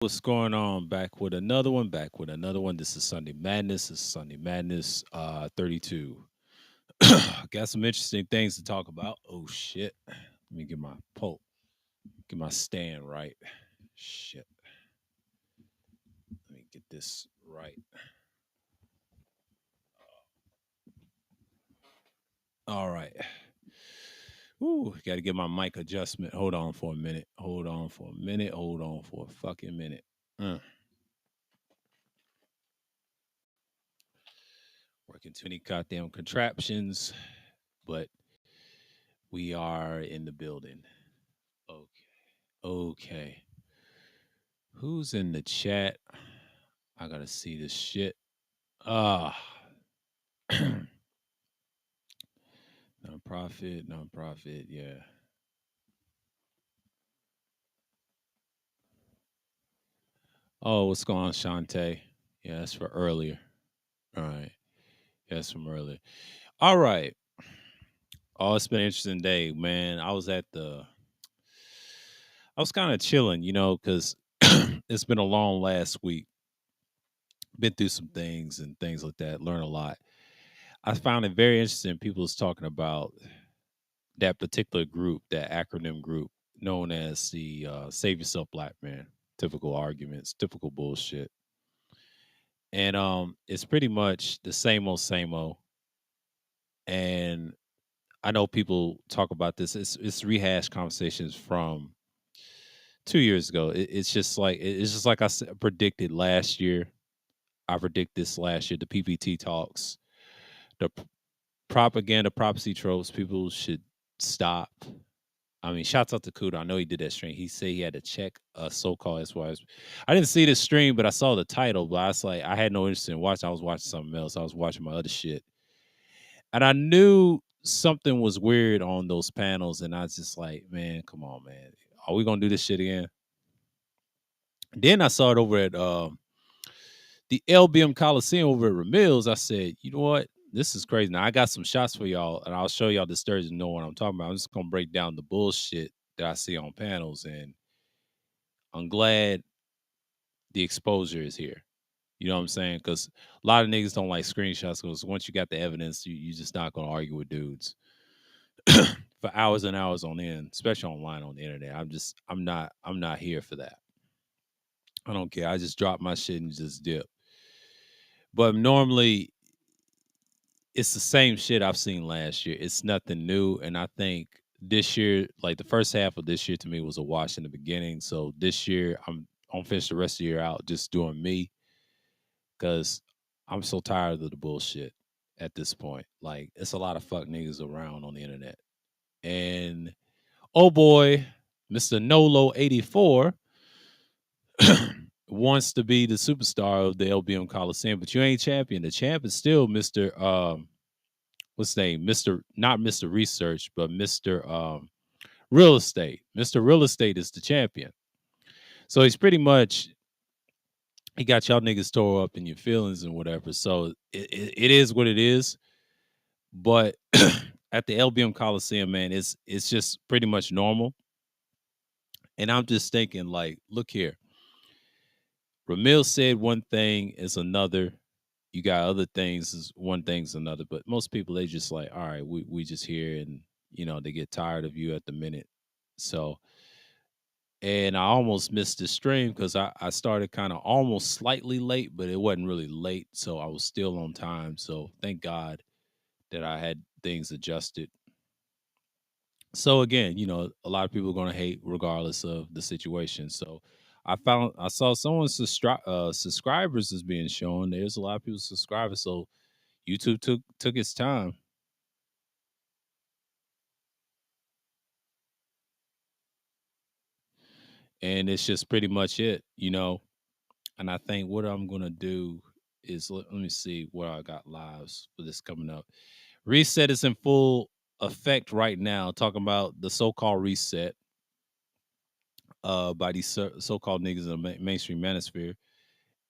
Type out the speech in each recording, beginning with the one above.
What's going on? Back with another one. Back with another one. This is Sunday Madness. This is Sunday Madness 32. Got some interesting things to talk about. Oh shit. Let me get my get my stand right. Shit. Let me get this right. All right. Ooh, gotta get my mic adjustment. Hold on for a minute. Hold on for a minute. Hold on for a fucking minute. Working too many goddamn contraptions, but we are in the building. Okay. Okay. Who's in the chat? I gotta see this shit. Ah, nonprofit. Yeah. Oh, what's going on, Shantae? Yeah, that's for earlier. All right. Yeah, that's from earlier. All right. Oh, it's been an interesting day, man. I was kind of chilling, because it's been a long last week. Been through some things and things like that. Learn a lot. I found it very interesting. People was talking about that particular group, that acronym group known as the Save Yourself Black Man. Typical arguments, typical bullshit. And it's pretty much the same old. And I know people talk about this. It's rehashed conversations from 2 years ago. It's just like predicted last year. I predict this last year. The PPT talks, the propaganda, prophecy tropes. People should stop. I mean, shouts out to Kuda. I know he did that stream. He said he had to check a so-called SYS. I didn't see this stream, but I saw the title. But I was like, I had no interest in watching. I was watching something else. I was watching my other shit, and I knew something was weird on those panels. And I was just like, man, come on, man, are we gonna do this shit again? Then I saw it over at the LBM Coliseum over at Ramil's. I said, you know what? This is crazy. Now I got some shots for y'all, and I'll show y'all this Thursday. Know what I'm talking about. I'm just gonna break down the bullshit that I see on panels, and I'm glad the exposure is here. You know what I'm saying? Because a lot of niggas don't like screenshots. Because once you got the evidence, you just not gonna argue with dudes for hours and hours on end, especially online on the internet. I'm not here for that. I don't care. I just drop my shit and just dip. But normally it's the same shit I've seen last year. It's nothing new, and I think this year, like the first half of this year, to me was a wash in the beginning. So this year, I'm finish the rest of the year out just doing me because I'm so tired of the bullshit at this point. Like, it's a lot of fuck niggas around on the internet. And oh boy, Mr. Nolo 84 wants to be the superstar of the LBM Coliseum, but you ain't champion. The champ is still Mr. What's his name? Mr. Not Mr. Research, but Mr. Real Estate. Mr. Real Estate is the champion. So he's pretty much he got y'all niggas tore up in your feelings and whatever. So it is what it is. But at the LBM Coliseum, man, it's just pretty much normal. And I'm just thinking, like, look here. Ramil said one thing is another. You got other things is one thing's another. But most people they just like, all right, we just here and they get tired of you at the minute. So and I almost missed the stream because I started kind of almost slightly late, but it wasn't really late. So I was still on time. So thank God that I had things adjusted. So again, a lot of people are going to hate regardless of the situation. So I saw someone's subscribers is being shown. There's a lot of people subscribers. So YouTube took its time, and it's just pretty much it. And I think what I'm gonna do is let me see where I got lives for this coming up. Reset is in full effect right now. Talking about the so-called reset by these so-called niggas in the mainstream manosphere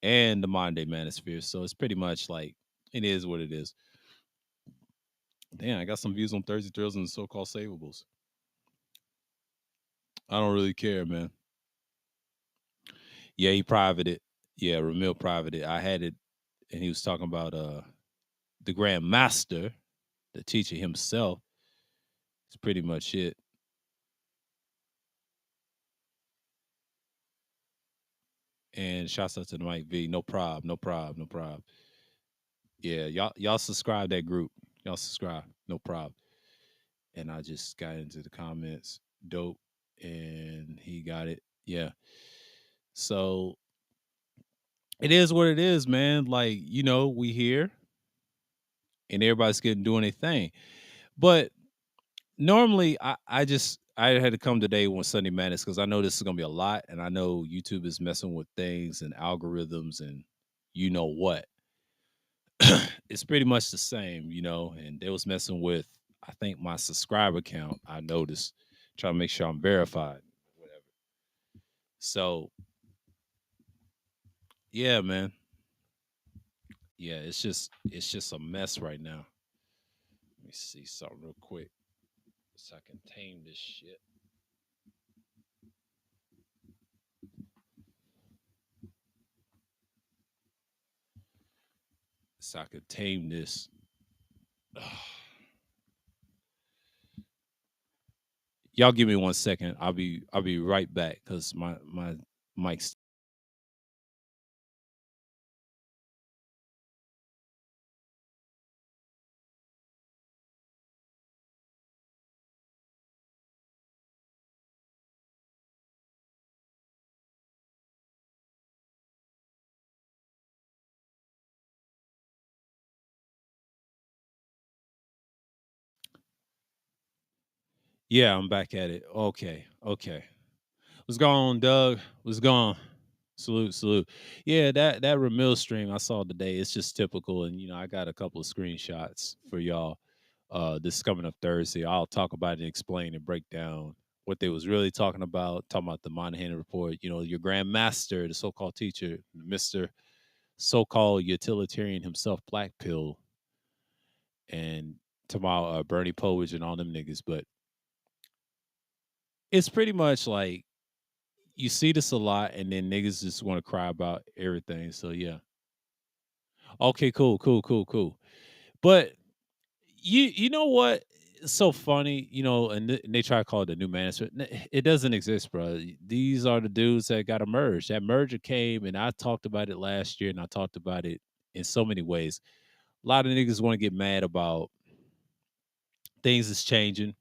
and the modern day manosphere. So it's pretty much like it is what it is. Damn, I got some views on Thursday Thrills and the so-called savables. I don't really care, man. Yeah, he privated. Yeah, Ramil privated. I had it, and he was talking about the Grand Master, the teacher himself. It's pretty much it. And shouts out to the Mike V. No prob, no prob, no prob. Yeah, y'all subscribe that group. Y'all subscribe. No prob. And I just got into the comments. Dope. And he got it. Yeah. So it is what it is, man. Like, we here and everybody's getting doing their thing. But normally I had to come today when Sunday Madness because I know this is gonna be a lot, and I know YouTube is messing with things and algorithms and you know what. It's pretty much the same, and they was messing with I think my subscriber count, I noticed, trying to make sure I'm verified, whatever. So yeah, man. Yeah, it's just a mess right now. Let me see something real quick so I can tame this shit. So I can tame this. Y'all give me 1 second. I'll be right back because my mic's. Yeah, I'm back at it. Okay, okay. What's going on, Doug? What's going on? Salute, salute. Yeah, that Ramil stream I saw today. It's just typical, and I got a couple of screenshots for y'all. This coming up Thursday. I'll talk about it and explain and break down what they was really talking about. Talking about the Monahan report. Your grandmaster, the so-called teacher, Mister So-called utilitarian himself, Black Pill, and tomorrow Bernie Povich and all them niggas. But it's pretty much like you see this a lot, and then niggas just want to cry about everything. So yeah, okay, cool, cool, cool, cool. But you know what? It's so funny, and they try to call it the new management. It doesn't exist, bro. These are the dudes that got to merge. That merger came, and I talked about it last year, and I talked about it in so many ways. A lot of niggas want to get mad about things is changing.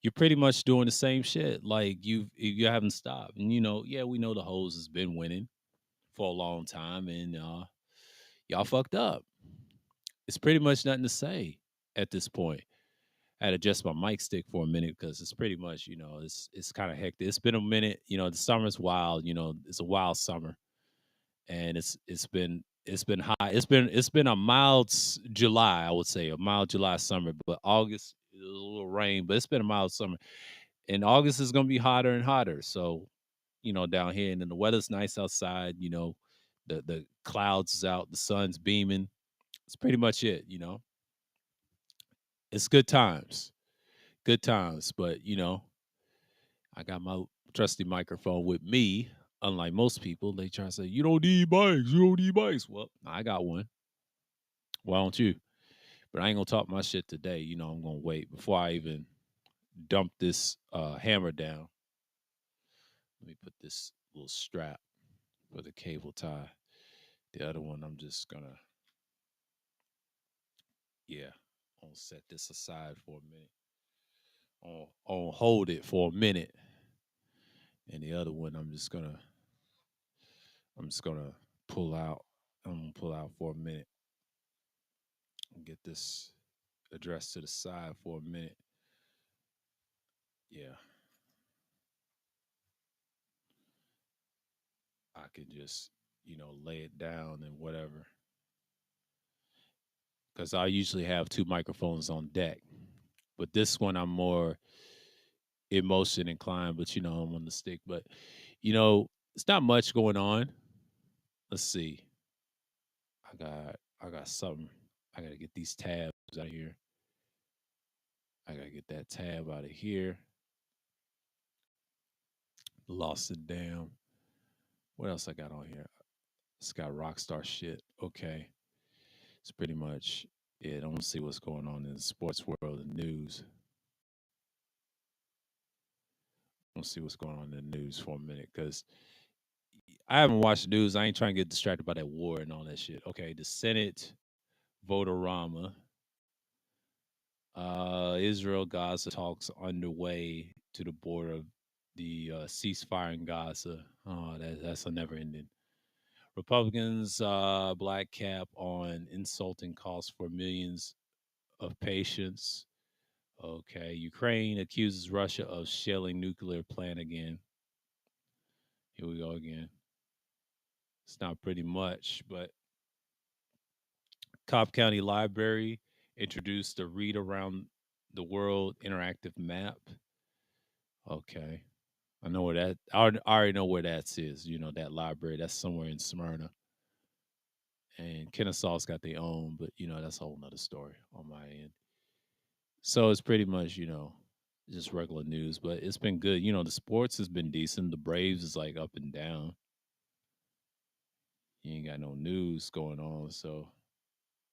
You're pretty much doing the same shit. Like you haven't stopped. And yeah, we know the hoes has been winning for a long time, and y'all fucked up. It's pretty much nothing to say at this point. I had to adjust my mic stick for a minute because it's pretty much, it's kind of hectic. It's been a minute. The summer's wild. It's a wild summer, and it's been hot. It's been a mild July, I would say, a mild July summer. But August it was a little rain, but it's been a mild summer. And August is gonna be hotter and hotter. So, down here, and then the weather's nice outside. The clouds is out, the sun's beaming. It's pretty much it. It's good times. But I got my trusty microphone with me. Unlike most people, they try to say you don't need bikes. Well, I got one. Why don't you? But I ain't gonna talk my shit today. I'm gonna wait before I even dump this hammer down. Let me put this little strap for the cable tie. The other one, I'm just gonna, yeah, I'll set this aside for a minute. I'll hold it for a minute, and the other one, I'm just gonna pull out. I'm gonna pull out for a minute and get this addressed to the side for a minute. Yeah, I can just lay it down and whatever. Because I usually have two microphones on deck, but this one I'm more emotion inclined. But I'm on the stick. But it's not much going on. Let's see. I got something. I gotta get these tabs out of here. I gotta get that tab out of here. Lost it down. What else I got on here? It's got rockstar shit. Okay. It's pretty much it. I want to see what's going on in the sports world and news. I want to see what's going on in the news for a minute because I haven't watched the news. I ain't trying to get distracted by that war and all that shit. Okay, the Senate votorama. Israel Gaza talks underway to the border of the ceasefire in Gaza. Oh, that's a never ending. Republicans black cap on insulting costs for millions of patients. Okay, Ukraine accuses Russia of shelling nuclear plant again. Here we go again. It's not pretty much, but Cobb County Library introduced a read around the world interactive map. Okay. I know where that I already know where that is, that library. That's somewhere in Smyrna. And Kennesaw's got their own, but that's a whole nother story on my end. So it's pretty much, just regular news, but it's been good. The sports has been decent. The Braves is like up and down. You ain't got no news going on, so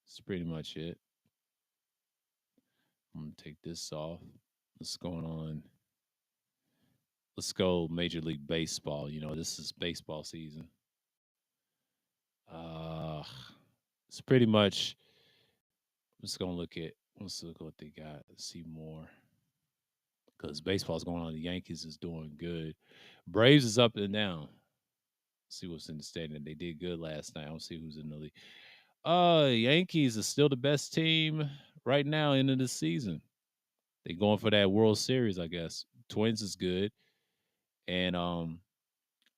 it's pretty much it. I'm gonna take this off. What's going on? Let's go Major League Baseball. This is baseball season. Uh it's pretty much let's go look at let's look what they got. See more. Because baseball's going on. The Yankees is doing good. Braves is up and down. See what's in the standing. They did good last night. I don't see who's in the league. Yankees is still the best team right now into the season. They going for that World Series, I guess. Twins is good. And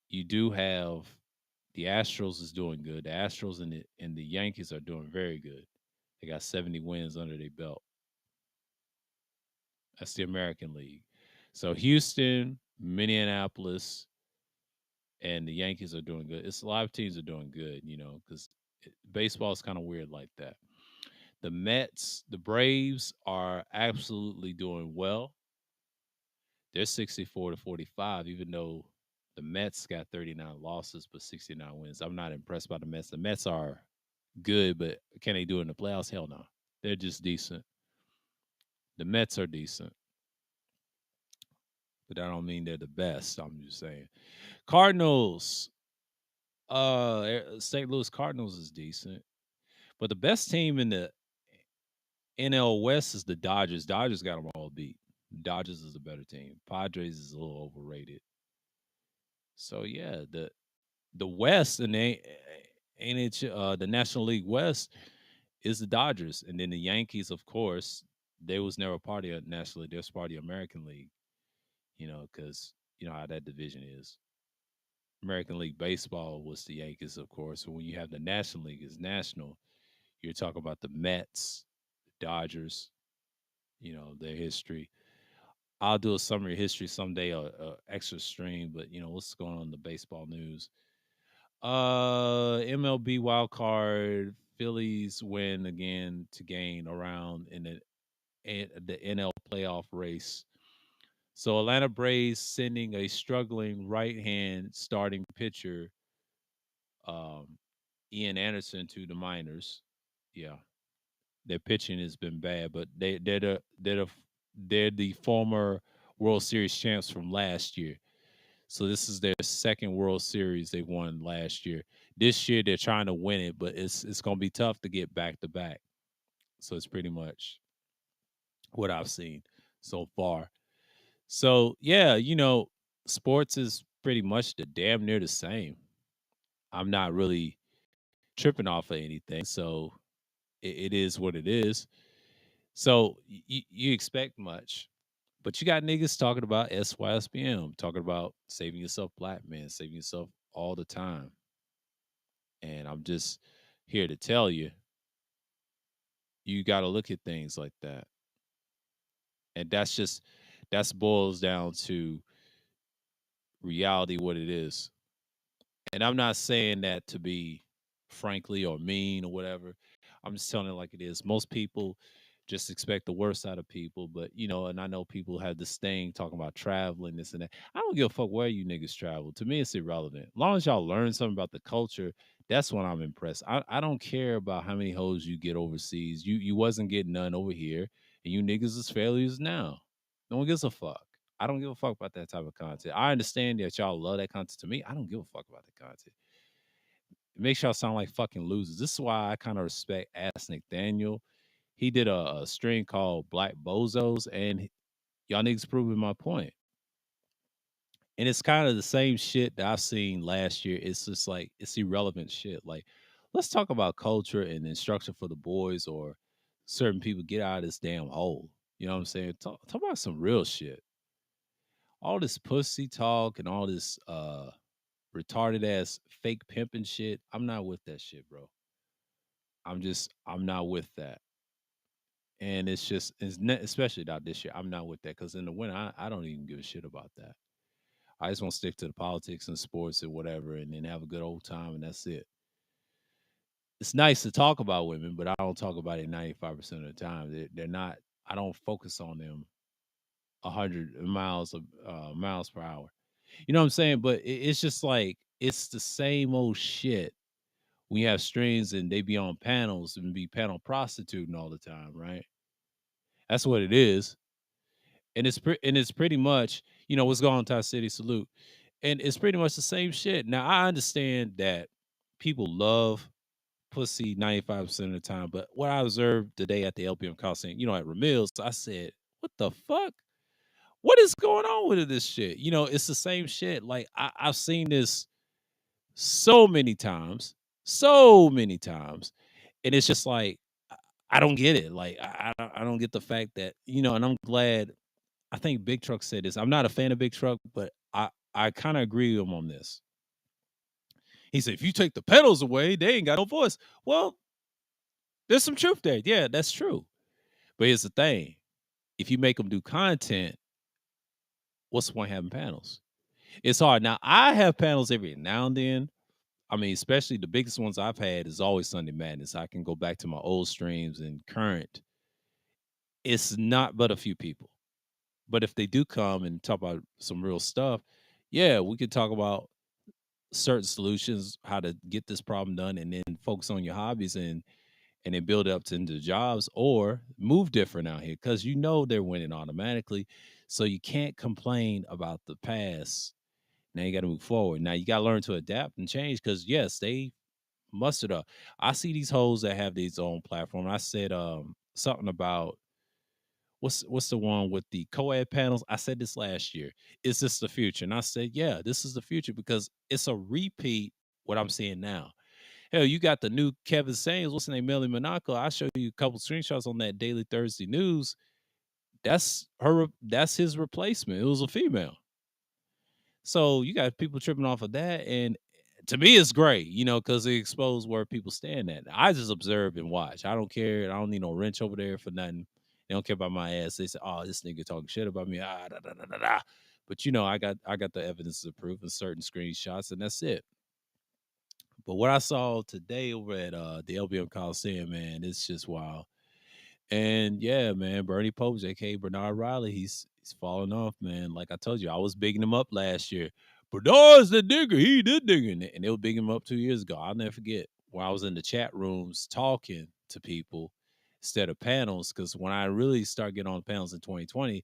you do have the Astros is doing good. The Astros and the Yankees are doing very good. They got 70 wins under their belt. That's the American League. So Houston, Minneapolis, and the Yankees are doing good. It's a lot of teams are doing good, because baseball is kind of weird like that. The Mets, the Braves are absolutely doing well. They're 64-45, even though the Mets got 39 losses but 69 wins. I'm not impressed by the Mets. The Mets are good, but can they do it in the playoffs? Hell no. They're just decent. The Mets are decent, but I don't mean they're the best. I'm just saying. Cardinals, St. Louis Cardinals is decent, but the best team in the NL West is the Dodgers. Dodgers got them all beat. Dodgers is a better team. Padres is a little overrated. So yeah, the West and they ain't it the National League West is the Dodgers, and then the Yankees, of course, they was never part of National League. They was part of the American League. Because you know how that division is. American League Baseball was the Yankees, of course. And when you have the National League is national, you're talking about the Mets, the Dodgers, their history. I'll do a summary of history someday, extra stream, but what's going on in the baseball news? MLB wild card, Phillies win again to gain around in the NL playoff race. So Atlanta Braves sending a struggling right hand starting pitcher, um, Ian Anderson, to the minors. Yeah, their pitching has been bad, but they're the former World Series champs from last year. So this is their second World Series they won last year. This year they're trying to win it, but it's gonna be tough to get back to back. So it's pretty much what I've seen so far. So yeah, sports is pretty much the damn near the same. I'm not really tripping off of anything, so it is what it is. So you expect much, but you got niggas talking about SYSBM, talking about saving yourself, black man, saving yourself all the time. And I'm just here to tell you, you got to look at things like that. And that's boils down to reality, what it is. And I'm not saying that to be frankly or mean or whatever. I'm just telling it like it is. Most people just expect the worst out of people. But and I know people have this thing talking about traveling, this and that. I don't give a fuck where you niggas travel. To me, it's irrelevant. As long as y'all learn something about the culture, that's when I'm impressed. I don't care about how many hoes you get overseas. You wasn't getting none over here, and you niggas is failures now. No one gives a fuck. I don't give a fuck about that type of content. I understand that y'all love that content. To me, I don't give a fuck about the content. It makes y'all sound like fucking losers. This is why I kind of respect Ask Nathaniel. He did a string called Black Bozos, and y'all niggas proving my point. And it's kind of the same shit that I've seen last year. It's just like it's irrelevant shit. Like, let's talk about culture and instruction for the boys or certain people get out of this damn hole. You know what I'm saying? Talk about some real shit. All this pussy talk and all this retarded ass fake pimping shit. I'm not with that shit, bro. I'm not with that. And especially not this year. I'm not with that because in the winter, I don't even give a shit about that. I just want to stick to the politics and sports and whatever, and then have a good old time, and that's it. It's nice to talk about women, but I don't talk about it 95% of the time. They're not. I don't focus on them 100 miles per hour. You know what I'm saying? But it's just like it's the same old shit. We have strings and they be on panels and be panel prostituting all the time, right? That's what it is. And it's pretty much, what's going on, Tie City Salute. And it's pretty much the same shit. Now I understand that people love pussy 95% of the time, but what I observed today at the LPM Coliseum, at Ramil's, I said, what the fuck? What is going on with this shit? It's the same shit. Like I've seen this so many times, and it's just like I don't get it. Like I don't get the fact that and I'm glad. I think Big Truck said this. I'm not a fan of Big Truck, but I kind of agree with him on this. He said, if you take the pedals away, they ain't got no voice. Well, there's some truth there. Yeah, that's true. But here's the thing: if you make them do content, what's the point having panels? It's hard. Now I have panels every now and then. I mean, especially the biggest ones I've had is always Sunday Madness. I can go back to my old streams and current. It's not but a few people. But if they do come and talk about some real stuff, yeah, we could talk about certain solutions, how to get this problem done, and then focus on your hobbies and then build up to into jobs or move different out here because they're winning automatically. So you can't complain about the past. Now you got to move forward. Now you got to learn to adapt and change because yes, they mustered up. I see these hoes that have these own platform. I said something about what's the one with the co-ed panels? I said this last year. Is this the future? And I said, yeah, this is the future because it's a repeat what I'm seeing now. Hell, you got the new Kevin Samuels, what's his name, Melly Monaco. I showed you a couple screenshots on that Daily Thursday News. That's his replacement. It was a female. So you got people tripping off of that. And to me, it's great, because it exposed where people stand at. I just observe and watch. I don't care. I don't need no wrench over there for nothing. They don't care about my ass. They say, "Oh, this nigga talking shit about me." Da, da, da, da, da. But I got the evidence of proof and certain screenshots, and that's it. But what I saw today over at the LBM Coliseum, man, it's just wild. And yeah, man, Bernie Pope, aka Bernard Riley, he's falling off, man. Like I told you, I was bigging him up last year. Bernard's the digger, he did digging it. And they were bigging him up 2 years ago. I'll never forget when I was in the chat rooms talking to people instead of panels. Because when I really started getting on panels in 2020,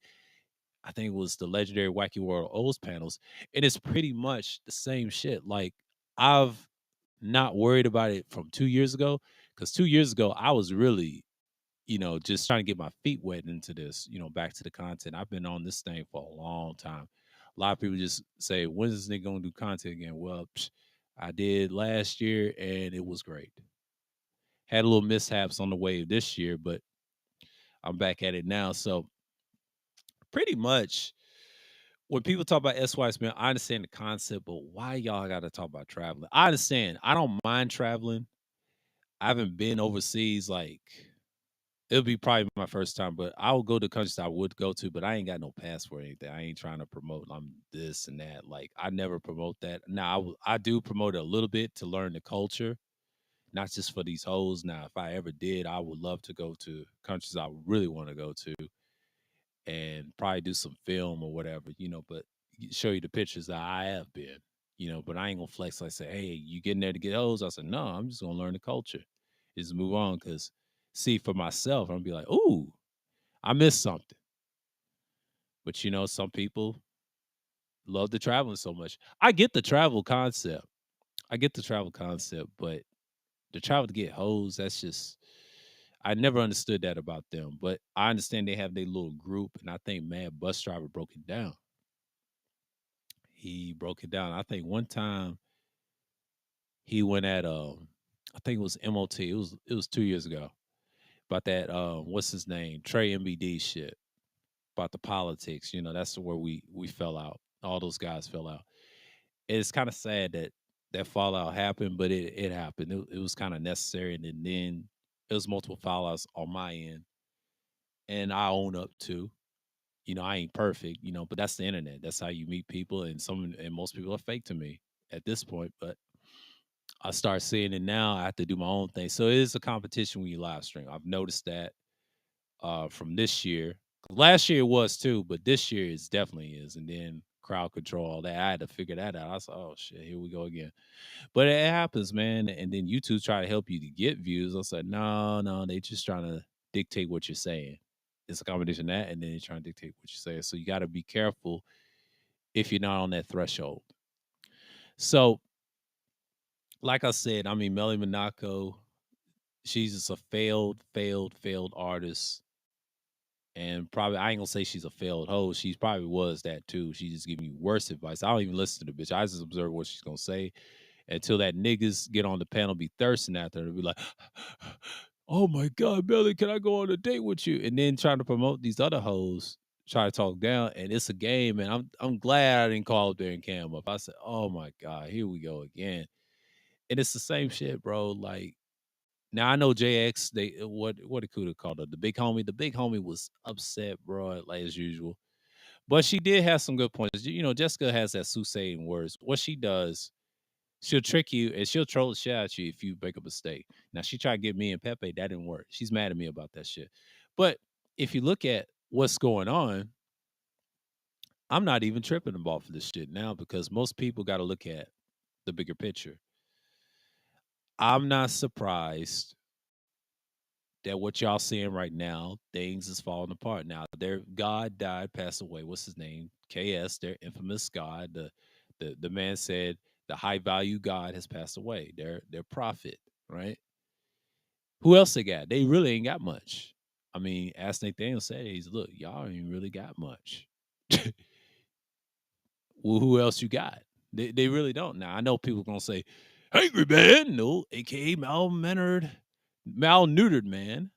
I think it was the legendary Wacky World O's panels. And it's pretty much the same shit. Like I've not worried about it from 2 years ago. Because 2 years ago, I was really just trying to get my feet wet into this, back to the content. I've been on this thing for a long time. A lot of people just say, when's this nigga gonna do content again? Well, I did last year and it was great. Had a little mishaps on the way this year, but I'm back at it now. So pretty much when people talk about SYS, man, I understand the concept, but why y'all gotta talk about traveling? I understand. I don't mind traveling. I haven't been overseas like it'll be probably my first time, but I'll go to countries I would go to, but I ain't got no passport or anything. I ain't trying to promote I'm this and that. Like I never promote that. Now I do promote it a little bit to learn the culture, not just for these hoes. Now, if I ever did, I would love to go to countries I really want to go to and probably do some film or whatever, but show you the pictures that I have been, but I ain't gonna flex like say, hey, you getting there to get hoes? I said, no, I'm just gonna learn the culture. Just move on. Cause see, for myself, I'm gonna be like, ooh, I missed something. But some people love the traveling so much. I get the travel concept. But the travel to get hoes, that's just I never understood that about them. But I understand they have their little group, and I think Mad Bus Driver broke it down. He broke it down. I think one time he went at I think it was MOT. It was 2 years ago. About that what's his name? Trey MBD shit. About the politics. That's where we fell out. All those guys fell out. It's kind of sad that that fallout happened, but it happened. It was kind of necessary, and then it was multiple fallouts on my end, and I own up to. I ain't perfect, but that's the internet. That's how you meet people, and most people are fake to me at this point. But I start seeing it now. I have to do my own thing, so it is a competition when you live stream. I've noticed that from this year. Last year it was too, but this year it definitely is. And then crowd control, all that. I had to figure that out. I was like, oh shit, here we go again. But it happens, man. And then YouTube try to help you to get views. I was like, no, no, they just trying to dictate what you're saying. It's a combination of that, and then they're trying to dictate what you're saying. So you got to be careful if you're not on that threshold. So, like I said, I mean, Melly Monaco, she's just a failed artist. And probably, I ain't gonna say she's a failed hoe. She probably was that too. She just giving you worse advice. I don't even listen to the bitch. I just observe what she's gonna say until that niggas get on the panel be thirsting after her to be like, oh my God, Billy, can I go on a date with you? And then trying to promote these other hoes, try to talk down, and it's a game. And I'm glad I didn't call up there and cam up. I said, oh my God, here we go again. And it's the same shit, bro. Like now I know JX, they what it could have called her, the big homie. The big homie was upset, bro, like as usual. But she did have some good points. Jessica has that soothsaying words. What she does, she'll trick you and she'll troll the shit out you if you make a mistake. Now she tried to get me and Pepe, that didn't work. She's mad at me about that shit. But if you look at what's going on, I'm not even tripping about for this shit now because most people got to look at the bigger picture. I'm not surprised that what y'all seeing right now, things is falling apart. Now, their God died, passed away. What's his name? KS, their infamous God. The man said the high value God has passed away. Their prophet, right? Who else they got? They really ain't got much. I mean, as Nathaniel says, look, y'all ain't really got much. Well, who else you got? They really don't. Now I know people gonna say, "Angry man," no, aka malneutered man.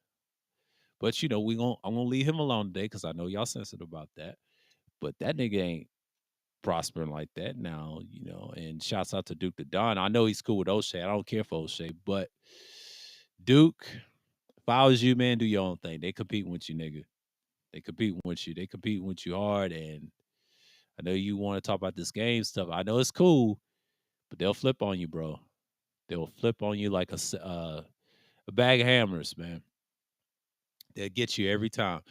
But I'm gonna leave him alone today because I know y'all sensitive about that. But that nigga ain't prospering like that now, And shouts out to Duke the Don. I know he's cool with O'Shea. I don't care for O'Shea, but Duke, if I was you, man, do your own thing. They competing with you, nigga. They competing with you. They competing with you hard. And I know you want to talk about this game stuff. I know it's cool, but they'll flip on you, bro. They'll flip on you like a bag of hammers, man. They'll get you every time.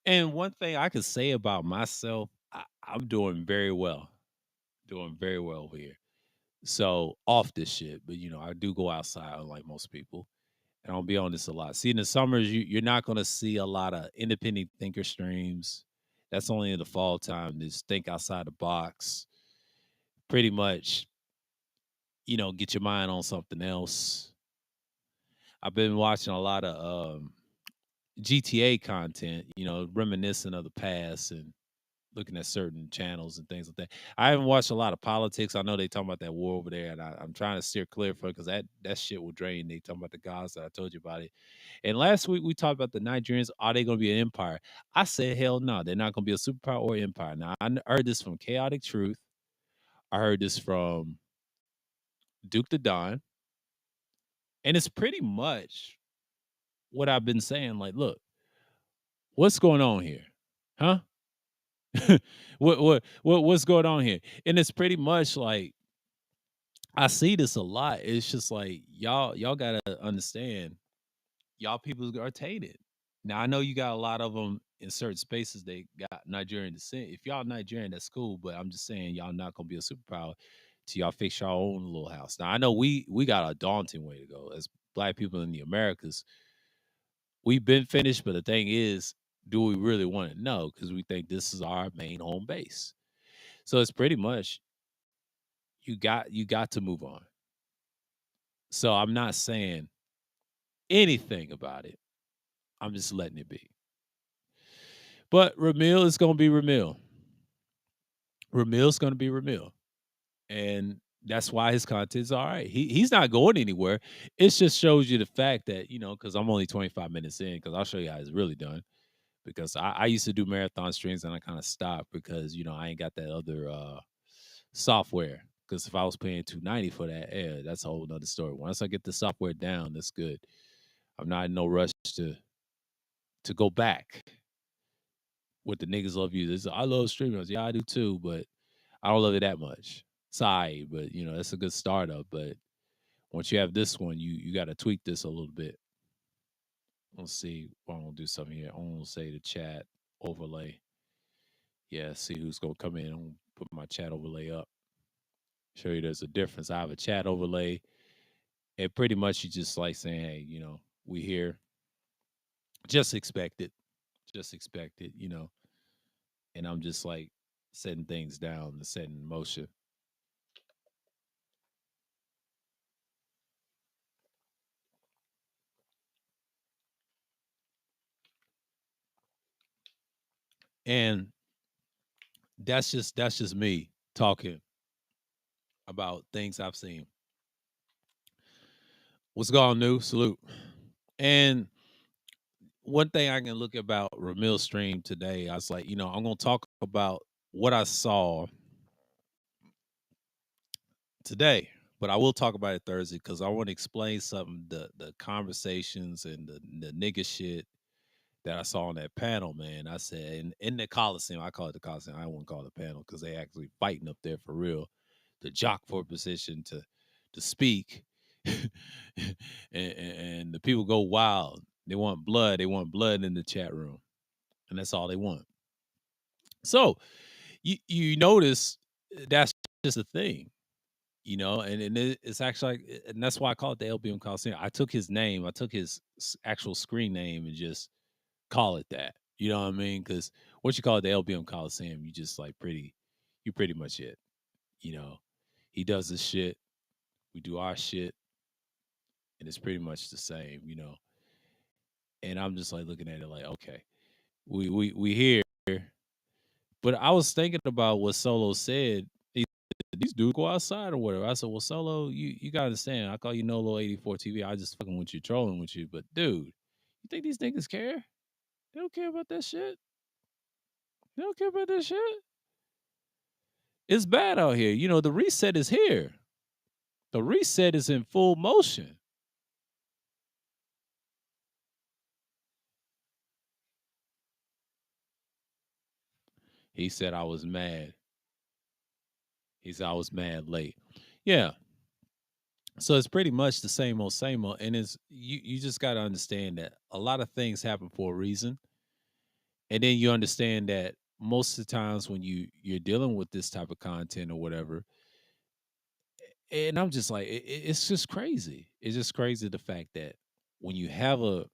And one thing I could say about myself, I'm doing very well. Doing very well over here. So off this shit, but I do go outside like most people. And I'll be on this a lot. See, in the summers, you're not gonna see a lot of independent thinker streams. That's only in the fall time. Just think outside the box. Pretty much, get your mind on something else. I've been watching a lot of GTA content, reminiscent of the past and looking at certain channels and things like that. I haven't watched a lot of politics. I know they talking about that war over there, and I'm trying to steer clear from it because that shit will drain. They talking about the gods that I told you about it. And last week we talked about the Nigerians. Are they going to be an empire? I said hell no. They're not going to be a superpower or empire. Now heard this from Chaotic Truth. I heard this from Duke the Don, and it's pretty much what I've been saying. Like, look, what's going on here, huh? What's going on here? And it's pretty much like I see this a lot. It's just like y'all gotta understand, y'all people are tainted. Now I know you got a lot of them in certain spaces. They got Nigerian descent. If y'all Nigerian, that's cool. But I'm just saying y'all not gonna be a superpower till y'all fix your own little house. Now I know we got a daunting way to go as black people in the Americas. We've been finished, but the thing is, do we really want to know? Because we think this is our main home base. So it's pretty much you got to move on. So I'm not saying anything about it. I'm just letting it be. But Ramil is gonna be Ramil. Ramil's gonna be Ramil. And that's why his content's all right. He's not going anywhere. It just shows you the fact that, because I'm only 25 minutes in, because I'll show you how it's really done. Because I used to do marathon streams and I kind of stopped because I ain't got that other software. Because if I was paying 290 for that, yeah, that's a whole nother story. Once I get the software down, that's good. I'm not in no rush to go back. What the niggas love you. I love streamers. Yeah, I do too, but I don't love it that much. Sorry, but that's a good startup. But once you have this one, you got to tweak this a little bit. Let's see. I'm gonna do something here. I'm gonna say the chat overlay. Yeah, see who's gonna come in. I'm gonna put my chat overlay up. Show you there's a difference. I have a chat overlay, and pretty much you just like saying, hey, we here. Just expect it. Just expect it. And I'm just like setting things down and setting in motion. And that's just me talking about things I've seen. What's going on, new? Salute. And one thing I can look about Ramil's stream today, I was like, I'm gonna talk about what I saw today, but I will talk about it Thursday because I want to explain something, the conversations and the nigga shit that I saw on that panel, man. I said in the Coliseum, I call it the Coliseum. I wouldn't call it a panel because they actually fighting up there for real. The jock for a position to speak. and the people go wild. They want blood. They want blood in the chat room. And that's all they want. So you notice that's just a thing, it's actually and that's why I call it the LBM Coliseum. I took his name, I took his actual screen name and just call it that. You know what I mean? Because once you call it the LBM Coliseum, you just like you pretty much it. You know, he does his shit, we do our shit, and it's pretty much the same. And I'm just like looking at it like, okay, we here. But I was thinking about what Solo said. These dudes go outside or whatever. I said, well, Solo, you gotta understand. I call you Nolo 84 TV. I just fucking with you, trolling with you. But dude, you think these niggas care? They don't care about that shit. They don't care about that shit. It's bad out here. The reset is here. The reset is in full motion. He said I was mad. He said I was mad late. Yeah. So it's pretty much the same old. And it's you just gotta understand that a lot of things happen for a reason. And then you understand that most of the times when you're dealing with this type of content or whatever, and I'm just like, it's just crazy. It's just crazy the fact that when you have a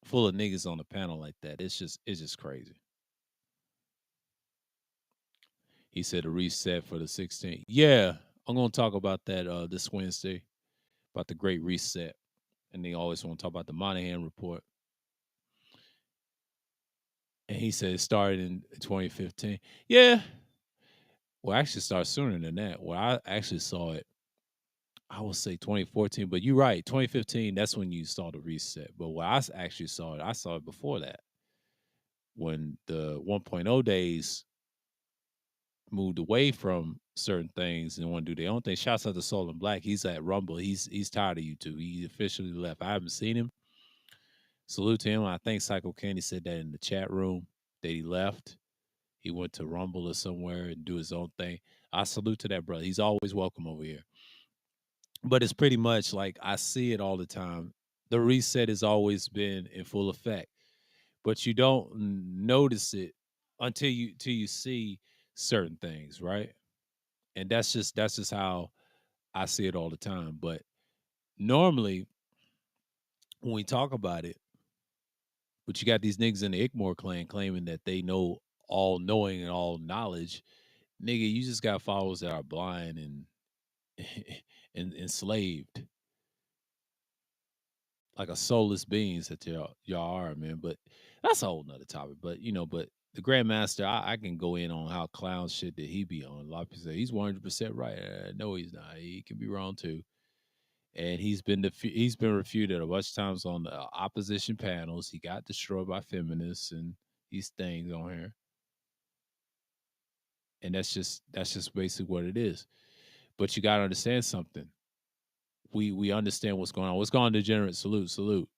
full of niggas on the panel like that, it's just crazy. He said a reset for the 16th. Yeah, I'm gonna talk about that this Wednesday about the Great Reset, and they always want to talk about the Monahan report. And he said it started in 2015. Yeah, well, actually, it started sooner than that. Well, I actually saw it, I would say 2014, but you're right. 2015, that's when you saw the reset. But when actually saw it, I saw it before that when the 1.0 days moved away from certain things and want to do their own thing. Shouts out to Soul and Black. He's at Rumble. He's tired of YouTube. He officially left. I haven't seen him. Salute to him. I think Psycho Candy said that in the chat room that he left. He went to Rumble or somewhere and do his own thing. I salute to that brother. He's always welcome over here. But it's pretty much like I see it all the time. The reset has always been in full effect, but you don't notice it until you see certain things, right? And that's just how I see it all the time. But normally when we talk about it, but you got these niggas in the Ickmore clan claiming that they know all knowing and all knowledge. Nigga, you just got followers that are blind and and enslaved, like a soulless beings that y'all are, man. But that's a whole nother topic. But but the Grandmaster, I can go in on how clown shit that he be on. A lot of people say he's 100% right. No, he's not. He can be wrong too. And he's been refuted a bunch of times on the opposition panels. He got destroyed by feminists and these things on here. And that's just basically what it is. But you gotta understand something. We understand what's going on. What's going on, degenerate? Salute, salute.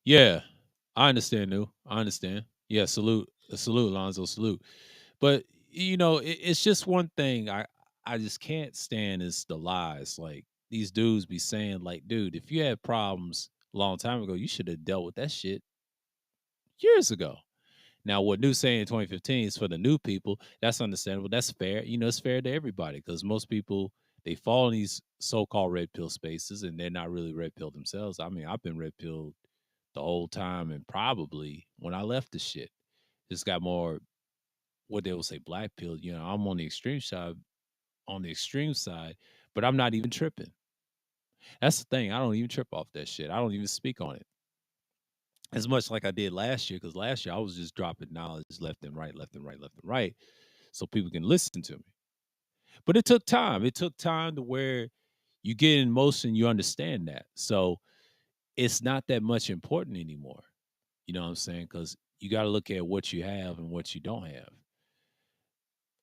Yeah, I understand, new. I understand. Yeah, salute, salute, Lonzo, salute. But it's just one thing I just can't stand is the lies. Like these dudes be saying, like, dude, if you had problems a long time ago, you should have dealt with that shit years ago. Now, what New saying in 2015 is for the new people. That's understandable. That's fair. It's fair to everybody because most people they fall in these so-called red pill spaces and they're not really red pill themselves. I mean, I've been red pilled the whole time and probably when I left the shit, just got more what they will say black pill. I'm on the extreme side, but I'm not even tripping. That's the thing. I don't even trip off that shit. I don't even speak on it as much like I did last year because last year I was just dropping knowledge left and right, left and right, left and right, so people can listen to me. But it took time. It took time to where you get in motion, you understand that. So it's not that much important anymore. You know what I'm saying? Because you got to look at what you have and what you don't have.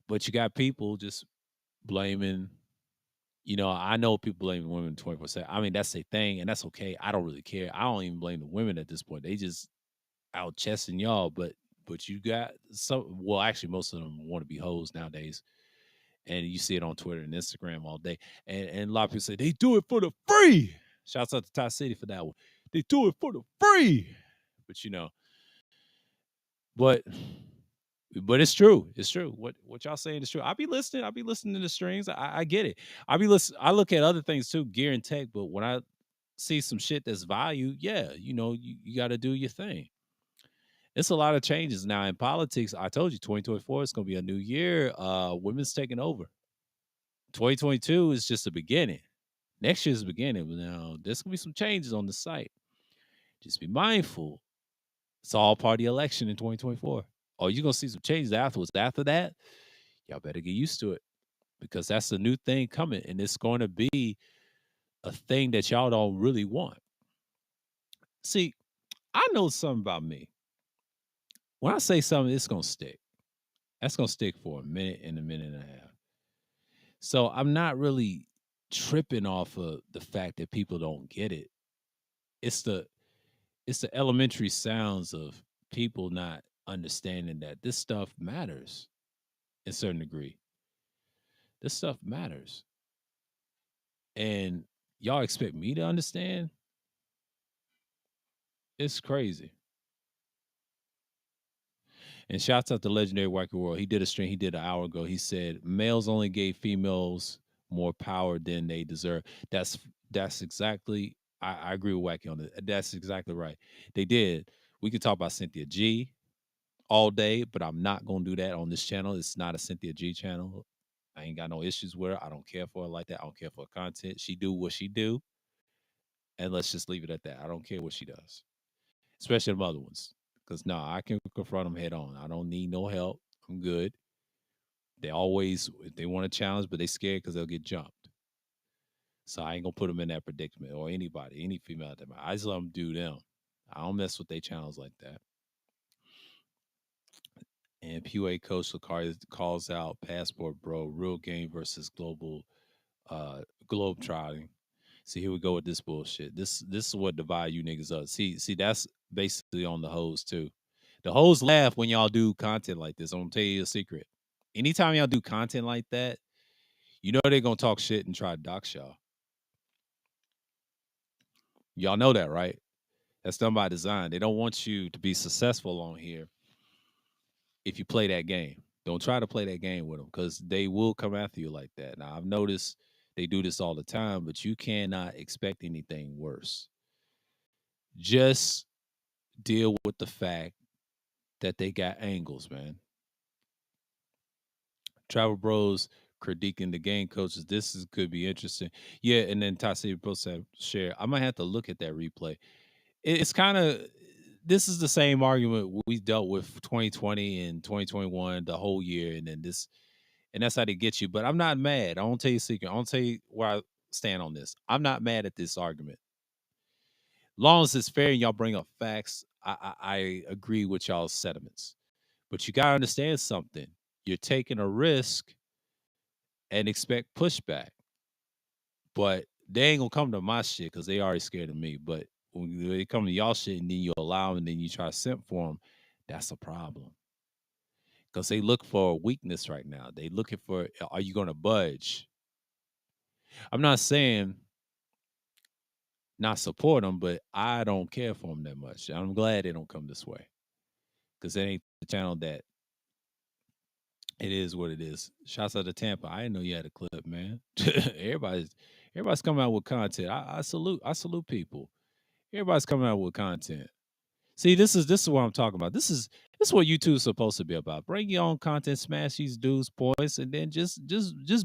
But you got people just blaming. I know people blaming women 24/7. I mean, that's a thing, and that's okay. I don't really care. I don't even blame the women at this point. They just out chesting y'all. But you got some. Well, actually, most of them want to be hoes nowadays, and you see it on Twitter and Instagram all day. And a lot of people say they do it for the free. Shouts out to Ty City for that one. They do it for the free. But but it's true. It's true. What y'all saying is true. I be listening. I be listening to the strings. I get it. I be listen. I look at other things too, gear and tech. But when I see some shit that's value, yeah, you got to do your thing. It's a lot of changes now in politics. I told you, 2024 is going to be a new year. Women's taking over. 2022 is just the beginning. Next year's the beginning. But now there's going to be some changes on the site. Just be mindful. It's all party election in 2024. Oh, you're going to see some changes afterwards. After that, y'all better get used to it because that's a new thing coming and it's going to be a thing that y'all don't really want. See, I know something about me. When I say something, it's going to stick. That's going to stick for a minute and a minute and a half. So I'm not really tripping off of the fact that people don't get it. It's the elementary sounds of people not understanding that this stuff matters in a certain degree. This stuff matters. And y'all expect me to understand? It's crazy. And shouts out to legendary Wacky World. He did a stream. He did an hour ago. He said males only gave females more power than they deserve. That's exactly. I agree with Wacky on that. That's exactly right. They did. We could talk about Cynthia G all day, but I'm not gonna do that on this channel. It's not a Cynthia G channel. I ain't got no issues with her. I don't care for her like that. I don't care for her content. She do what she do, and let's just leave it at that. I don't care what she does, especially the other ones. Because no, I can confront them head on. I don't need no help. I'm good. They always they want a challenge, but they scared because they'll get jumped. So I ain't gonna put them in that predicament or anybody, any female. That I just let them do them. I don't mess with their channels like that. And PUA coach Lakari calls out passport bro, real game versus globe trotting. See, here we go with this bullshit. This is what divide you niggas up. See, that's basically on the hose too. The hoes laugh when y'all do content like this. I'm gonna tell you a secret. Anytime y'all do content like that, you know they're gonna talk shit and try to dox y'all. Y'all know that, right? That's done by design. They don't want you to be successful on here if you play that game. Don't try to play that game with them because they will come after you like that. Now, I've noticed they do this all the time, but you cannot expect anything worse. Just deal with the fact that they got angles, man. Travel Bros critiquing the game coaches. This is could be interesting. Yeah, and then Tassi Bro said share. I might have to look at that replay. It's kind of this is the same argument we dealt with 2020 and 2021 the whole year, and then this, and that's how they get you. But I'm not mad. I won't tell you a secret. I won't tell you where I stand on this. I'm not mad at this argument. Long as it's fair and y'all bring up facts, I agree with y'all's sentiments. But you gotta understand something. You're taking a risk and expect pushback. But they ain't gonna come to my shit because they already scared of me. But when they come to y'all shit and then you allow them and then you try to simp for them, that's a problem. Because they look for a weakness right now. They looking for, are you gonna budge? I'm not saying not support them, but I don't care for them that much. I'm glad they don't come this way because it ain't the channel that it is what it is. Shouts out to Tampa. I didn't know you had a clip, man. Everybody's coming out with content. I salute people. Everybody's coming out with content. See, this is what I'm talking about. This is what YouTube's supposed to be about. Bring your own content, smash these dudes' points, and then just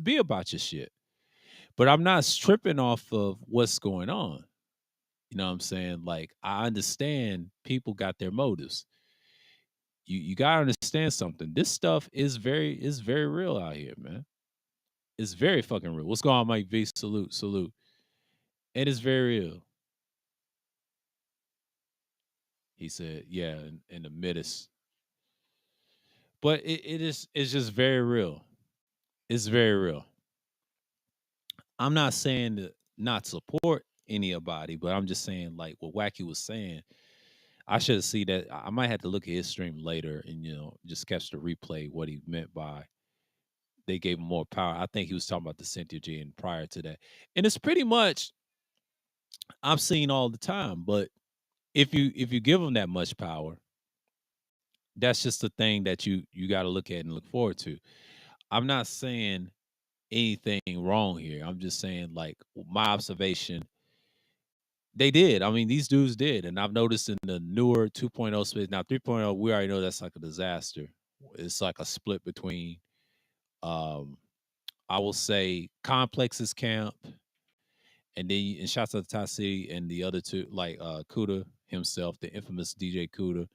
be about your shit. But I'm not stripping off of what's going on. You know what I'm saying? Like I understand people got their motives. You gotta understand something. This stuff is very real out here, man. It's very fucking real. What's going on, Mike V? Salute, salute. It is very real. He said, yeah, in the midst. But it's just very real. It's very real. I'm not saying to not support anybody, but I'm just saying like what Wacky was saying. I should see that. I might have to look at his stream later and just catch the replay what he meant by they gave him more power. I think he was talking about the Cynthia G and prior to that. And it's pretty much I'm seeing all the time. But if you give them that much power, that's just the thing that you got to look at and look forward to. I'm not saying anything wrong here. I'm just saying like my observation. They did. I mean, these dudes did, and I've noticed in the newer 2.0 space now 3.0. We already know that's like a disaster. It's like a split between, um, I will say, Complex's camp, and then and shouts out to Tasi and the other two, like Kuda himself, the infamous DJ Kuda,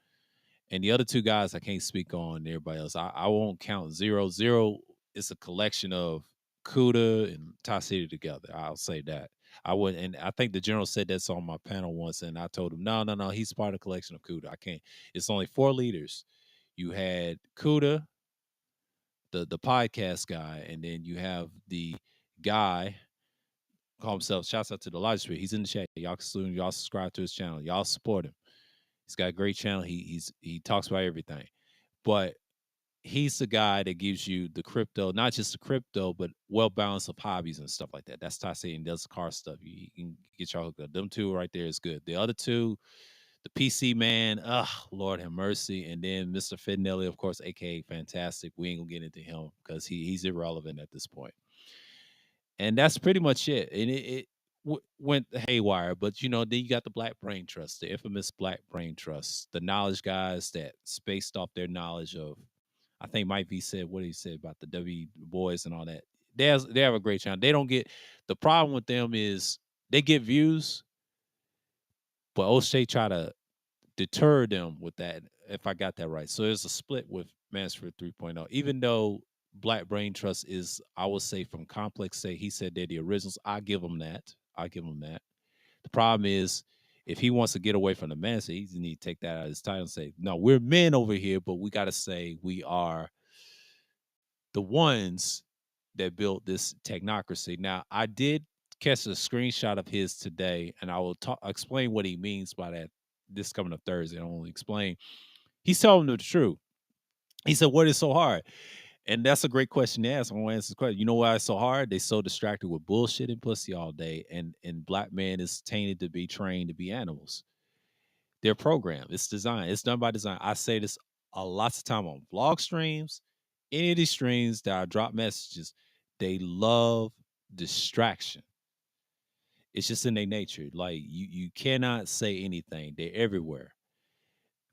and the other two guys I can't speak on. Everybody else, I won't count zero. Zero is a collection of Kuda and Tasi together. I'll say that. I would, and I think the general said that's on my panel once, and I told him, no, no, no, he's part of the collection of Kuda. I can't. It's only four leaders. You had Kuda, the podcast guy, and then you have the guy call himself. Shouts out to the live stream. He's in the chat. Y'all soon. Y'all subscribe to his channel. Y'all support him. He's got a great channel. He talks about everything, but he's the guy that gives you the crypto, not just the crypto, but well balance of hobbies and stuff like that. That's Tassie and does car stuff. You can get y'all hooked up. Them two right there is good. The other two, the PC man, Lord have mercy, and then Mr. Fidnelli, of course, aka Fantastic. We ain't gonna get into him because he's irrelevant at this point. And that's pretty much it. And it went haywire. But then you got the Black Brain Trust, the infamous Black Brain Trust, the knowledge guys that spaced off their knowledge of. I think Mike V said what he said about the W boys and all that. They have a great channel. They don't get the problem with them is they get views, but O'Shea try to deter them with that. If I got that right, so there's a split with Mansford 3.0. Even though Black Brain Trust is, I would say, from Complex say he said they're the originals. I give him that. I give him that. The problem is if he wants to get away from the man, so he need to take that out of his title and say, no, we're men over here, but we got to say we are the ones that built this technocracy. Now, I did catch a screenshot of his today, and I will explain what he means by that this coming up Thursday. I will explain. He's telling them the truth. He said, "What is so hard?" And that's a great question to ask. I want to answer the question. You know why it's so hard? They so distracted with bullshit and pussy all day, and black men is tainted to be trained to be animals. They're programmed. It's designed. It's done by design. I say this a lots of time on vlog streams, any of these streams that I drop messages. They love distraction. It's just in their nature. Like you cannot say anything. They're everywhere.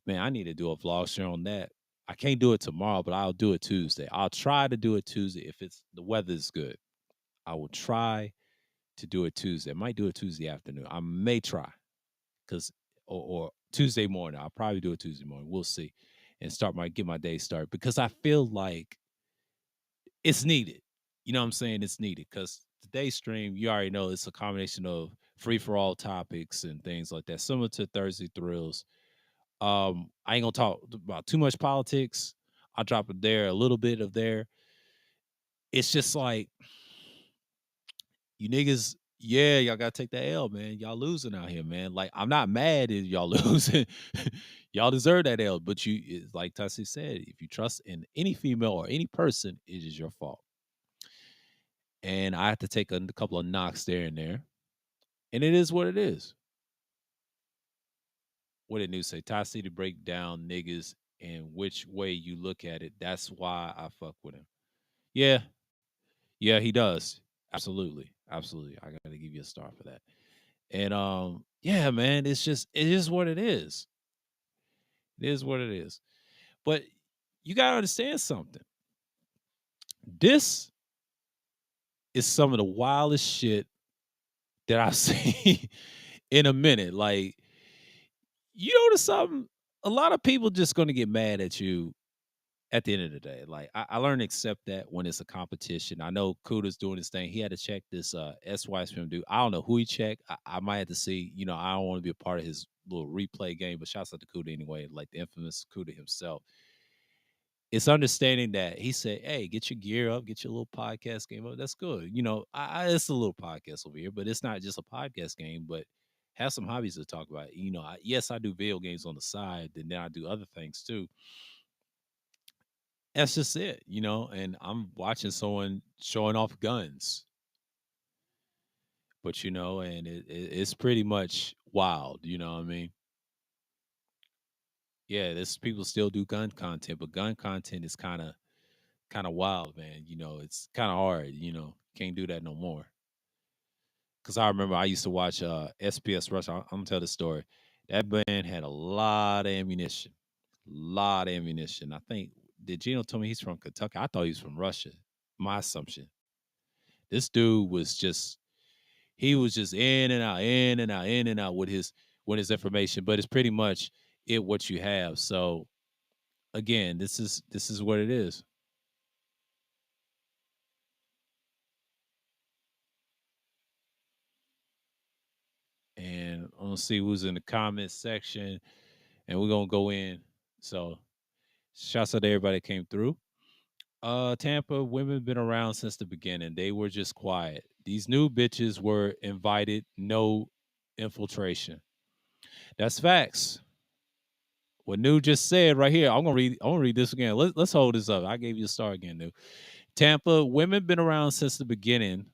Man, I need to do a vlog share on that. I can't do it tomorrow, but I'll do it Tuesday. I'll try to do it Tuesday if it's the weather is good. I will try to do it Tuesday. I might do it Tuesday afternoon. I may try because or Tuesday morning. I'll probably do it Tuesday morning. We'll see, and get my day started because I feel like it's needed. You know what I'm saying? It's needed because today's stream, you already know, it's a combination of free for all topics and things like that, similar to Thursday Thrills. I ain't gonna talk about too much politics. I'll drop it there, a little bit of there. It's just like you niggas, yeah, y'all gotta take that L, man. Y'all losing out here, man. Like, I'm not mad at y'all losing. Y'all deserve that L, but like Tassie said, if you trust in any female or any person, it is your fault. And I have to take a couple of knocks there and there. And it is what it is. What did news say? Tassie to break down niggas and which way you look at it. That's why I fuck with him. Yeah, yeah, he does. Absolutely. Absolutely. I gotta give you a star for that. And yeah, man, it is what it is. It is what it is. But you gotta understand something. This is some of the wildest shit that I've seen in a minute. Like, you notice something? A lot of people just gonna get mad at you at the end of the day. Like, I learned to accept that when it's a competition. I know Kuda's doing his thing. He had to check this SY film dude. I don't know who he checked. I might have to see. You know, I don't want to be a part of his little replay game, but shouts out to Kuda anyway, like the infamous Kuda himself. It's understanding that he said, "Hey, get your gear up, get your little podcast game up. That's good." You know, it's a little podcast over here, but it's not just a podcast game. But have some hobbies to talk about. You know, yes, I do video games on the side, and then I do other things too. That's just it, you know. And I'm watching someone showing off guns, but you know, and it's pretty much wild. You know what I mean? Yeah, this people still do gun content, but gun content is kind of wild, man. You know, it's kind of hard. You know, can't do that no more. Because I remember I used to watch SPS Rush. I'm gonna tell the story. That band had a lot of ammunition, lot of ammunition. I think did Gino tell me he's from Kentucky? I thought he was from Russia. My assumption. This dude was just he was just in and out, in and out, in and out with his information. But it's pretty much it what you have. So again, this is what it is. And I'm gonna see who's in the comments section, and we're gonna go in. So shouts out to everybody that came through. Tampa women been around since the beginning. They were just quiet. These new bitches were invited, no infiltration. That's facts. What New just said right here. I'm gonna read this again. Let's hold this up. I gave you a star again, New. Tampa women been around since the beginning.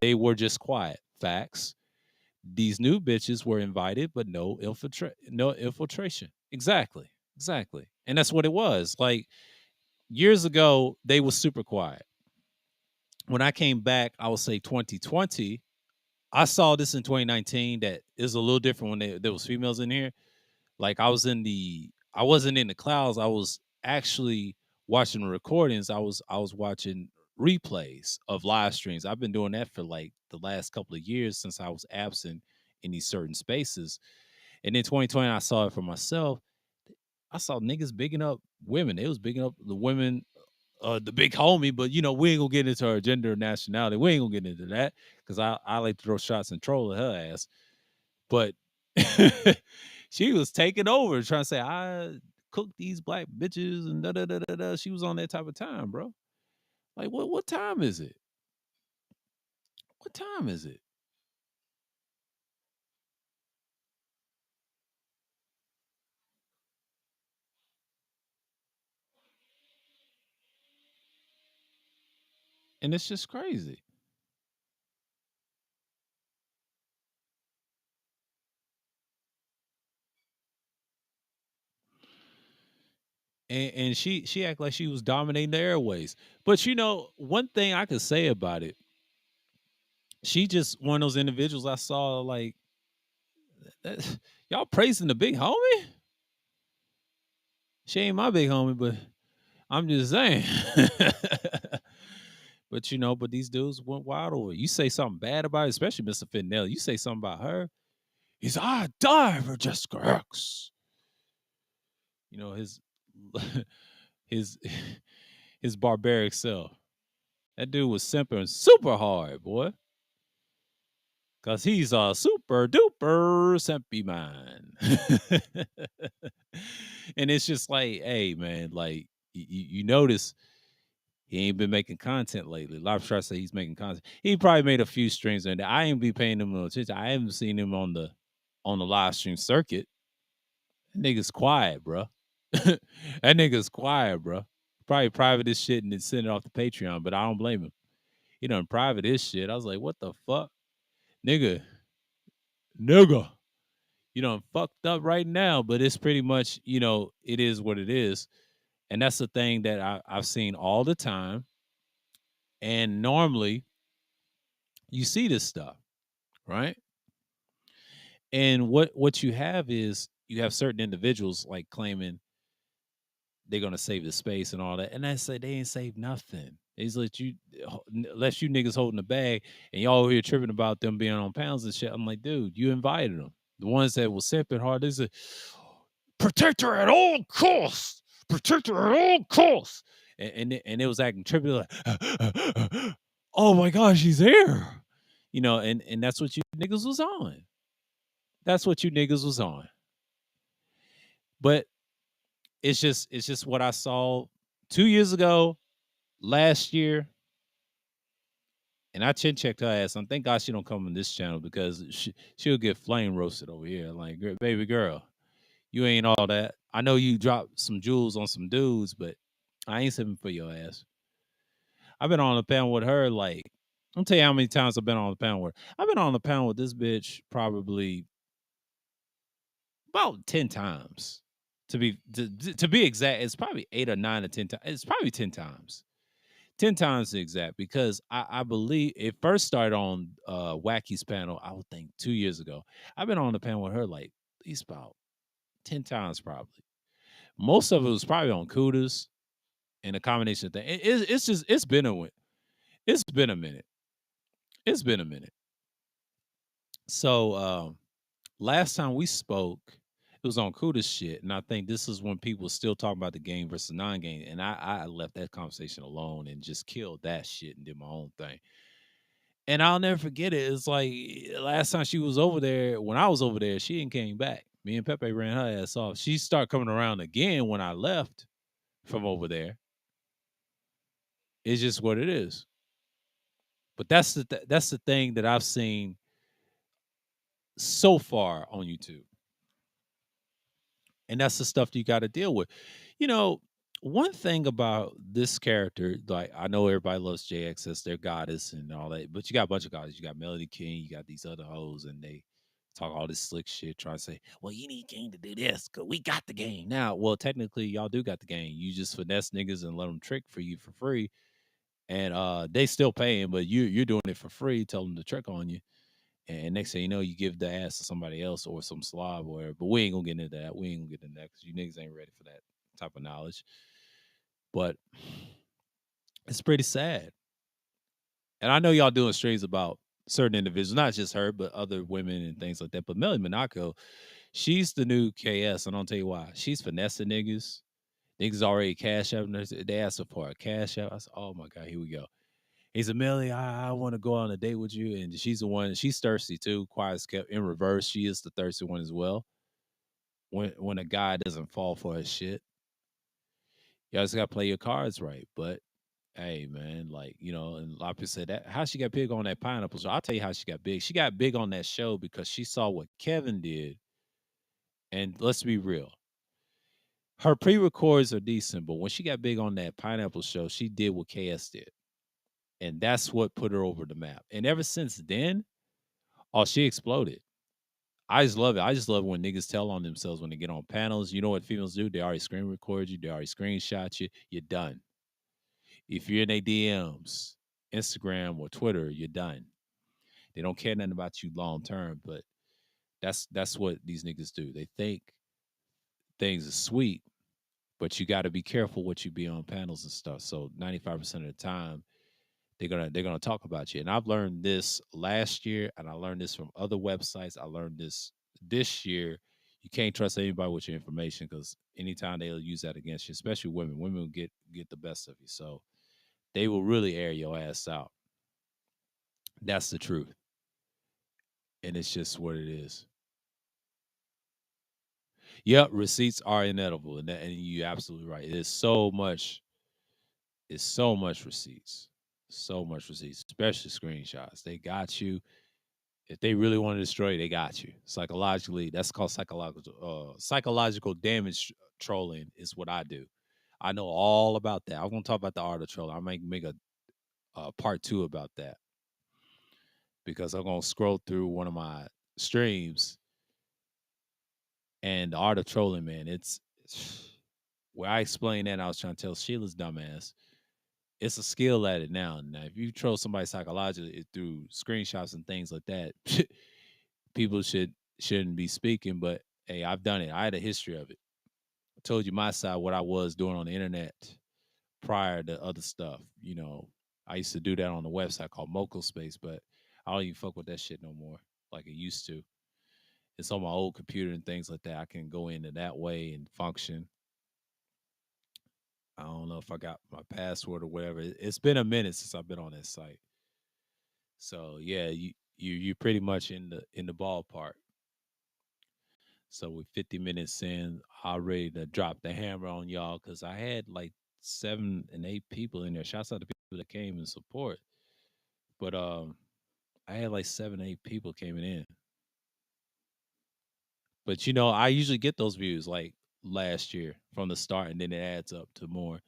They were just quiet. Facts. These new bitches were invited, but no infiltration. Exactly. Exactly. And that's what it was. Like years ago, they were super quiet. When I came back, I would say 2020. I saw this in 2019 that is a little different when there was females in here. Like I wasn't in the clouds. I was actually watching the recordings. I was watching replays of live streams. I've been doing that for like the last couple of years since I was absent in these certain spaces. And in 2020, I saw it for myself. I saw niggas bigging up women. They was bigging up the women, the big homie. But you know, we ain't gonna get into her gender or nationality. We ain't gonna get into that because I like to throw shots and troll at her ass. But she was taking over, trying to say I cook these black bitches and da da da da da. She was on that type of time, bro. Like what time is it? What time is it? And it's just crazy. And she act like she was dominating the airways. But one thing I could say about it, she just one of those individuals I saw like that, y'all praising the big homie. She ain't my big homie, but I'm just saying. But but these dudes went wild over it. You say something bad about it, especially Mr. Fitnell. You say something about her, he's I die for Jessica X. His his his barbaric self. That dude was simping super hard, boy. Cause he's a super duper simpy man. And it's just like, hey man, like you notice he ain't been making content lately. A lot of try to say he's making content. He probably made a few streams and I ain't be paying him no attention. I haven't seen him on the live stream circuit. That nigga's quiet, bro. That nigga's quiet, bro. Probably private this shit and then send it off to Patreon, but I don't blame him. He done private this shit. I was like, what the fuck? Nigga, nigga. Fucked up right now, but it's pretty much, it is what it is. And that's the thing that I've seen all the time. And normally you see this stuff, right? And what you have is you have certain individuals like claiming they're gonna save the space and all that, and I say they ain't saved nothing. It's let you niggas holding the bag, and y'all over here tripping about them being on pounds and shit. I'm like, dude, you invited them. The ones that was simping hard, they said, protect her at all costs, protect her at all costs, and it was acting trippy like, oh my gosh, he's here, and that's what you niggas was on. That's what you niggas was on. But it's just what I saw 2 years ago, last year, and I chin checked her ass. And thank God she don't come on this channel because she'll get flame roasted over here. Like, baby girl, you ain't all that. I know you dropped some jewels on some dudes, but I ain't sipping for your ass. I've been on the panel with her like, I'll tell you how many times I've been on the panel with her. I've been on the panel with this bitch probably about 10 times. To be exact, it's probably 8 or 9 or 10 times. It's probably 10 times. 10 times exact because I believe it first started on Wacky's panel, I would think 2 years ago. I've been on the panel with her like at least about 10 times probably. Most of it was probably on Kudas and a combination of things. It's just it's been a minute. It's been a minute. So last time we spoke, it was on Kuda's shit, and I think this is when people still talking about the game versus non-game, and I left that conversation alone and just killed that shit and did my own thing. And I'll never forget it. It's like last time she was over there, when I was over there, she ain't came back. Me and Pepe ran her ass off. She started coming around again when I left from over there. It's just what it is. But that's the thing that I've seen so far on YouTube. And that's the stuff you got to deal with. You know, one thing about this character, like I know everybody loves JXS, their goddess and all that, but you got a bunch of goddesses. You got Melody King, you got these other hoes, and they talk all this slick shit, trying to say, well, you need King to do this because we got the game. Now, well, technically, y'all do got the game. You just finesse niggas and let them trick for you for free. And they still paying, but you're doing it for free, tell them to trick on you. And next thing you know, you give the ass to somebody else or some slob or whatever. But we ain't gonna get into that. We ain't gonna get into that because you niggas ain't ready for that type of knowledge. But it's pretty sad. And I know y'all doing streams about certain individuals, not just her, but other women and things like that. But Melly Monaco, she's the new KS, and I'll tell you why. She's finessing niggas. Niggas already cash out. They asked her for a cash out. I said, oh my God, here we go. He said, Millie, I want to go on a date with you. And she's the one, she's thirsty too. Quiet as kept in reverse. She is the thirsty one as well. When a guy doesn't fall for his shit, you just gotta play your cards right. But hey, man, like, and a lot of people said that how she got big on that pineapple show. I'll tell you how she got big. She got big on that show because she saw what Kevin did. And let's be real. Her pre-records are decent, but when she got big on that pineapple show, she did what KS did. And that's what put her over the map. And ever since then, oh, she exploded. I just love it. I just love when niggas tell on themselves when they get on panels. You know what females do? They already screen record you. They already screenshot you. You're done. If you're in their DMs, Instagram or Twitter, you're done. They don't care nothing about you long term. But that's what these niggas do. They think things are sweet, but you got to be careful what you be on panels and stuff. So 95% of the time, they're gonna talk about you. And I've learned this last year, and I learned this from other websites. I learned this year. You can't trust anybody with your information because anytime they'll use that against you, especially women. Women will get the best of you. So they will really air your ass out. That's the truth. And it's just what it is. Yep, receipts are inedible, and you're absolutely right. It's so much receipts. So much receipts, especially screenshots. They got you. If they really want to destroy you, they got you. Psychologically, that's called psychological damage trolling is what I do. I know all about that. I'm gonna talk about the art of trolling. I might make a part two about that because I'm gonna scroll through one of my streams and the art of trolling, man. It's where I explained that I was trying to tell Sheila's dumbass. It's a skill at it now. Now, if you troll somebody psychologically through screenshots and things like that, people shouldn't be speaking. But hey, I've done it. I had a history of it. I told you my side, what I was doing on the internet prior to other stuff. I used to do that on the website called Moco Space, but I don't even fuck with that shit no more like it used to. It's on my old computer and things like that. I can go into that way and function. I don't know if I got my password or whatever. It's been a minute since I've been on that site. So yeah, you pretty much in the ballpark. So with 50 minutes in, I'm ready to drop the hammer on y'all because I had like 7 and 8 people in there. Shouts out to people that came in support. But I had like 7, 8 people coming in. But I usually get those views like last year from the start, and then it adds up to more.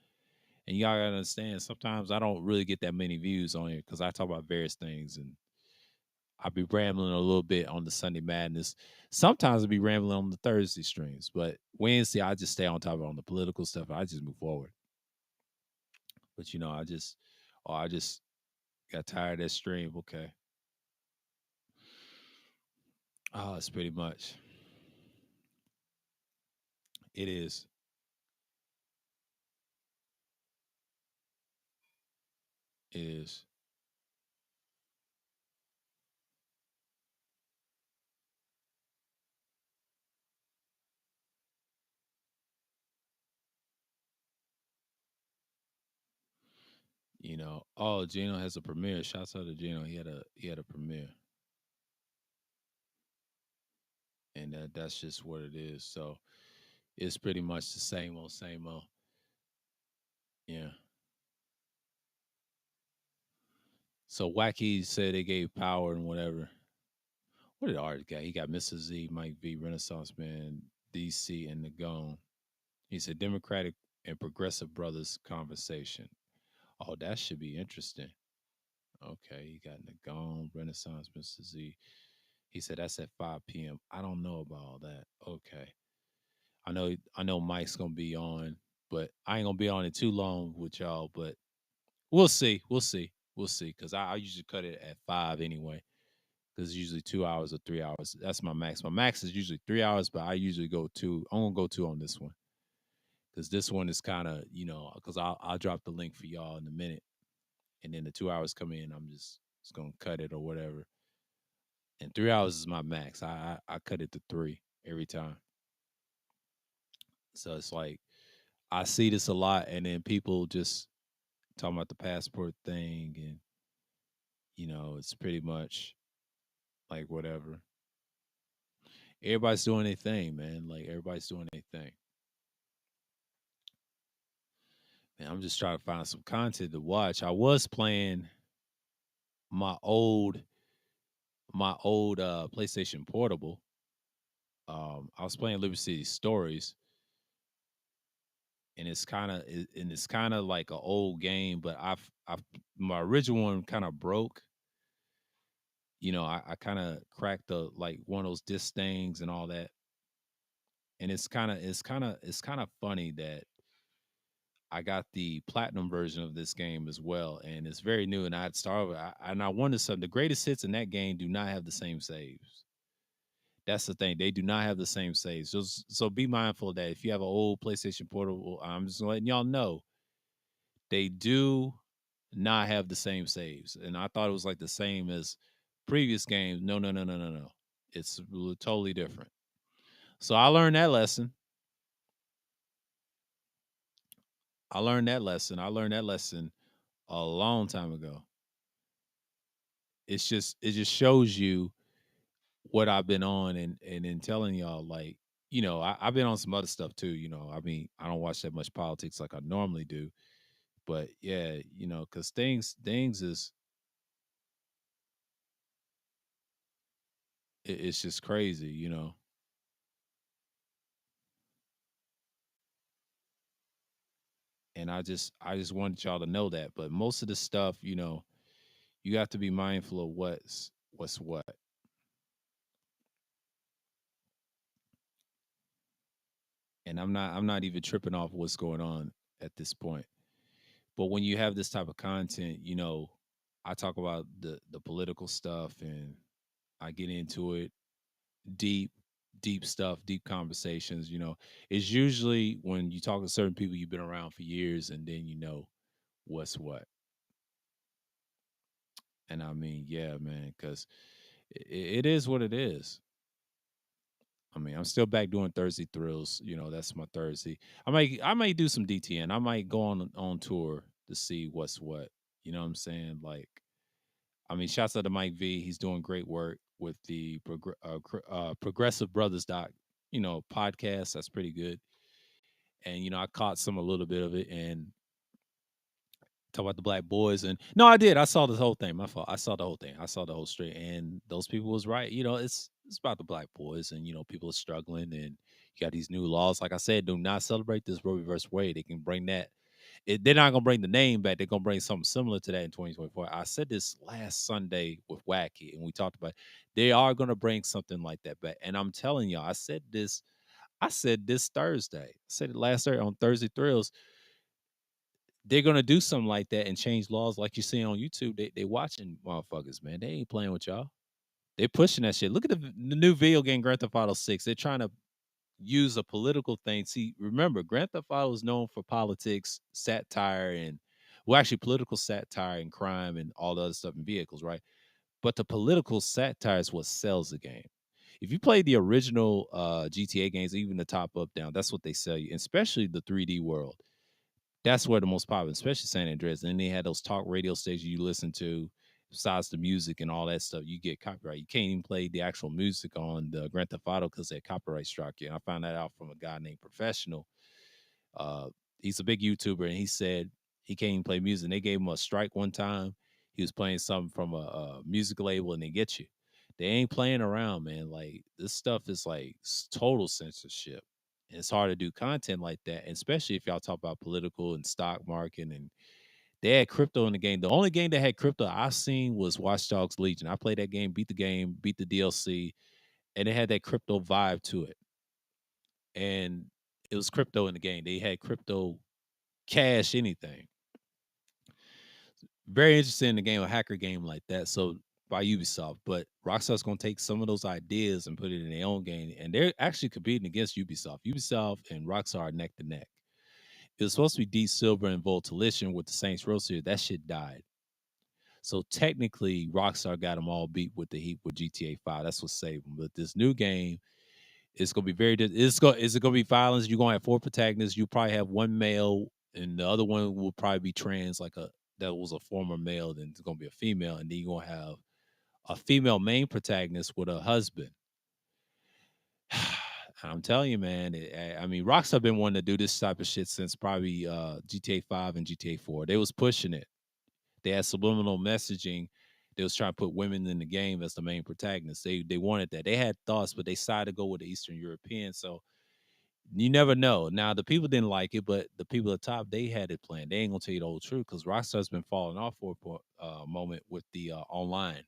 And y'all gotta understand, sometimes I don't really get that many views on here because I talk about various things, and I'll be rambling a little bit on the Sunday Madness. Sometimes I'll be rambling on the Thursday streams, but Wednesday I just stay on top of it on the political stuff. I just move forward. But I just got tired of that stream. Okay. Oh, it's pretty much. It is. It is. Oh, Gino has a premiere. Shouts out to Gino. He had a premiere. And that's just what it is. So it's pretty much the same old, same old. Yeah. So Wacky said they gave power and whatever. What did Art get? He got Mr. Z, Mike V, Renaissance Man, DC, and Nagone. He said Democratic and Progressive Brothers conversation. Oh, that should be interesting. Okay, he got Nagone, Renaissance, Mr. Z. He said that's at 5 p.m. I don't know about all that. Okay. I know Mike's gonna be on, but I ain't gonna be on it too long with y'all, but we'll see. We'll see. We'll see. Cause I usually cut it at 5 anyway. Because it's usually 2 hours or 3 hours. That's my max. My max is usually 3 hours, but I usually go two. I'm gonna go two on this one because this one is kind of because I'll drop the link for y'all in a minute, and then the 2 hours come in. I'm just gonna cut it or whatever. And 3 hours is my max. I cut it to three every time. So it's like I see this a lot, and then people just talking about the passport thing, and it's pretty much like whatever. Everybody's doing their thing, man. Like everybody's doing their thing. And I'm just trying to find some content to watch. I was playing my old PlayStation Portable. I was playing Liberty City Stories, and it's kind of like an old game, but I've my original one kind of broke. I kind of cracked the like one of those disc things and all that, and it's kind of funny that I got the platinum version of this game as well, and it's very new. And I had started, and I wanted something. The greatest hits in that game do not have the same saves. That's the thing; they do not have the same saves. So be mindful of that. If you have an old PlayStation Portable, I'm just letting y'all know they do not have the same saves. And I thought it was like the same as previous games. No, no, no, no, no, no. It's totally different. So I learned that lesson. I learned that lesson a long time ago. It just shows you what I've been on, and in telling y'all, like, I've been on some other stuff too. I mean, I don't watch that much politics like I normally do, but yeah, because things is it's just crazy, and I just wanted y'all to know that. But most of the stuff, you have to be mindful of what's what, and I'm not even tripping off what's going on at this point. But when you have this type of content, I talk about the political stuff, and I get into it deep, deep stuff, deep conversations. It's usually when you talk to certain people you've been around for years, and then you know what's what. And I mean, yeah, man, because it is what it is. I mean, I'm still back doing Thursday thrills. That's my Thursday. I might do some DTN. I might go on tour to see what's what. You know what I'm saying? Like, I mean, shouts out to Mike V. He's doing great work with the Progressive Brothers podcast. That's pretty good. And I caught some a little bit of it, and talk about the black boys. And no, I did. I saw the whole thing. My fault. I saw the whole thing. I saw the whole straight, and those people was right. It's about the black boys, and people are struggling, and you got these new laws. Like I said, do not celebrate this Roe v. Wade. They can bring that. They're not gonna bring the name back. They're gonna bring something similar to that in 2024. I said this last Sunday with Wacky, and we talked about they are gonna bring something like that back. And I'm telling y'all, I said this. I said this Thursday. I said it last Thursday on Thursday Thrills. They're gonna do something like that and change laws like you see on YouTube. They watching motherfuckers, man. They ain't playing with y'all. They pushing that shit. Look at the new video game Grand Theft Auto 6. They're trying to use a political thing. See, remember, Grand Theft Auto is known for politics, satire, and well, actually political satire and crime and all the other stuff in vehicles, right? But the political satire is what sells the game. If you play the original GTA games, even the top up down, that's what they sell you, especially the 3D world. That's where the most popular, especially San Andreas. And then they had those talk radio stations you listen to, besides the music and all that stuff. You get copyright. You can't even play the actual music on the Grand Theft Auto because that copyright struck you. And I found that out from a guy named Professional. Uh, he's a big YouTuber, and he said he can't even play music. And they gave him a strike one time. He was playing something from a music label, and they get you. They ain't playing around, man. Like, this stuff is like total censorship. And it's hard to do content like that, and especially if y'all talk about political and stock market. And they had crypto in the game. The only game that had crypto I seen was Watch Dogs Legion. I played that game, beat the DLC, and it had that crypto vibe to it. And it was crypto in the game. They had crypto cash anything. Very interested in the game, a hacker game like that. So by Ubisoft, but Rockstar's gonna take some of those ideas and put it in their own game, and they're actually competing against Ubisoft. Ubisoft and Rockstar are neck to neck. It was supposed to be Deep Silver and Voltalition with the Saints Row series. That shit died. So technically, Rockstar got them all beat with the heat with GTA 5. That's what saved them. But this new game, it's gonna be is it gonna be violence? You're gonna have four protagonists. You probably have one male, and the other one will probably be trans, like a that was a former male. Then it's gonna be a female, and then you're gonna have a female main protagonist with a husband. I'm telling you, man. I mean, Rockstar been wanting to do this type of shit since probably GTA 5 and GTA 4. They was pushing it. They had subliminal messaging. They was trying to put women in the game as the main protagonists. They wanted that. They had thoughts, but they decided to go with the Eastern European. So You never know. Now the people didn't like it, but the people at the top they had it planned. They ain't gonna tell you the whole truth because Rockstar's been falling off for a moment with the online.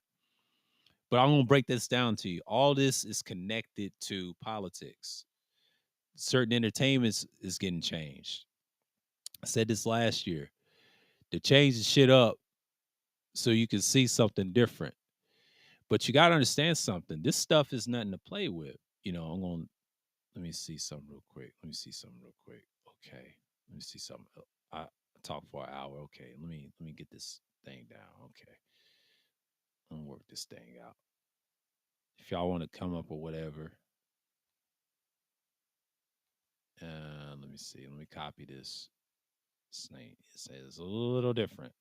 But I'm gonna break this down to you. All this is connected to politics. Certain entertainments is getting changed. I said this last year. To change the shit up so you can see something different. But you gotta understand something. This stuff is nothing to play with. I'm gonna let me see something real quick. Let me see something real quick. Okay. Let me see something. I talked for an hour. Okay. Let me get this thing down. Okay. I'm gonna work this thing out. If y'all want to come up or whatever, let me see. Let me copy this. Snake. It says a little different.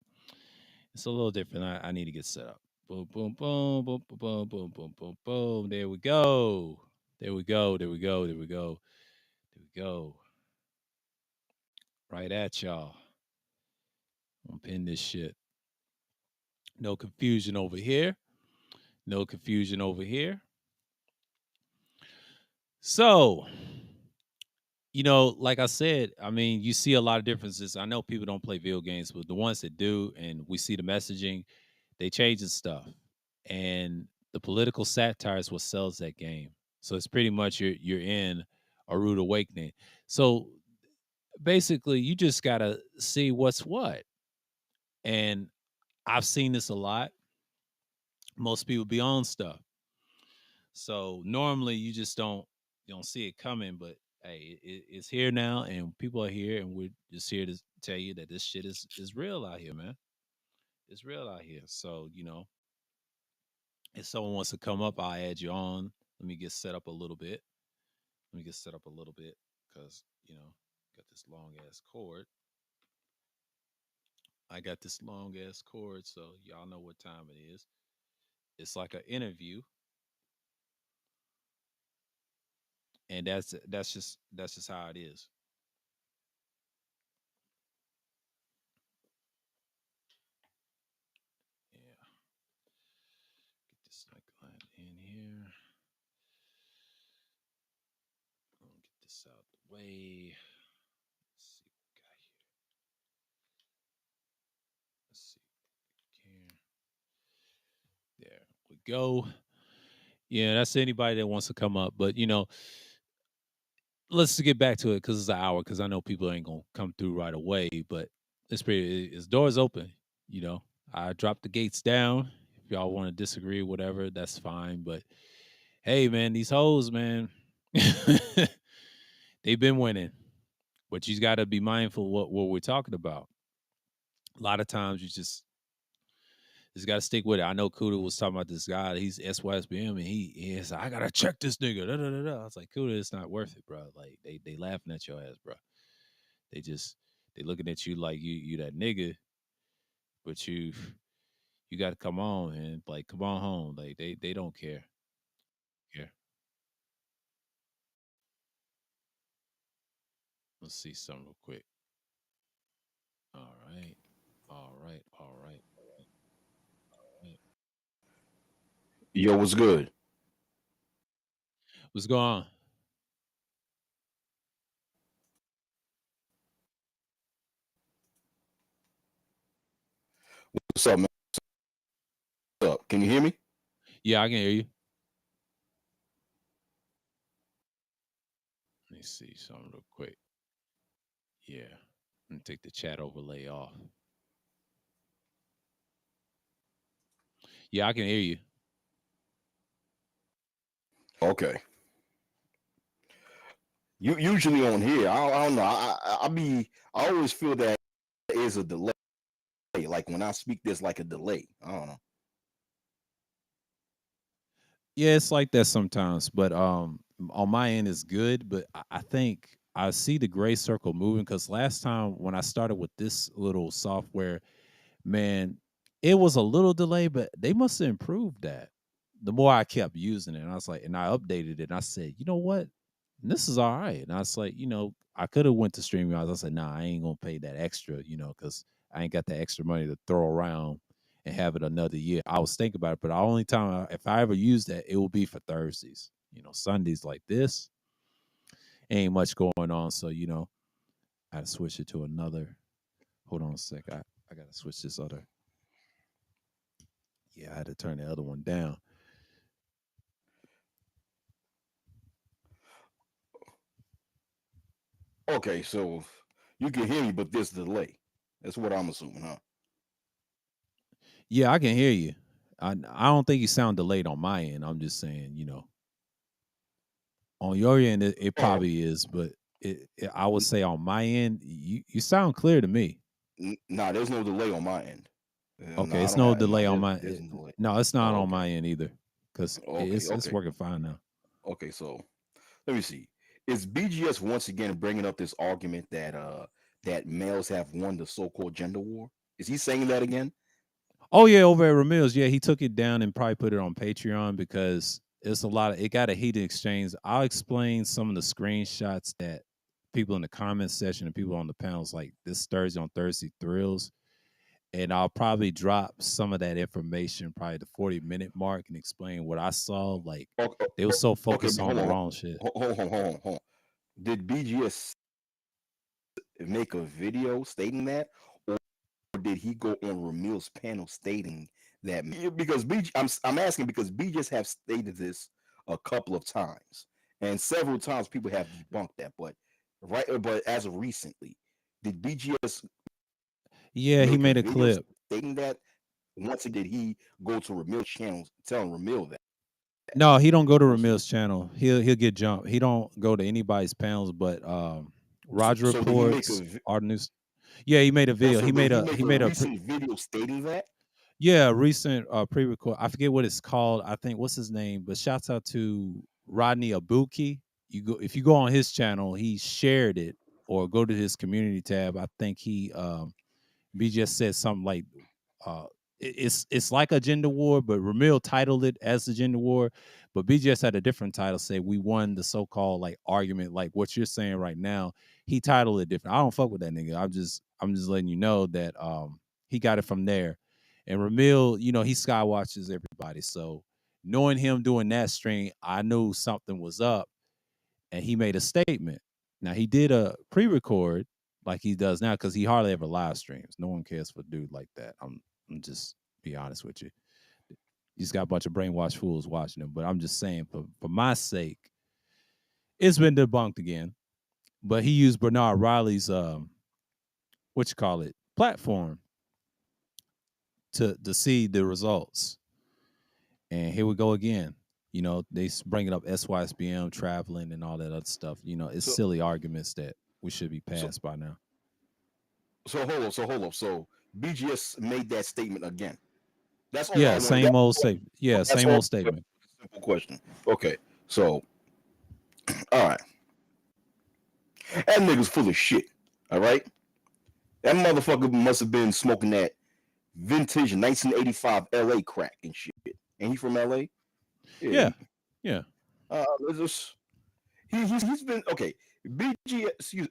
It's a little different. I need to get set up. Boom, boom, boom, boom, boom, boom, boom, boom, boom, boom. There we go. There we go. There we go. There we go. There we go. Right at y'all. I'm gonna pin this shit. No confusion over here. No confusion over here. So, like I said, I mean, you see a lot of differences. I know people don't play video games, but the ones that do, and we see the messaging, they changing stuff. And the political satire is what sells that game. So it's pretty much you're in a rude awakening. So basically, you just gotta see what's what. And I've seen this a lot. Most people be on stuff. So normally you don't see it coming, but hey, it's here now, and people are here, and we're just here to tell you that this shit is real out here, man. It's real out here. So if someone wants to come up, I'll add you on. Let me get set up a little bit. Let me get set up a little bit because got this long ass cord. I got this long ass cord, so y'all know what time it is. It's like an interview, and that's just how it is. Yeah, get this like line in here. Get this out the way. Let's see what we got here. Let's see here. There we go. Yeah, that's anybody that wants to come up. But let's get back to it because it's an hour. Because I know people ain't gonna come through right away. But it's doors open. You know, I dropped the gates down. If y'all want to disagree, whatever, that's fine. But hey, man, these hoes, man, they've been winning. But you got to be mindful what we're talking about. A lot of times you just got to stick with it. I know Kuda was talking about this guy. He's SYSBM, and he's like, I gotta check this nigga. Da, da, da, da. I was like, Kuda, it's not worth it, bro. Like they laughing at your ass, bro. They just they looking at you like you that nigga, but you got to come on and like come on home. Like they don't care. Yeah. Let's see something real quick. All right. All right. All right. All right. Yo, what's good? What's going on? What's up, man? What's up? Can you hear me? Yeah, I can hear you. Let me see something real quick. Yeah. Let me take the chat overlay off. Yeah, I can hear you. Okay. You usually on here. I don't know. I always feel that there is a delay. Like when I speak, there's like a delay. I don't know. Yeah, it's like that sometimes, but on my end it's good, but I think I see the gray circle moving because last time when I started with this little software, man, it was a little delay, but they must have improved that. The more I kept using it, and I was like, and I updated it, and I said, you know what, this is all right. And I was like, I could have went to StreamYards. I said, nah, I ain't gonna pay that extra, because I ain't got the extra money to throw around and have it another year. I was thinking about it, but the only time if I ever use that, it will be for Thursdays. Sundays like this. ain't much going on. So I had to switch it to another. Hold on a sec. I gotta switch this other. Yeah, I had to turn the other one down. Okay, so you can hear me, but there's delay. That's what I'm assuming, huh? Yeah, I can hear you. I don't think you sound delayed on my end. I'm just saying, on your end it Oh, probably is, but I would say on my end you sound clear to me. nah, there's no delay on my end. No, Okay, I it's don't no have. No, delay on there's no delay. no, it's not Oh, on okay, my end either, because okay, it's okay, working fine now. okay. So let me see. Is BGS once again bringing up this argument that males have won the so-called gender war? Is he saying that again? Oh yeah, over at Ramil's, yeah, he took it down and probably put it on Patreon because it's a lot of it got a heated exchange. I'll explain some of the screenshots that people in the comment section and people on the panels like this Thursday on Thursday Thrills. And I'll probably drop some of that information probably the 40-minute mark and explain what I saw. Like Okay, they were so okay, focused but on hold the on, wrong shit. hold on. Did BGS make a video stating that, or did he go on Ramil's panel stating that? Because I'm asking because BGS have stated this a couple of times, and several times people have debunked that. But as of recently, did BGS Yeah, he make a made a video clip. stating that? Once again, did he go to Ramil's channel telling Ramil that? No, he don't go to Was Ramil's channel. He'll get jumped. He don't go to anybody's panels, but Roger so? Did he make Reports, our news. Yeah, he made a video. also He did made he a make he a made a recent video stating that? yeah, recent pre-record. I forget what it's called. I think what's his name, but shouts out to Rodney Abuki. If you go on his channel, he shared it or go to his community tab. I think B just said something like uh it's like a gender war, but Ramil titled it as a gender war. But BGS had a different title, say we won the so-called like argument, like what you're saying right now. He titled it different. I don't fuck with that nigga. I'm just letting you know that he got it from there. And Ramil, he skywatches everybody. So knowing him doing that stream, I knew something was up and he made a statement. Now he did a pre-record like he does now because he hardly ever live streams. No one cares for a dude like that. I'm just be honest with you. He's got a bunch of brainwashed fools watching him. But I'm just saying, for my sake, it's been debunked again. But he used Bernard Riley's what you call it platform to see the results. And here we go again. They bring it up SYSBM traveling and all that other stuff. It's So silly arguments that we should be so past by now. hold up. So BGS made that statement again. That's all I Yeah, wanted. same old statement. Yeah, That's same all. old statement. Simple question. Okay. So all right, that nigga's full of shit. All right, that motherfucker must have been smoking that vintage 1985 LA crack and shit. And he from LA? Yeah. Yeah, yeah, It's just, he's been okay. BGS,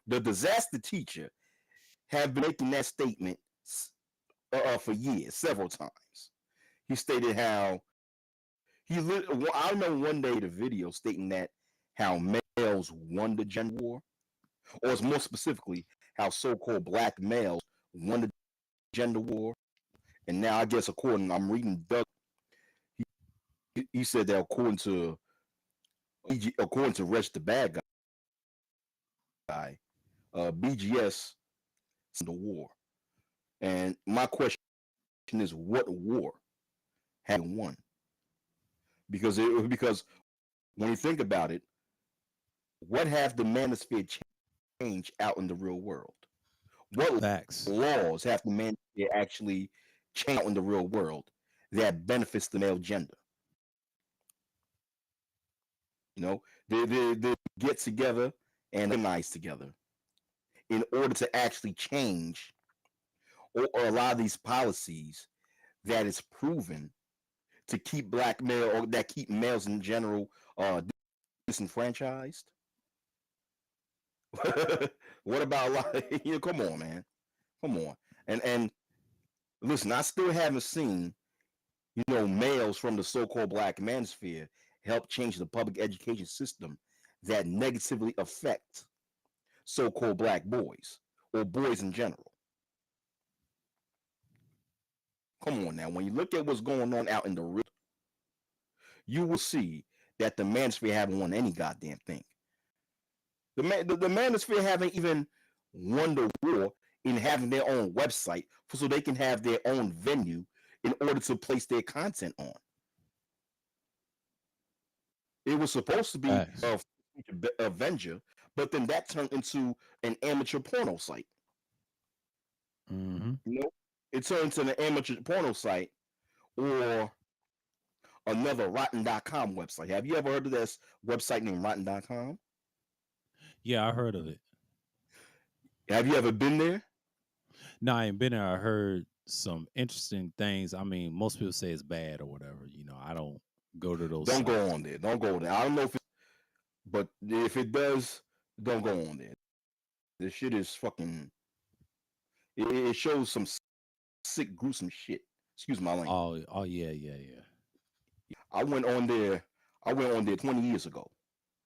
the disaster teacher have been making that statement for years, several times. He stated how I remember one day the video stating that how males won the gender war, or it's more specifically how so-called black males won the gender war. And now I guess I'm reading Doug. He said that according to Reg the bad guy, BGS the war. And my question is, what war have you won? Because when you think about it, what have the manosphere changed out in the real world? What facts. laws have the manosphere actually changed out in the real world that benefits the male gender? They get together and organize together in order to actually change or a lot of these policies that is proven to keep black male or that keep males in general disenfranchised. What about a lot? Come on, man, come on. And listen, I still haven't seen males from the so-called black manosphere help change the public education system that negatively affect so-called black boys or boys in general. Come on now, when you look at what's going on out in the real, you will see that the manosphere haven't won any goddamn thing. The manosphere haven't even won the war in having their own website so they can have their own venue in order to place their content on. It was supposed to be Facts. a Avenger, but then that turned into an amateur porno site. Mm-hmm. You know, it turned into an amateur porno site or another Rotten.com website. Have you ever heard of this website named Rotten.com? Yeah, I heard of it. Have you ever been there? No, I ain't been there. I heard some interesting things. I mean, most people say it's bad or whatever. I don't go to those Don't go sites. on there. Don't go there. I don't know if it, but if it does, don't go on there. This shit is fucking. It shows some sick, gruesome shit. Excuse my language. Oh, yeah, yeah, yeah. I went on there. I went on there 20 years ago,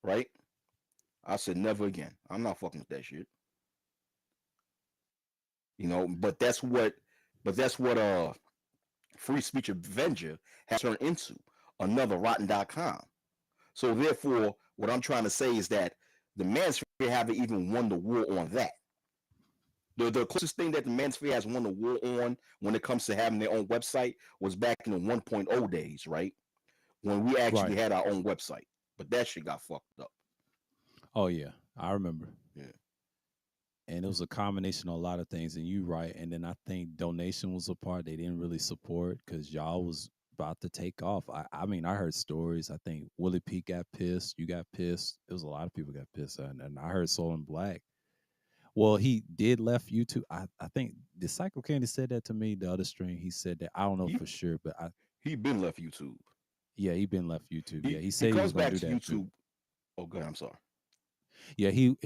right? I said never again. I'm not fucking with that shit. But that's what free speech Avenger has turned into, another Rotten.com. So therefore, what I'm trying to say is that the Manosphere haven't even won the war on that. The closest thing that the Manosphere has won the war on when it comes to having their own website was back in the 1.0 days, right? When we actually Right. had our own website. But that shit got fucked up. Oh, yeah. I remember. Yeah. And it was a combination of a lot of things. And you right. And then I think donation was a part they didn't really support because y'all was about to take off. I mean, I heard stories. I think Willie P got pissed. You got pissed. It was a lot of people got pissed. And I heard Soul and Black. Well, he did left YouTube. I think the Psycho Candy said that to me. The other string, he said that. I don't know He for sure, but he been left YouTube. yeah, he been left YouTube. Yeah, he He said he was comes gonna back do to that too. YouTube. Oh good, I'm sorry. Yeah, he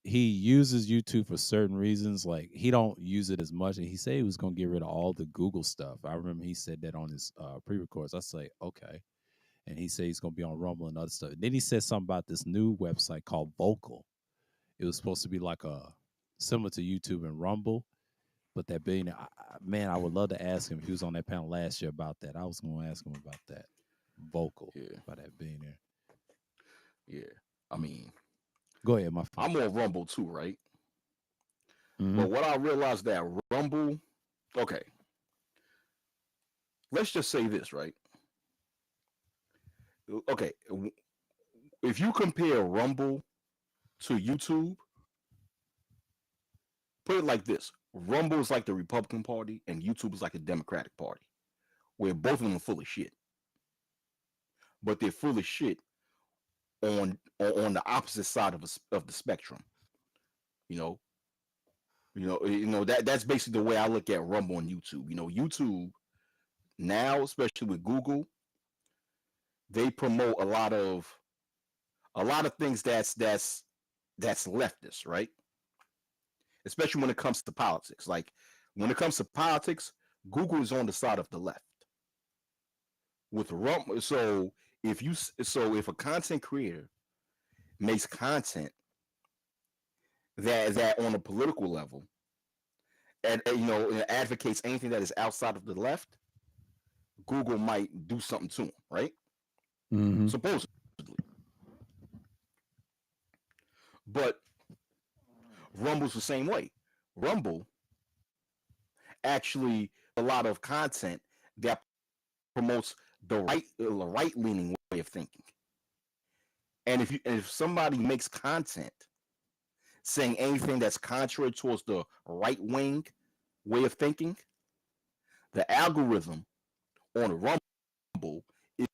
uses YouTube for certain reasons. Like he don't use it as much. And he said he was gonna get rid of all the Google stuff. I remember he said that on his pre-records. I say okay, and he said he's gonna be on Rumble and other stuff. And then he said something about this new website called Vocal. It was supposed to be like a similar to YouTube and Rumble, but that billionaire, man, I would love to ask him if he was on that panel last year about that. I was going to ask him about that Vocal Yeah, by that billionaire. yeah. I mean, Go ahead, my friend. I'm on Rumble too, right? Mm-hmm. But what I realized that Rumble, okay, let's just say this, right? Okay, if you compare Rumble to YouTube, put it like this: Rumble is like the Republican Party, and YouTube is like the Democratic Party, where both of them are full of shit. But they're full of shit on the opposite side of the spectrum. You know, that's basically the way I look at Rumble and YouTube. YouTube now, especially with Google, they promote a lot of things that's leftist, right? Especially when it comes to politics. Like when it comes to politics, Google is on the side of the left. With Rumble, if a content creator makes content that on a political level and advocates anything that is outside of the left, Google might do something to them, right? Mm-hmm. Supposedly. But Rumble's the same way. Rumble actually a lot of content that promotes the right leaning way of thinking. And if somebody makes content saying anything that's contrary towards the right wing way of thinking, the algorithm on Rumble is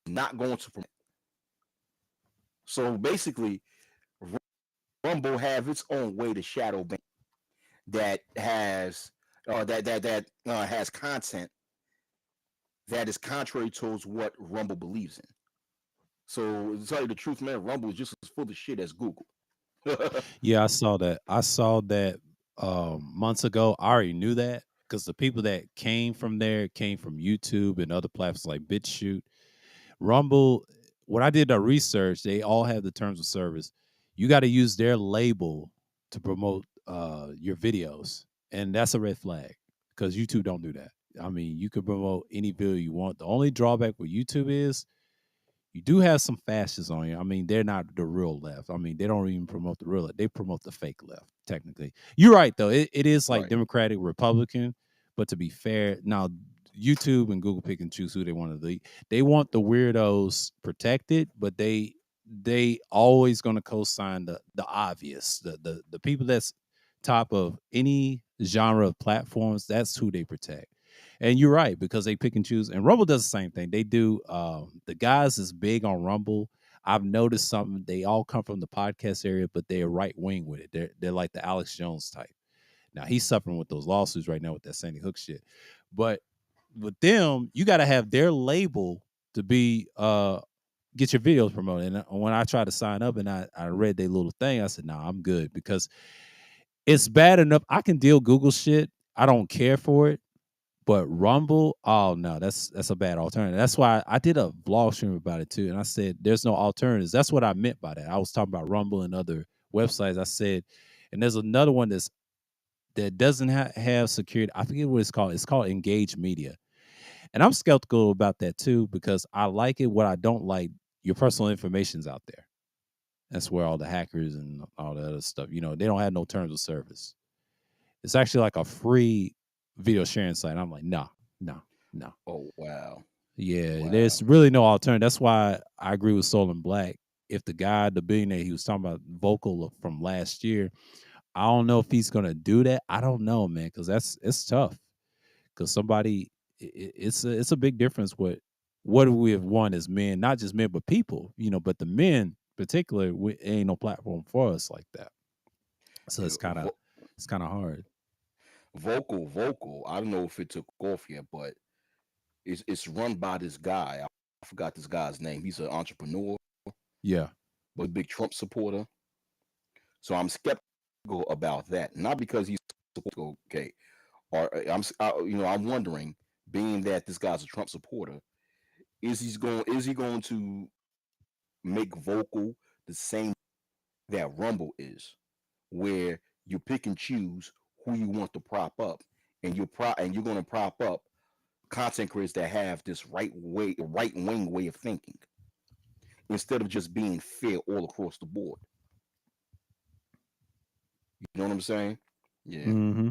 not going to promote. So basically, Rumble have its own way to shadow ban that has content that is contrary towards what Rumble believes in. So to tell you the truth, man, Rumble is just as full of shit as Google. Yeah, I saw that. I saw that months ago. I already knew that because the people that came from there came from YouTube and other platforms like BitChute. Rumble when I did the research, they all have the terms of service. You got to use their label to promote your videos, and that's a red flag because YouTube don't do that. I mean, you can promote any video you want. The only drawback with YouTube is you do have some fascists on you. I mean, they're not the real left. I mean, they don't even promote the real left. They promote the fake left, technically. You're right, though. It is like Right. Democratic, Republican. But to be fair, now YouTube and Google pick and choose who they want to lead. They want the weirdos protected, but they always going to co-sign the obvious, the people that's top of any genre of platforms. That's who they protect. And you're right because they pick and choose. And Rumble does the same thing. They do. The guys is big on Rumble. I've noticed something. They all come from the podcast area, but they're right wing with it. They're like the Alex Jones type. Now he's suffering with those lawsuits right now with that Sandy Hook shit. But with them, you got to have their label to be get your videos promoted. And when I tried to sign up and I read their little thing, I said, "Nah, I'm good because it's bad enough. I can deal Google shit. I don't care for it." But Rumble, oh no, that's a bad alternative. That's why I did a vlog stream about it too, and I said there's no alternatives. That's what I meant by that. I was talking about Rumble and other websites. I said, and there's another one that doesn't have security. I forget what it's called. It's called Engage Media, and I'm skeptical about that too because I like it. What I don't like, your personal information's out there. That's where all the hackers and all the other stuff. They don't have no terms of service. It's actually like a free video sharing site. I'm like, no, no, no. Oh wow. Yeah, Wow. there's really no alternative. That's why I agree with Soul and Black. If the guy, the billionaire, he was talking about vocal from last year, I don't know if he's gonna do that. I don't know, man, because it's tough. Because somebody, it's a big difference. What do we have won as men, not just men, but people. But the men, in particular, ain't no platform for us like that. So Yeah, it's kind of hard. vocal. I don't know if it took off yet, but it's run by this guy. I forgot this guy's name. He's an entrepreneur, Yeah. but a big Trump supporter. So I'm skeptical about that. Not because he's okay, or I'm wondering, being that this guy's a Trump supporter, is he going to make vocal the same that Rumble is, where you pick and choose who you want to prop up, and you're going to prop up content creators that have this right wing way of thinking, instead of just being fair all across the board. You know what I'm saying? Yeah. Hmm.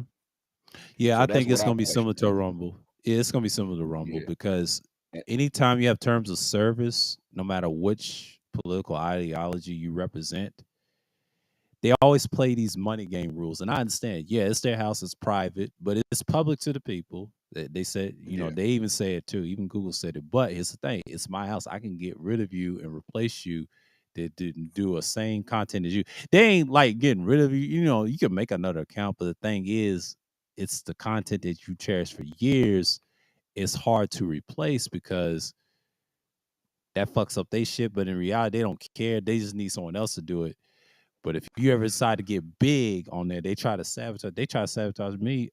Yeah, So I that's think what it's I gonna be similar question. to a Rumble. Yeah, it's gonna be similar to Rumble Yeah. because And- anytime you have terms of service, no matter which political ideology you represent, they always play these money game rules. And I understand, yeah, it's their house, it's private, but it's public to the people. They said, yeah. they even say it too. Even Google said it. But here's the thing: it's my house. I can get rid of you and replace you that didn't do a same content as you. They ain't like getting rid of you. You can make another account, but the thing is, it's the content that you cherish for years. It's hard to replace because that fucks up their shit. But in reality, they don't care. They just need someone else to do it. But if you ever decide to get big on there, they try to sabotage. They try to sabotage me.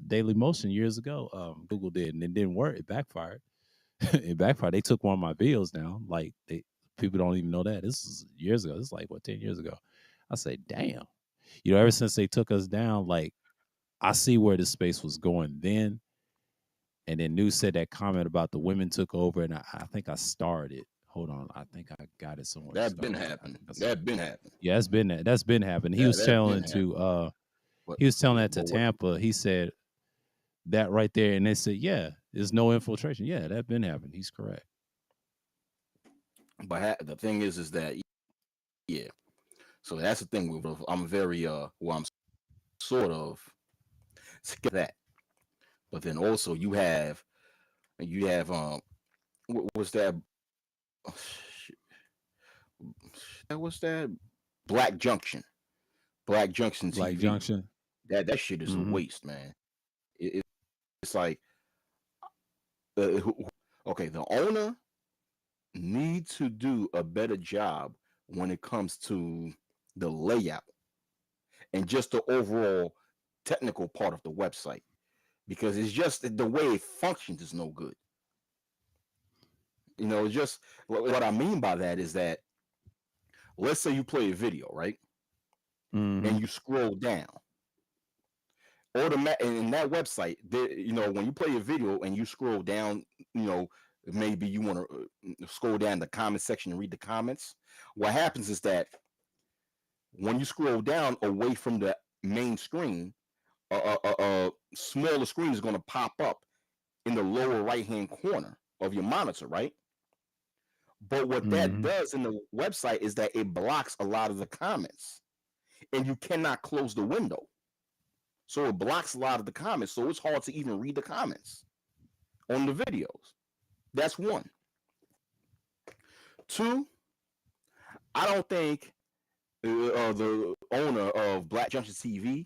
Daily Motion years ago, Google did, and it didn't work. It backfired. It backfired. They took one of my videos down. Like people don't even know that. This is years ago. This is like 10 years ago. I say, damn. Ever since they took us down, like I see where this space was going then. And then News said that comment about the women took over, and I think I started. Hold on, I think I got it somewhere That been started. I happening. think I said, That been happening. yeah, that's been happening. He That was that been telling happening. to But he was telling yeah, that to but what? Tampa. He said that right there, and they said, yeah, there's no infiltration. Yeah, that been happening. He's correct. But the thing is that, yeah. So that's the thing with I'm very well, I'm sort of scared of that. But then also you have what was that? Oh, that was that Black Junction. Black Junction Black TV. Junction. That shit is a Hmm. waste, man. It's like okay, the owner needs to do a better job when it comes to the layout and just the overall technical part of the website, because it's just the way it functions is no good. Just what I mean by that is that, let's say you play a video, right? Mm-hmm. And you scroll down, automatic in that website, when you play a video and you scroll down, you know, maybe you want to scroll down the comment section and read the comments. What happens is that when you scroll down away from the main screen, a smaller screen is going to pop up in the lower right hand corner of your monitor, right? But what that Mm-hmm. does in the website is that it blocks a lot of the comments, and you cannot close the window. So it blocks a lot of the comments. So it's hard to even read the comments on the videos. That's one. Two, I don't think the owner of Black Junction TV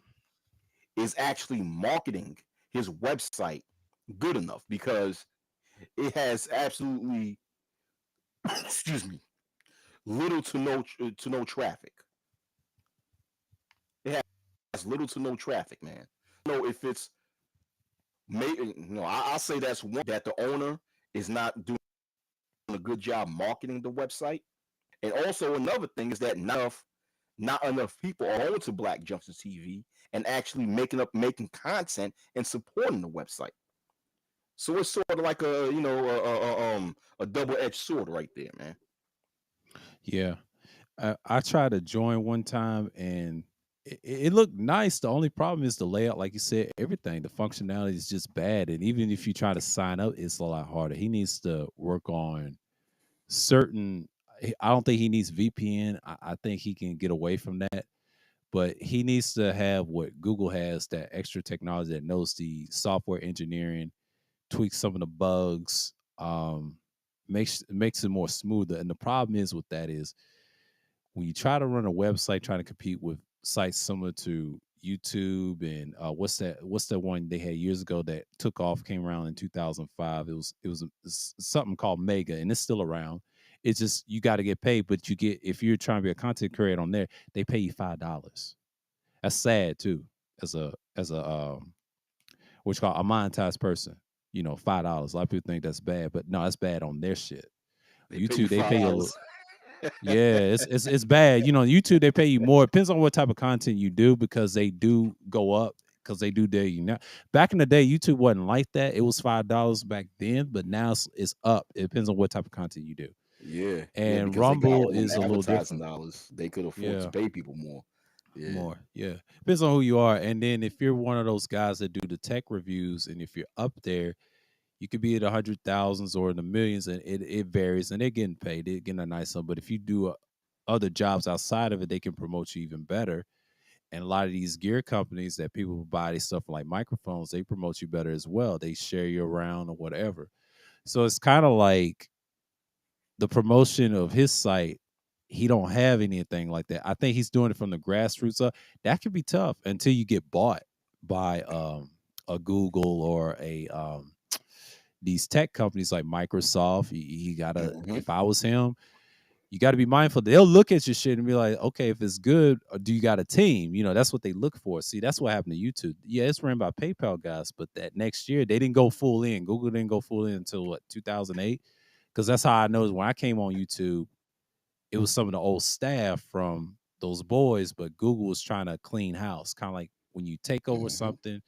is actually marketing his website good enough, because it has absolutely, excuse me, little to no traffic. It has little to no traffic, man. No, if it's maybe, I'll say that's one, that the owner is not doing a good job marketing the website. And also another thing is that not enough people are going to Black Junction TV and actually making content and supporting the website. So it's sort of like a double edged sword right there, man. Yeah. I tried to join one time and it looked nice. The only problem is the layout, like you said, everything. The functionality is just bad. And even if you try to sign up, it's a lot harder. He needs to work on certain. I don't think he needs VPN. I think he can get away from that. But he needs to have what Google has, that extra technology that knows the software engineering, tweaks some of the bugs, makes it more smoother. And the problem is with that is when you try to run a website trying to compete with sites similar to YouTube and what's that one they had years ago that took off, came around in 2005. It's something called Mega, and it's still around. It's just you got to get paid, but you get, if you're trying to be a content creator on there, they pay you $5. That's sad too. As a what's called a monetized person, $5. A lot of people think that's bad, but no, that's bad on their shit. They pay you YouTube, they five pay you a little. dollars. Yeah, it's bad. YouTube, they pay you more. It depends on what type of content you do, because they do go up, because they do dare you now. Back in the day, YouTube wasn't like that. It was $5 back then, but now it's up. It depends on what type of content you do. Yeah, yeah, And because they got Rumble all them is a little advertising different. dollars. They could afford to Yeah, pay people more. Yeah, more. Yeah, depends on who you are. And then if you're one of those guys that do the tech reviews, and if you're up there, you could be at 100,000s or in the millions, and it varies. And they're getting paid. They're getting a nice sum. But if you do other jobs outside of it, they can promote you even better. And a lot of these gear companies that people buy these stuff like microphones, they promote you better as well. They share you around or whatever. So it's kind of like the promotion of his site. He don't have anything like that. I think he's doing it from the grassroots up. That can be tough until you get bought by a Google or a these tech companies like Microsoft. You gotta, hmm if I was him, you got to be mindful. They'll look at your shit and be like, okay, if it's good, do you got a team? That's what they look for. See, that's what happened to YouTube. Yeah, it's ran by PayPal guys, but that next year they didn't go full in. Google didn't go full in until what, 2008? Because that's how I know when I came on YouTube, it was some of the old staff from those boys, but Google was trying to clean house. Kind of like when you take over hmm something,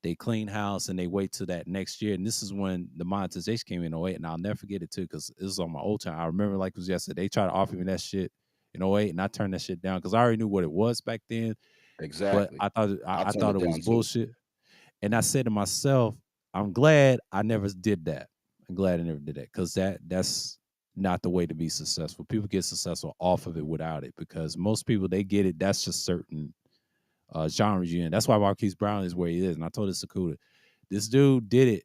they clean house and they wait till that next year. And this is when the monetization came in '08. And I'll never forget it too, because this is on my old time. I remember like it was yesterday. They tried to offer me that shit in '08, and I turned that shit down because I already knew what it was back then. But exactly. I I turned thought it it was down too. bullshit. And I said to myself, I'm glad I never did that. I'm glad I never did that, because that's not the way to be successful. People get successful off of it without it, because most people, they get it. That's just certain genres you in. That's why Marquise Brown is where he is. And I told this Sakuda, this dude did it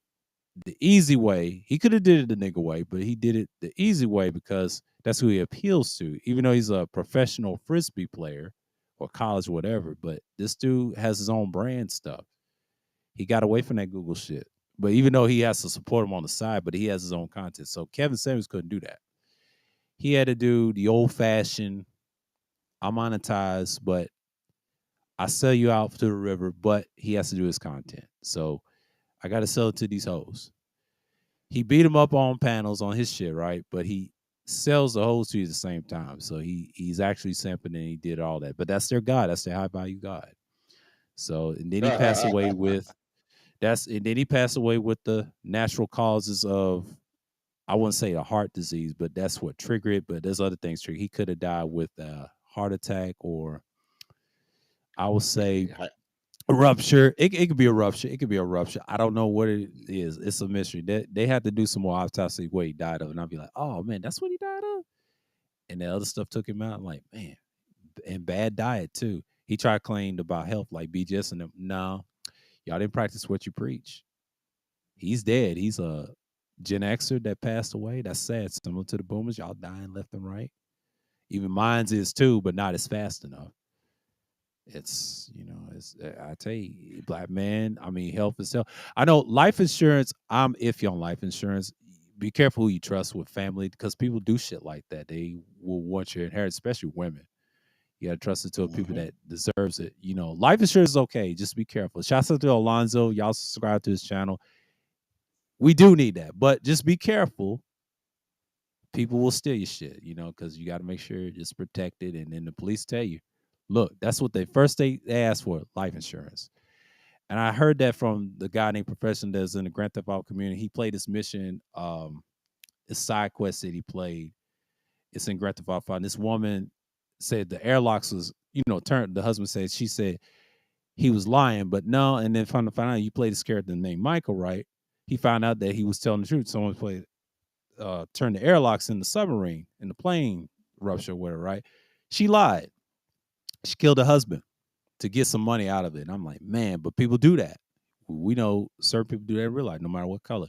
the easy way. He could have did it the nigga way, but he did it the easy way because that's who he appeals to. Even though he's a professional frisbee player or college, whatever, but this dude has his own brand stuff. He got away from that Google shit. But even though he has to support him on the side, but he has his own content. So Kevin Samuels couldn't do that. He had to do the old fashioned, I monetize, but I sell you out to the river, but he has to do his content. So I got to sell it to these hoes. He beat him up on panels on his shit, right? But he sells the whole tree at the same time. So he's actually simping and he did all that. But that's their God. That's their high value God. So and then he passed away with that's and then he passed away with the natural causes of I wouldn't say a heart disease, but that's what triggered it. But there's other things triggered. He could have died with a heart attack or I would say Yeah, a rupture. It could be a rupture. It could be a rupture. I don't know what it is. It's a mystery. They had to do some more autopsy what he died of. And I'll be like, oh man, that's what he died of. And the other stuff took him out. I'm like, man, and bad diet too. He tried to claim about health like BGS and them. No, y'all didn't practice what you preach. He's dead. He's a Gen Xer that passed away. That's sad. Similar to the boomers, y'all dying left and right. Even mine's is too, but not as fast enough. It's it's I tell you, black man. I mean, health is health. I know life insurance. I'm iffy on life insurance. Be careful who you trust with family because people do shit like that. They will want your inheritance, especially women. You gotta trust it to people mm-hmm. that deserves it. Life insurance is okay. Just be careful. Shouts out to Alonzo. Y'all subscribe to his channel. We do need that, but just be careful. People will steal your shit, because you got to make sure it's protected. And then the police tell you, look, that's what they ask for, life insurance. And I heard that from the guy named Profession that's in the Grand Theft Auto community. He played this mission, a side quest that he played. It's in Grand Theft Auto 5. And this woman said the airlocks was, turned. The husband said, she said he was lying, but no. And then found out you played this character named Michael, right? He found out that he was telling the truth. Someone played turned the airlocks in the submarine in the plane rupture with her, right? She lied. She killed her husband to get some money out of it. And I'm like, man, but people do that. We know certain people do that in real life, no matter what color.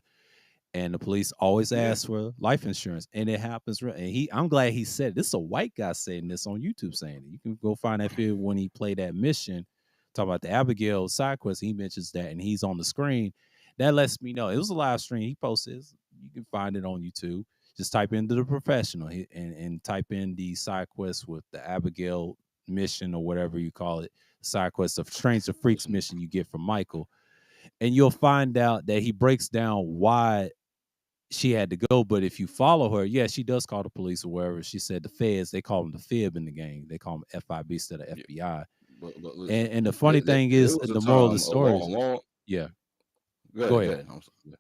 And the police always Yeah. ask for life insurance, and it happens. And I'm glad he said it. This is a white guy saying this on YouTube saying it. You can go find that video when he played that mission, talk about the Abigail side quest. He mentions that, and he's on the screen. That lets me know it was a live stream. He posted it. You can find it on YouTube. Just type into the professional and type in the side quest with the Abigail mission or whatever you call it, side quest of Strange the Freaks mission you get from Michael, and you'll find out that he breaks down why she had to go. But if you follow her, yeah, she does call the police or wherever. She said the feds, they call them the fib in the game. They call them FIB instead of Yeah. FBI. But listen, And the funny thing there is, was a the moral of the time a story long, is, long. yeah, Go go ahead, go ahead. ahead. Yeah.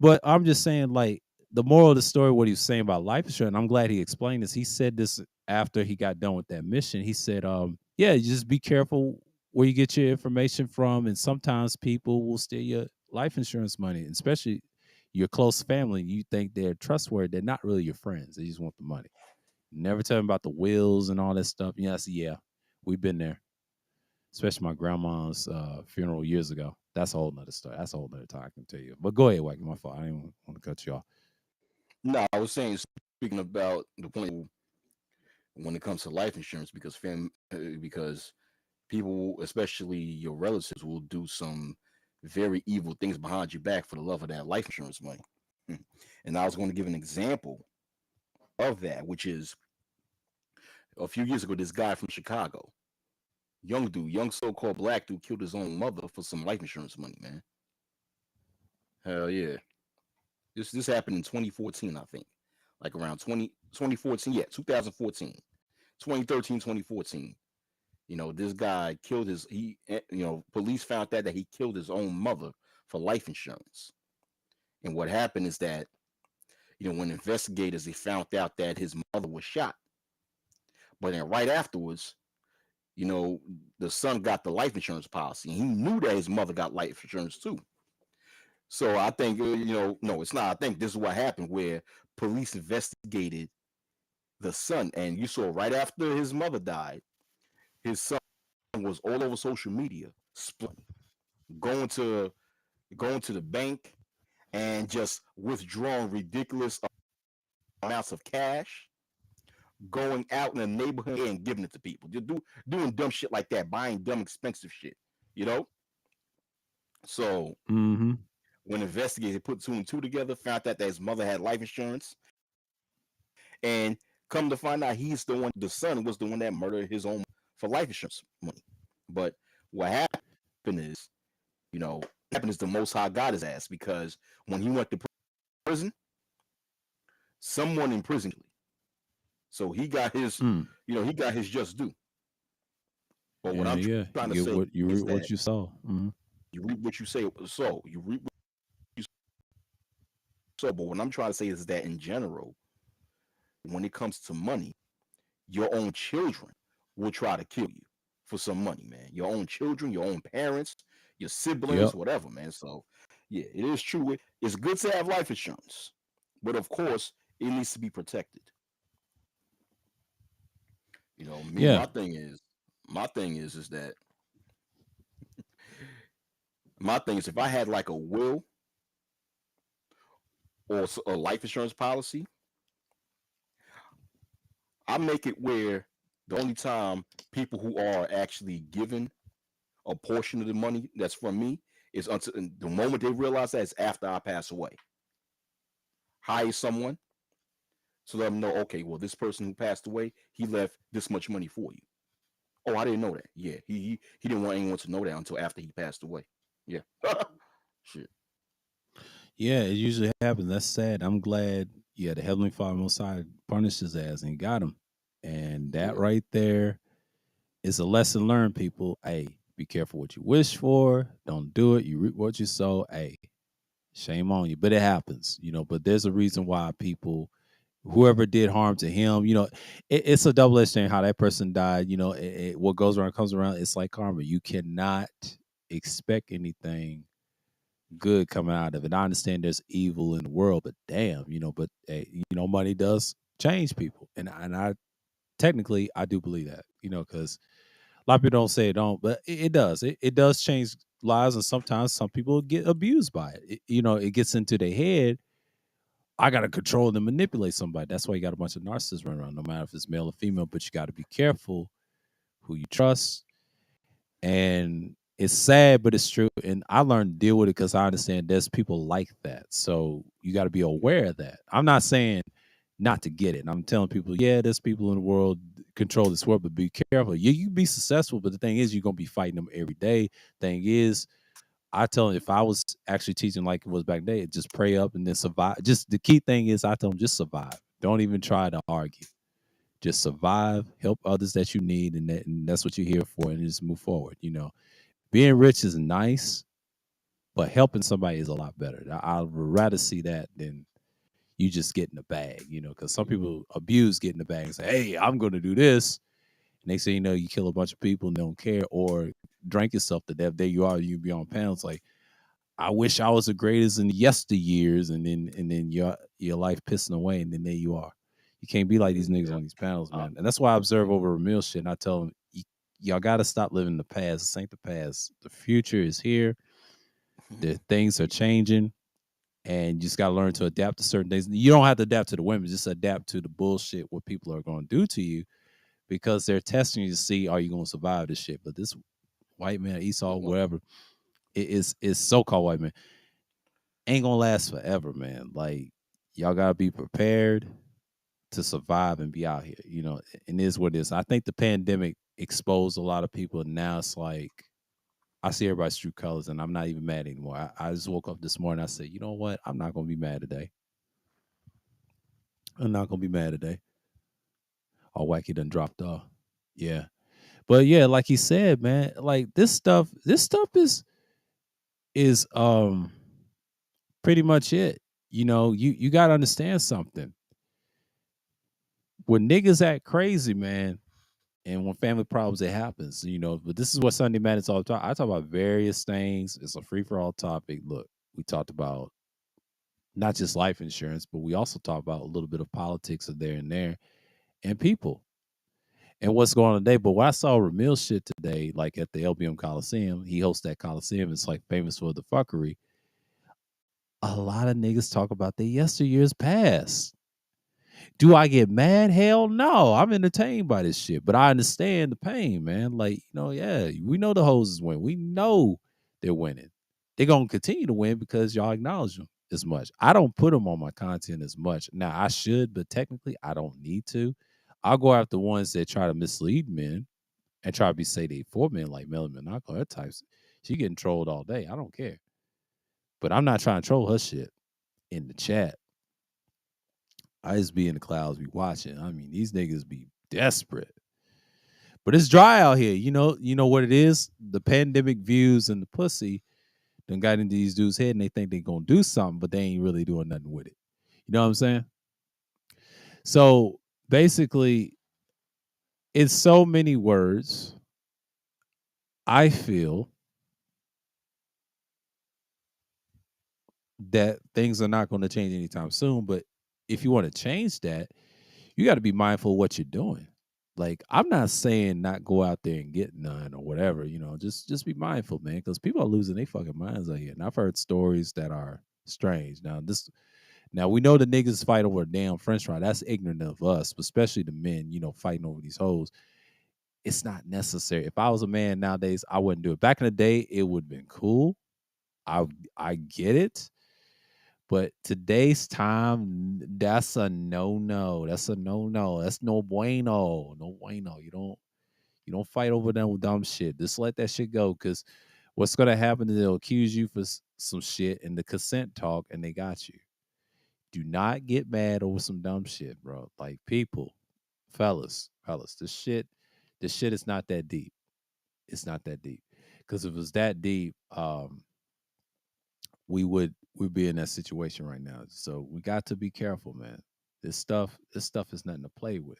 But I'm just saying, like, the moral of the story, what he was saying about life insurance, and I'm glad he explained this. He said this after he got done with that mission. He said, yeah, you just be careful where you get your information from. And sometimes people will steal your life insurance money, especially your close family. You think they're trustworthy. They're not really your friends. They just want the money. Never tell them about the wills and all that stuff. Yeah, I said, yeah, we've been there. Especially my grandma's funeral years ago. That's a whole nother story. That's a whole nother time I can tell you. But go ahead, Wacky. My fault. I didn't want to cut you off. No, I was saying, speaking about the point when it comes to life insurance, because people, especially your relatives, will do some very evil things behind your back for the love of that life insurance money. And I was going to give an example of that, which is a few years ago, this guy from Chicago, young dude, young so-called black dude, killed his own mother for some life insurance money, man. Hell yeah. This happened in 2014, I think. Like around 2014, yeah, 2014. 2013, 2014. This guy killed police found that he killed his own mother for life insurance. And what happened is that, when investigators, they found out that his mother was shot. But then right afterwards, the son got the life insurance policy, and he knew that his mother got life insurance too. So I think, no, it's not. I think this is what happened where police investigated the son, and you saw right after his mother died, his son was all over social media, going to going to the bank and just withdrawing ridiculous amounts of cash, going out in the neighborhood and giving it to people, just doing dumb shit like that, buying dumb expensive shit, you know. So Mm-hmm. when investigators put two and two together, found out that his mother had life insurance, and come to find out he's the one, the son was the one that murdered his own for life insurance money. But what happened is, happened is the Most High got his ass, because when he went to prison, someone in prison. So he got his, Mm. he got his just due. But what Yeah, I'm yeah. trying You to get say what you is reap that what you saw. Hmm. you reap what you say. So you reap what you sow. But what I'm trying to say is that in general, when it comes to money, your own children will try to kill you for some money, man. Your own children, your own parents, your siblings, Yep. whatever, man. So yeah, it is true. It's good to have life insurance, but of course, it needs to be protected. Me, Yeah. my thing is that my thing is if I had like a will or a life insurance policy, I make it where the only time people who are actually given a portion of the money that's from me is until the moment they realize that is after I pass away. Hire someone to let them know, okay, well, this person who passed away, he left this much money for you. Oh, I didn't know that. Yeah, he didn't want anyone to know that until after he passed away. Yeah, shit. Yeah, it usually happens. That's sad. I'm glad, yeah, the Heavenly Father Most High punished his ass and got him. And that Yeah, right there is a lesson learned, people. Hey, be careful what you wish for. Don't do it. You reap what you sow. Hey, shame on you. But it happens, but there's a reason why people, whoever did harm to him, it's a double-edged thing how that person died. What goes around comes around. It's like karma. You cannot expect anything good coming out of it. I understand there's evil in the world, but damn, but hey, money does change people, and I technically I do believe that, because a lot of people don't say it don't, but it does. It does change lives, and sometimes some people get abused by it. It gets into their head. I gotta control and manipulate somebody. That's why you got a bunch of narcissists running around, no matter if it's male or female. But you got to be careful who you trust. And it's sad, but it's true. And I learned to deal with it because I understand there's people like that. So you got to be yeah, aware of that. I'm not saying not to get it. And I'm telling people, yeah, there's people in the world control this world, but be careful. Yeah, you be successful, but the thing is, you're gonna be fighting them every day. Thing is, I tell them if I was actually teaching like it was back then, just pray up and then survive. Just the key thing is, I tell them just survive. Don't even try to argue. Just survive, help others that you need, and that's what you're here for, and just move forward. Being rich is nice, but helping somebody is a lot better. I'd rather see that than you just get in the bag, because some people abuse getting the bag and say, hey, I'm going to do this. And they say, you kill a bunch of people and they don't care, or drink yourself to death. There you are, you be on panels like, I wish I was the greatest in yesteryears, and then your life pissing away, and then there you are. You can't be like these niggas yeah. on these panels, Uh, man. And that's why I observe over real shit. And I tell them, y'all got to stop living in the past. This ain't the past. The future is here. The things are changing, and you just got to learn to adapt to certain things. You don't have to adapt to the women; just adapt to the bullshit what people are going to do to you, because they're testing you to see are you going to survive this shit. But this white man, Esau, well, whatever, it is so-called white man ain't gonna last forever, man. Like y'all gotta be prepared to survive and be out here. And it is what it is. I think the pandemic exposed a lot of people, and now it's like I see everybody's true colors, and I'm not even mad anymore. I just woke up this morning. I said, you know what? I'm not gonna be mad today. I'm not gonna be mad today. Oh, wacky done dropped off. Yeah, but yeah, like he said, man, like this stuff is pretty much it. You gotta understand something. When niggas act crazy, man, and when family problems, it happens, But this is what Sunday Madness all the time. I talk about various things. It's a free for all topic. Look, we talked about not just life insurance, but we also talk about a little bit of politics of there and there and people and what's going on today. But what I saw Ramil shit today, like at the LBM Coliseum, he hosts that Coliseum. It's like famous for the fuckery. A lot of niggas talk about their yesteryears past. Do I get mad? Hell no. I'm entertained by this shit, but I understand the pain, man. Like, yeah, we know the hoses win. We know they're winning. They're going to continue to win because y'all acknowledge them as much. I don't put them on my content as much. Now, I should, but technically, I don't need to. I'll go after ones that try to mislead men and try to be say they for men, like Melanie Monaco, her types. She getting trolled all day. I don't care. But I'm not trying to troll her shit. in the chat. I just be in the clouds, be watching. I mean, these niggas be desperate. But it's dry out here. You know what it is? The pandemic views and the pussy done got into these dudes' head and they think they gonna do something, but they ain't really doing nothing with it. You know what I'm saying? So basically, in so many words, I feel that things are not going to change anytime soon. But if you want to change that, you got to be mindful of what you're doing. Like, I'm not saying not go out there and get none or whatever, just be mindful, man, because people are losing their fucking minds out here. And I've heard stories that are strange. Now we know the niggas fight over a damn French fry. That's ignorant of us, but especially the men, fighting over these hoes. It's not necessary. If I was a man nowadays, I wouldn't do it. Back in the day, it would have been cool. I I get it. But today's time, that's a no no. That's a no no. That's no bueno. No bueno. You don't fight over them dumb shit. Just let that shit go. Cause what's gonna happen is they'll accuse you for some shit in the consent talk, and they got you. Do not get mad over some dumb shit, bro. Like, people, fellas, this shit is not that deep. It's not that deep. Cause if it was that deep, we'd be in that situation right now. So we got to be careful, man. This stuff is nothing to play with.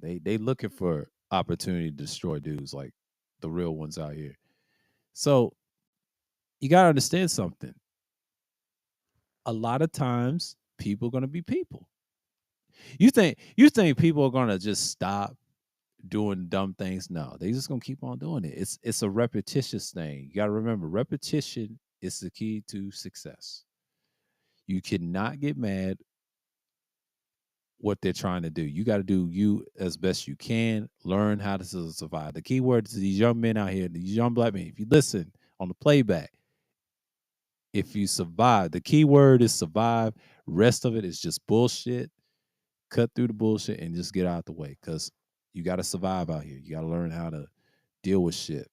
They looking for opportunity to destroy dudes like the real ones out here. So you gotta understand something. A lot of times people are gonna be people. You think people are gonna just stop doing dumb things? No, they just gonna keep on doing it. It's a repetitious thing. You gotta remember, repetition is the key to success. You cannot get mad what they're trying to do. You got to do you as best you can. Learn how to survive. The key word to these young men out here, these young black men, if you listen on the playback, if you survive, the key word is survive. Rest of it is just bullshit. Cut through the bullshit and just get out the way, because you got to survive out here. You got to learn how to deal with shit,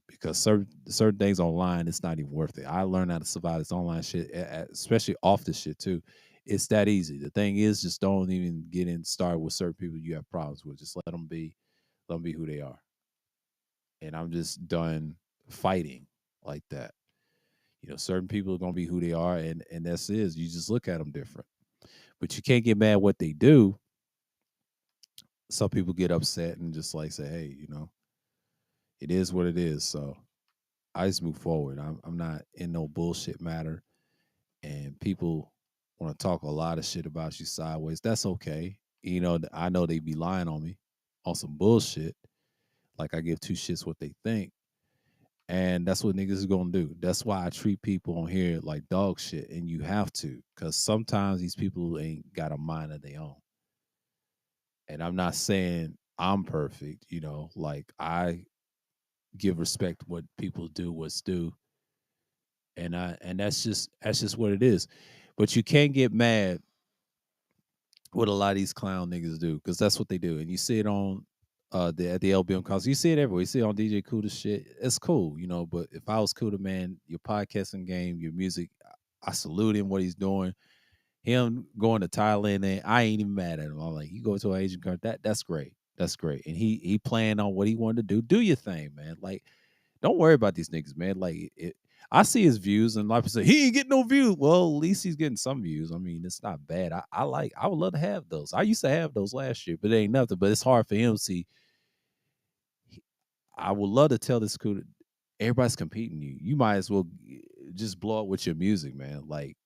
because certain things online, it's not even worth it. I learned how to survive this online shit, especially off this shit too. It's that easy. The thing is, just don't even get in started with certain people you have problems with. Just let them be who they are. And I'm just done fighting like that. Certain people are gonna be who they are, and that's it. You just look at them different, but you can't get mad what they do. Some people get upset and just like say, hey, it is what it is. So I just move forward. I'm not in no bullshit matter. And people want to talk a lot of shit about you sideways. That's okay. I know they be lying on me on some bullshit. Like, I give two shits what they think. And that's what niggas is gonna do. That's why I treat people on here like dog shit. And you have to, because sometimes these people ain't got a mind of their own. And I'm not saying I'm perfect, like, I give respect what people do, what's due. And that's just what it is. But you can't get mad what a lot of these clown niggas do, because that's what they do. And you see it on at the LBM concert. You see it everywhere. You see it on DJ Kuda shit. It's cool, but if I was Kuda, man, your podcasting game, your music, I salute him what he's doing. Him going to Thailand, and I ain't even mad at him. I'm like, you go to an Asian country, that's great. That's great. And he planned on what he wanted to do. Do your thing, man. Like, don't worry about these niggas, man. Like, I see his views, and like I say, he ain't getting no views. Well, at least he's getting some views. I mean, it's not bad. I would love to have those. I used to have those last year, but it ain't nothing. But it's hard for him to see. I would love to tell this crew that everybody's competing you. You might as well just blow up with your music, man. Like,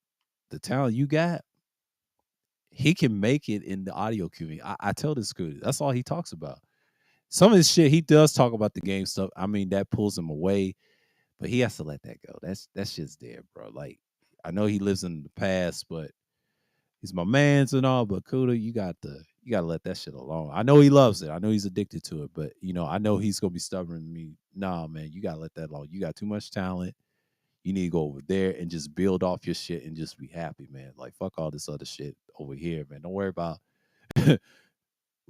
the talent you got, he can make it in the audio community. I tell this crew, that's all he talks about. Some of his shit, he does talk about the game stuff. I mean, that pulls him away, but he has to let that go. That shit's there, bro. Like, I know he lives in the past, but he's my man's and all. But Kuda, you gotta let that shit alone. I know he loves it. I know he's addicted to it, but I know he's gonna be stubborn to me. Nah, man, you gotta let that alone. You got too much talent. You need to go over there and just build off your shit and just be happy, man. Like, fuck all this other shit over here, man. Don't worry about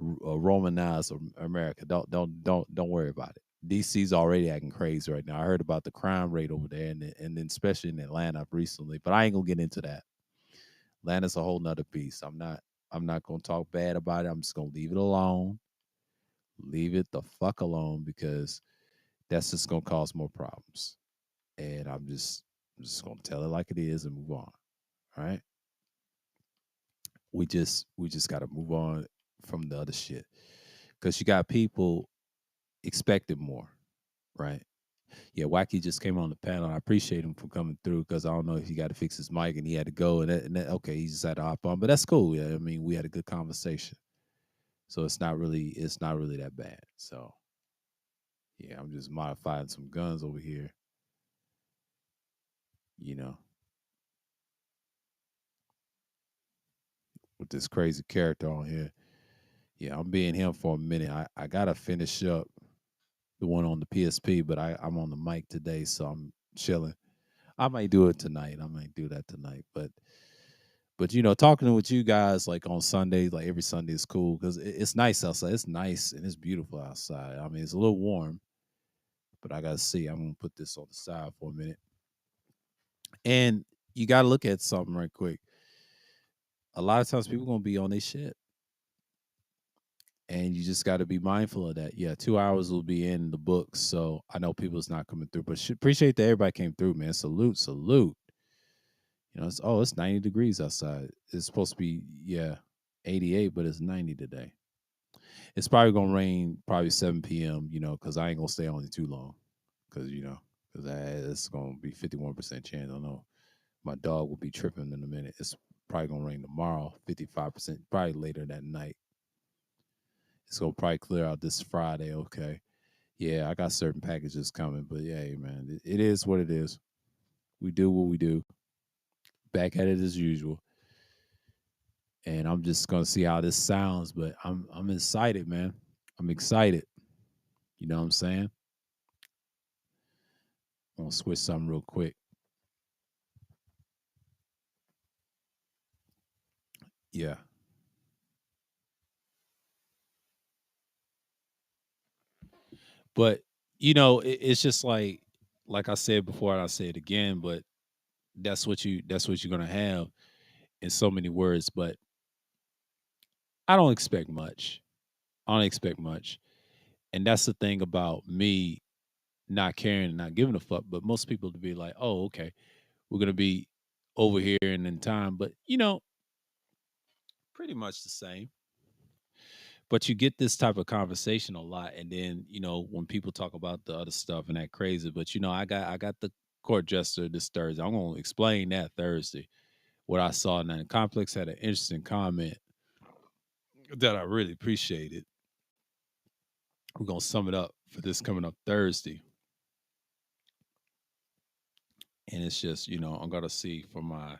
Romanize America. Don't worry about it. DC's already acting crazy right now. I heard about the crime rate over there, and then especially in Atlanta recently. But I ain't gonna get into that. Atlanta's a whole nother piece. I'm not gonna talk bad about it. I'm just gonna leave it alone. Leave it the fuck alone because that's just gonna cause more problems. And I'm just gonna tell it like it is and move on. All right. We just gotta move on from the other shit. Cause you got people expecting more, right? Yeah, Wacky just came on the panel. I appreciate him for coming through because I don't know if he got to fix his mic and he had to go okay, he just had to hop on, but that's cool. Yeah, I mean, we had a good conversation, so it's not really that bad. So yeah, I'm just modifying some guns over here, you know, with this crazy character on here. Yeah, I'm being him for a minute. I gotta finish up the one on the PSP, but I'm on the mic today, so I'm chilling. I might do it tonight. I might do that tonight, but talking with you guys like on Sundays, like every Sunday is cool because it's nice outside. It's nice and it's beautiful outside. I mean, it's a little warm, but I gotta see. I'm gonna put this on the side for a minute, and you gotta look at something right quick. A lot of times people gonna be on their shit, and you just got to be mindful of that. Yeah, 2 hours will be in the books, so I know people's not coming through, but appreciate that everybody came through, man. Salute, salute. It's 90 degrees outside. It's supposed to be 88, but it's 90 today. It's probably gonna rain probably 7 p.m. Because I ain't gonna stay on it too long. Because it's gonna be 51% chance. I don't know. My dog will be tripping in a minute. It's probably gonna rain tomorrow. 55%. Probably later that night. It's gonna probably clear out this Friday. Okay. Yeah, I got certain packages coming, but yeah, hey, man, it is what it is. We do what we do. Back at it as usual. And I'm just gonna see how this sounds, but I'm excited, man. I'm excited. You know what I'm saying? I'm gonna switch something real quick. Yeah. But it's just like I said before, and I say it again, but that's what you're gonna have in so many words. But I don't expect much. I don't expect much. And that's the thing about me not caring and not giving a fuck. But most people to be like, oh, okay, we're gonna be over here and in time. But pretty much the same. But you get this type of conversation a lot, and then when people talk about the other stuff and that crazy. But I got the court jester this Thursday. I'm gonna explain that Thursday what I saw. And then Complex had an interesting comment that I really appreciated. We're gonna sum it up for this coming up Thursday, and it's just I'm gonna see for my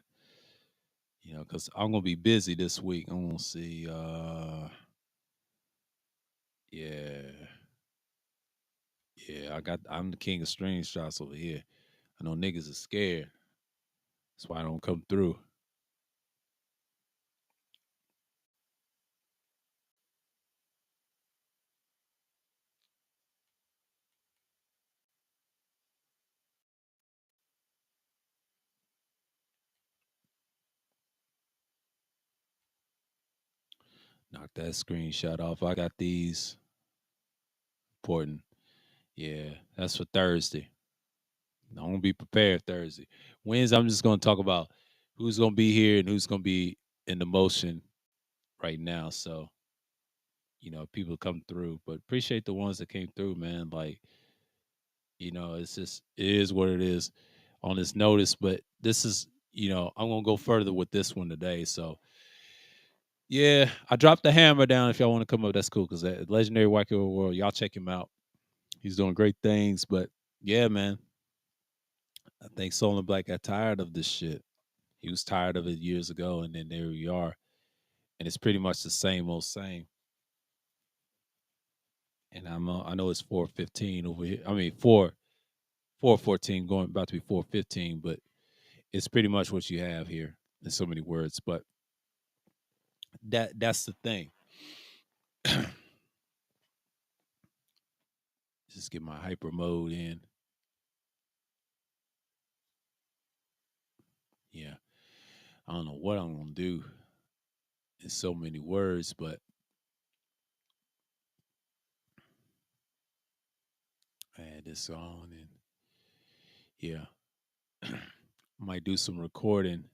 because I'm gonna be busy this week. I'm gonna see. Yeah, yeah. I'm the king of string shots over here. I know niggas are scared. That's why I don't come through. Knock that screenshot off. I got these important. Yeah, that's for Thursday. I'm gonna be prepared Thursday. Wednesday, I'm just gonna talk about who's gonna be here and who's gonna be in the motion right now. So people come through, but appreciate the ones that came through, man. Like it's just it is what it is on this notice. But this is I'm gonna go further with this one today. So yeah, I dropped the hammer down. If y'all want to come up, that's cool. Because legendary Wacky World, y'all check him out. He's doing great things. But yeah, man, I think Soul and Black got tired of this shit. He was tired of it years ago, and then there we are. And it's pretty much the same old same. And I know it's 4:15 over here. I mean 4:14 going about to be 4:15, but it's pretty much what you have here in so many words. But that's the thing. Just get my hyper mode in. Yeah. I don't know what I'm gonna do in so many words, but I had this on and yeah. Might do some recording.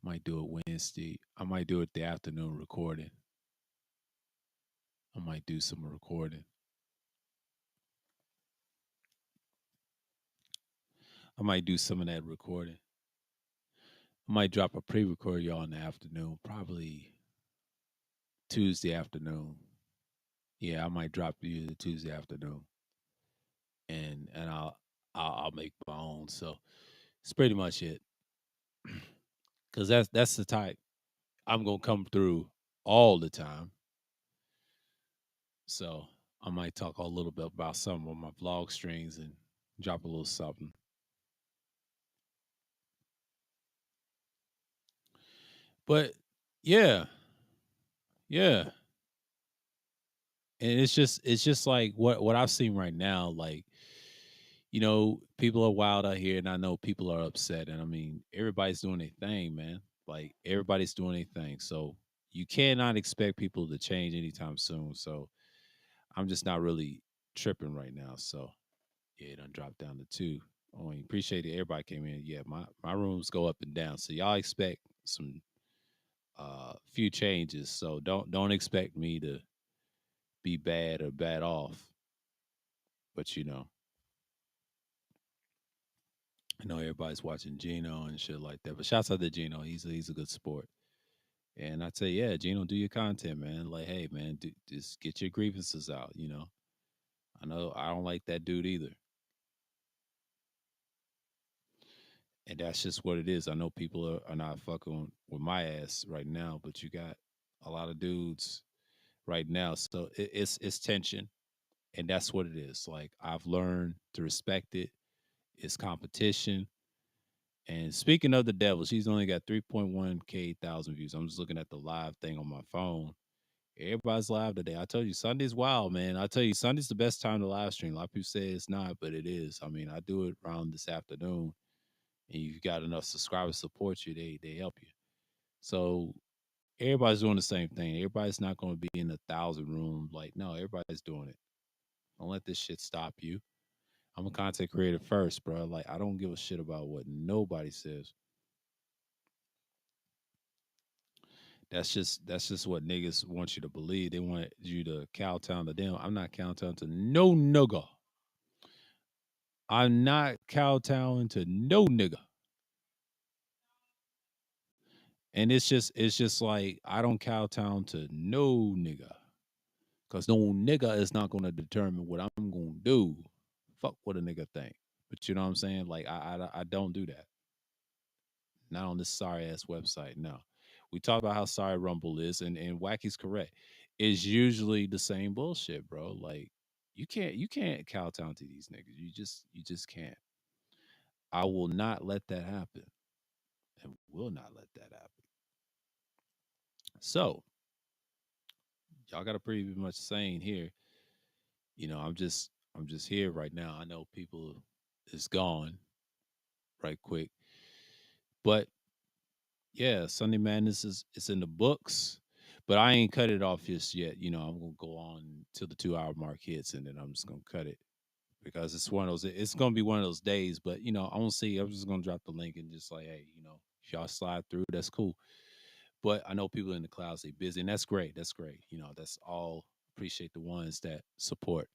Might do it Wednesday. I might do it the afternoon recording. I might do some recording. I might do some of that recording. I might drop a pre-record y'all in the afternoon, probably Tuesday afternoon. Yeah, I might drop you the Tuesday afternoon, and I'll make my own. So it's pretty much it, because that's the type I'm gonna come through all the time. So I might talk a little bit about some of my vlog streams and drop a little something. But yeah, yeah, and it's just like what I've seen right now. Like, people are wild out here, and I know people are upset. And I mean, everybody's doing their thing, man. Like everybody's doing their thing. So you cannot expect people to change anytime soon. So I'm just not really tripping right now. So yeah, it done dropped down to two. Oh, and appreciate it. Everybody came in. Yeah, my rooms go up and down. So y'all expect some few changes. So don't expect me to be bad or bad off. But I know everybody's watching Gino and shit like that. But shouts out to Gino. He's a good sport. And I'd say, yeah, Gino, do your content, man. Like, hey, man, just get your grievances out. I know I don't like that dude either, and that's just what it is. I know people are not fucking with my ass right now, but you got a lot of dudes right now, so it's tension, and that's what it is. Like I've learned to respect it. It's competition. And speaking of the devil, she's only got 3.1K thousand views. I'm just looking at the live thing on my phone. Everybody's live today. I told you Sunday's wild, man. I tell you Sunday's the best time to live stream. A lot of people say it's not, but it is. I mean, I do it around this afternoon, and you've got enough subscribers support you. They help you. So everybody's doing the same thing. Everybody's not going to be in 1,000 room. Like, no, everybody's doing it. Don't let this shit stop you. I'm a content creator first, bro. Like, I don't give a shit about what nobody says. That's just what niggas want you to believe. They want you to kowtown to them. I'm not kowtown to no nigga. I'm not kowtowing to no nigga. And it's just like I don't kowtown to no nigga. Cause no nigga is not gonna determine what I'm gonna do. Fuck what a nigga think. But you know what I'm saying? Like I don't do that. Not on this sorry ass website. No. We talked about how sorry Rumble is, and Wacky's correct. It's usually the same bullshit, bro. Like you can't kowtown to these niggas. You just can't. I will not let that happen. And will not let that happen. So y'all got a pretty much saying here. I'm just here right now. I know people is gone right quick. But yeah, Sunday Madness is in the books. But I ain't cut it off just yet. I'm gonna go on till the 2 hour mark hits, and then I'm just gonna cut it because it's one of those. It's gonna be one of those days. But I want to see. I'm just gonna drop the link and just like, hey, if y'all slide through, that's cool. But I know people in the clouds they busy, and that's great. That's great. That's all. Appreciate the ones that support.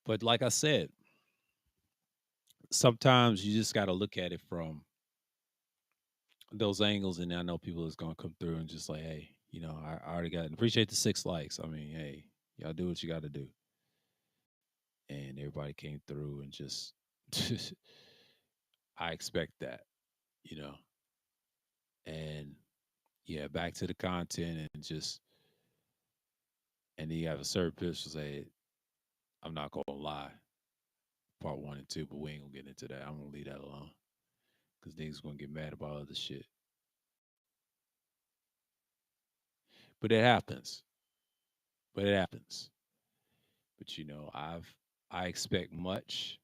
But like I said, sometimes you just got to look at it from those angles, and I know people is gonna come through and just like, hey, I already got appreciate the 6 likes. I mean, hey, y'all do what you got to do, and everybody came through and just, I expect that, you know, and yeah, back to the content and just, and then you have a certain picture say, I'm not gonna lie, part one and two, but we ain't gonna get into that. I'm gonna leave that alone because niggas gonna get mad about other shit, but it happens. But it happens. But I expect much,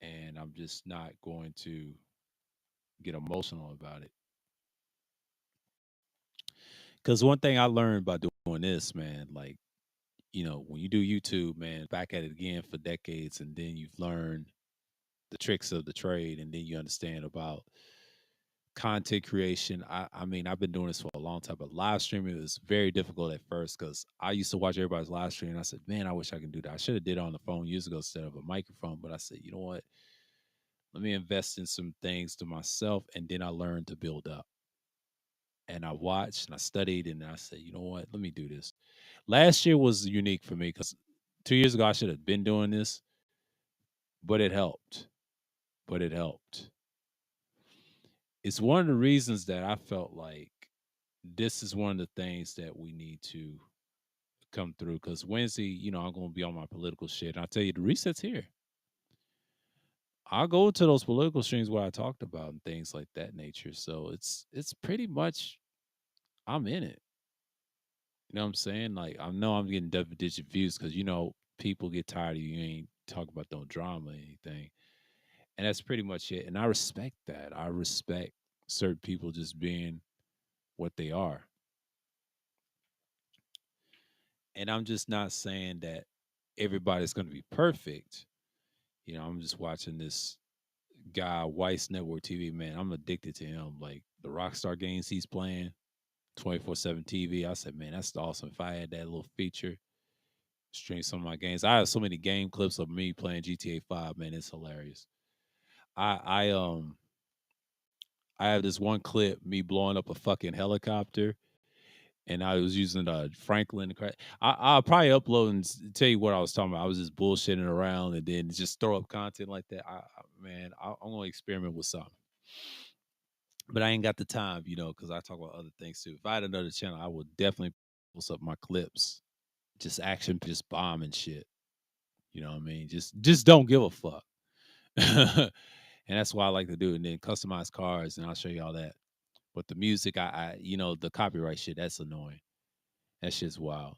and I'm just not going to get emotional about it. Because one thing I learned by doing this, man, like, when you do YouTube, man, back at it again for decades, and then you've learned the tricks of the trade, and then you understand about content creation. I mean, I've been doing this for a long time, but live streaming was very difficult at first because I used to watch everybody's live stream, and I said, man, I wish I could do that. I should have did it on the phone years ago instead of a microphone, but I said, you know what? Let me invest in some things to myself, and then I learned to build up. And I watched and I studied, and I said, you know what? Let me do this. Last year was unique for me because 2 years ago I should have been doing this, but it helped. But it helped. It's one of the reasons that I felt like this is one of the things that we need to come through. Because Wednesday, I'm going to be on my political shit. And I'll tell you, the reset's here. I'll go to those political streams where I talked about and things like that nature. So it's pretty much I'm in it. You know what I'm saying? Like I know I'm getting double digit views because people get tired of you ain't talk about no drama or anything. And that's pretty much it. And I respect that. I respect certain people just being what they are. And I'm just not saying that everybody's going to be perfect. I'm just watching this guy, Weiss Network TV, man. I'm addicted to him. Like the Rockstar games he's playing, 24/7 TV. I said, man, that's awesome. If I had that little feature, stream some of my games. I have so many game clips of me playing GTA 5, man. It's hilarious. I have this one clip, me blowing up a fucking helicopter, and I was using Franklin. I'll probably upload and tell you what I was talking about. I was just bullshitting around and then just throw up content like that. Man, I'm gonna experiment with something, but I ain't got the time, because I talk about other things too. If I had another channel, I would definitely post up my clips, just action, just bombing shit. You know what I mean? Just don't give a fuck. And that's why I like to do it. And then customize cars, and I'll show you all that. But the music, the copyright shit, that's annoying. That shit's wild.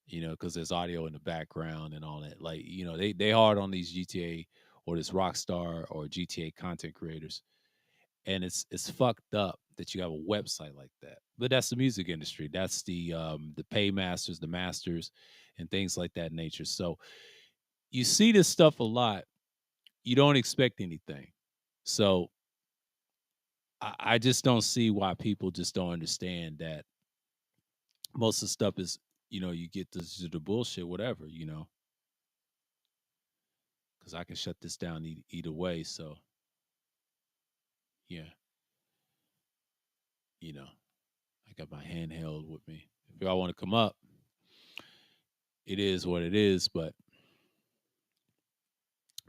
Because there's audio in the background and all that. Like, they hard on these GTA or this Rockstar or GTA content creators, and it's fucked up that you have a website like that. But that's the music industry. That's the paymasters, the masters, and things like that nature. So you see this stuff a lot. You don't expect anything. So I just don't see why people just don't understand that most of the stuff is, you get this the bullshit, whatever, because I can shut this down either way. So yeah, you know, I got my handheld with me. If y'all want to come up, it is what it is. But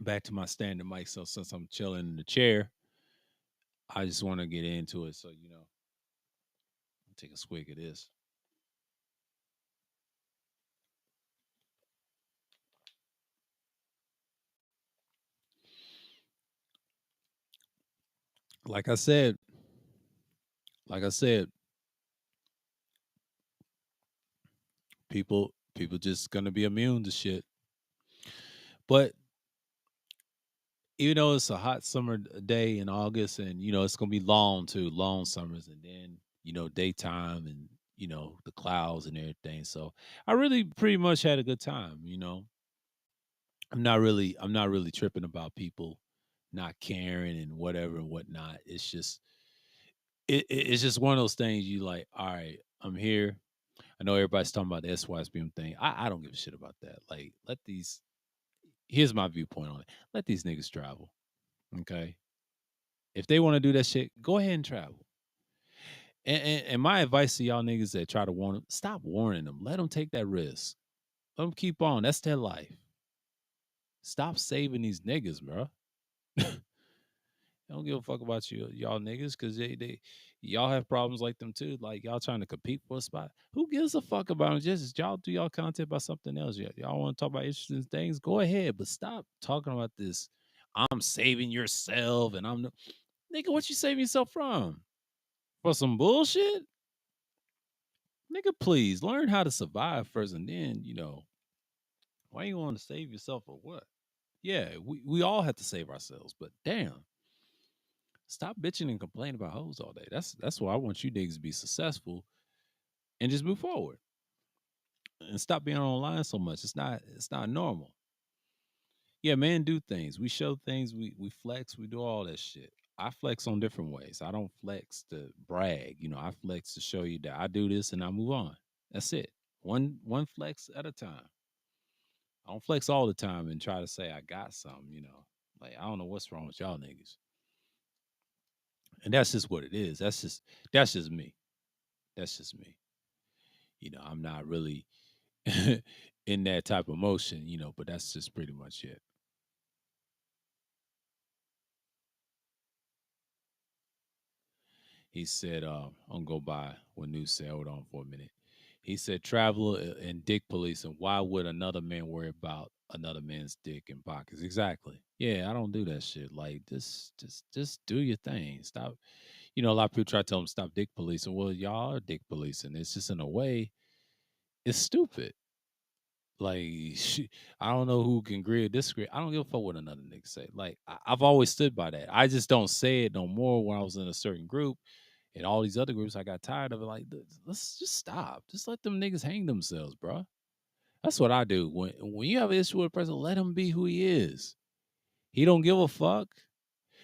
back to my standing mic. So since I'm chilling in the chair, I just want to get into it. So I'll take a swig of this. Like I said, like I said, people just gonna be immune to shit. But even though it's a hot summer day in August, and it's gonna be long too, long summers, and then daytime, and the clouds and everything. So I really pretty much had a good time. I'm not really tripping about people not caring and whatever and whatnot. It's just one of those things. You like, all right, I'm here. I know everybody's talking about the SYSBM thing. I don't give a shit about that. Like, let these. Here's my viewpoint on it. Let these niggas travel. Okay, if they want to do that shit, go ahead and travel. And my advice to y'all niggas that try to warn them, stop warning them. Let them take that risk. Let them keep on. That's their life. Stop saving these niggas, bro. I don't give a fuck about y'all niggas, because y'all have problems like them too. Like y'all trying to compete for a spot. Who gives a fuck about them? Just y'all do y'all content about something else. Y'all want to talk about interesting things? Go ahead, but stop talking about this. I'm saving yourself, and nigga. What you saving yourself from? For some bullshit? Nigga, please learn how to survive first, and then why you want to save yourself or what? Yeah, we all have to save ourselves, but damn, stop bitching and complaining about hoes all day. That's why I want you niggas to be successful and just move forward and stop being online so much. It's not normal. Yeah, men do things. We show things. We flex. We do all that shit. I flex on different ways. I don't flex to brag. I flex to show you that I do this and I move on. That's it. One flex at a time. I don't flex all the time and try to say I got something. Like I don't know what's wrong with y'all niggas. And that's just what it is. That's just me. That's just me. I'm not really in that type of motion, but that's just pretty much it. He said, I'm gonna go by what News said. Hold on for a minute. He said, travel and dick police, and why would another man worry about another man's dick and pockets? Exactly. Yeah, I don't do that shit. Like, just do your thing. Stop. A lot of people try to tell them stop dick policing. Well, y'all are dick policing. It's just in a way, it's stupid. Like, I don't know who can agree or disagree. I don't give a fuck what another nigga say. Like, I've always stood by that. I just don't say it no more when I was in a certain group and all these other groups. I got tired of it. Like, let's just stop. Just let them niggas hang themselves, bro. That's what I do. When you have an issue with a person, let him be who he is. He don't give a fuck.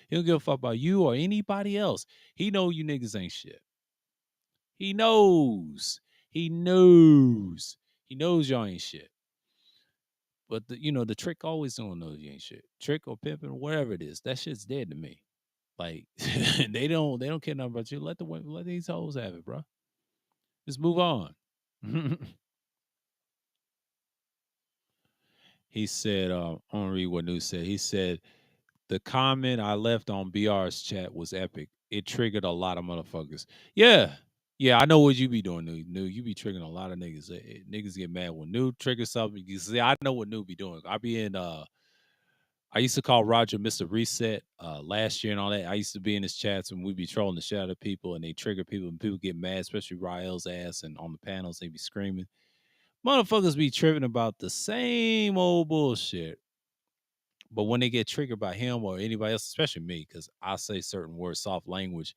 He don't give a fuck about you or anybody else. He know you niggas ain't shit. He knows. He knows. He knows y'all ain't shit. But the trick always don't know you ain't shit. Trick or pimping or whatever it is, that shit's dead to me. Like they don't care nothing about you. Let these hoes have it, bro. Just move on. He said, I want to read what News said. He said the comment I left on BR's chat was epic. It triggered a lot of motherfuckers. Yeah. Yeah, I know what you be doing, New. You be triggering a lot of niggas. Niggas get mad when New triggers something. You see, I know what New be doing. I used to call Roger Mr. Reset last year and all that. I used to be in his chats when we be trolling the shit out of people and they trigger people and people get mad, especially Rael's ass and on the panels they be screaming. Motherfuckers be tripping about the same old bullshit. But when they get triggered by him or anybody else, especially me, because I say certain words, soft language,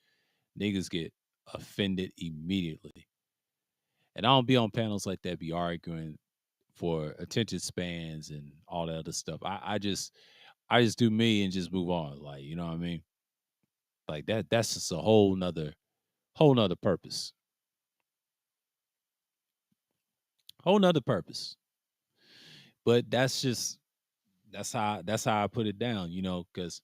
niggas get offended immediately. And I don't be on panels like that, be arguing for attention spans and all that other stuff. I just do me and just move on. Like, you know what I mean? Like that's just a whole nother purpose. Whole nother purpose. But that's how I put it down, because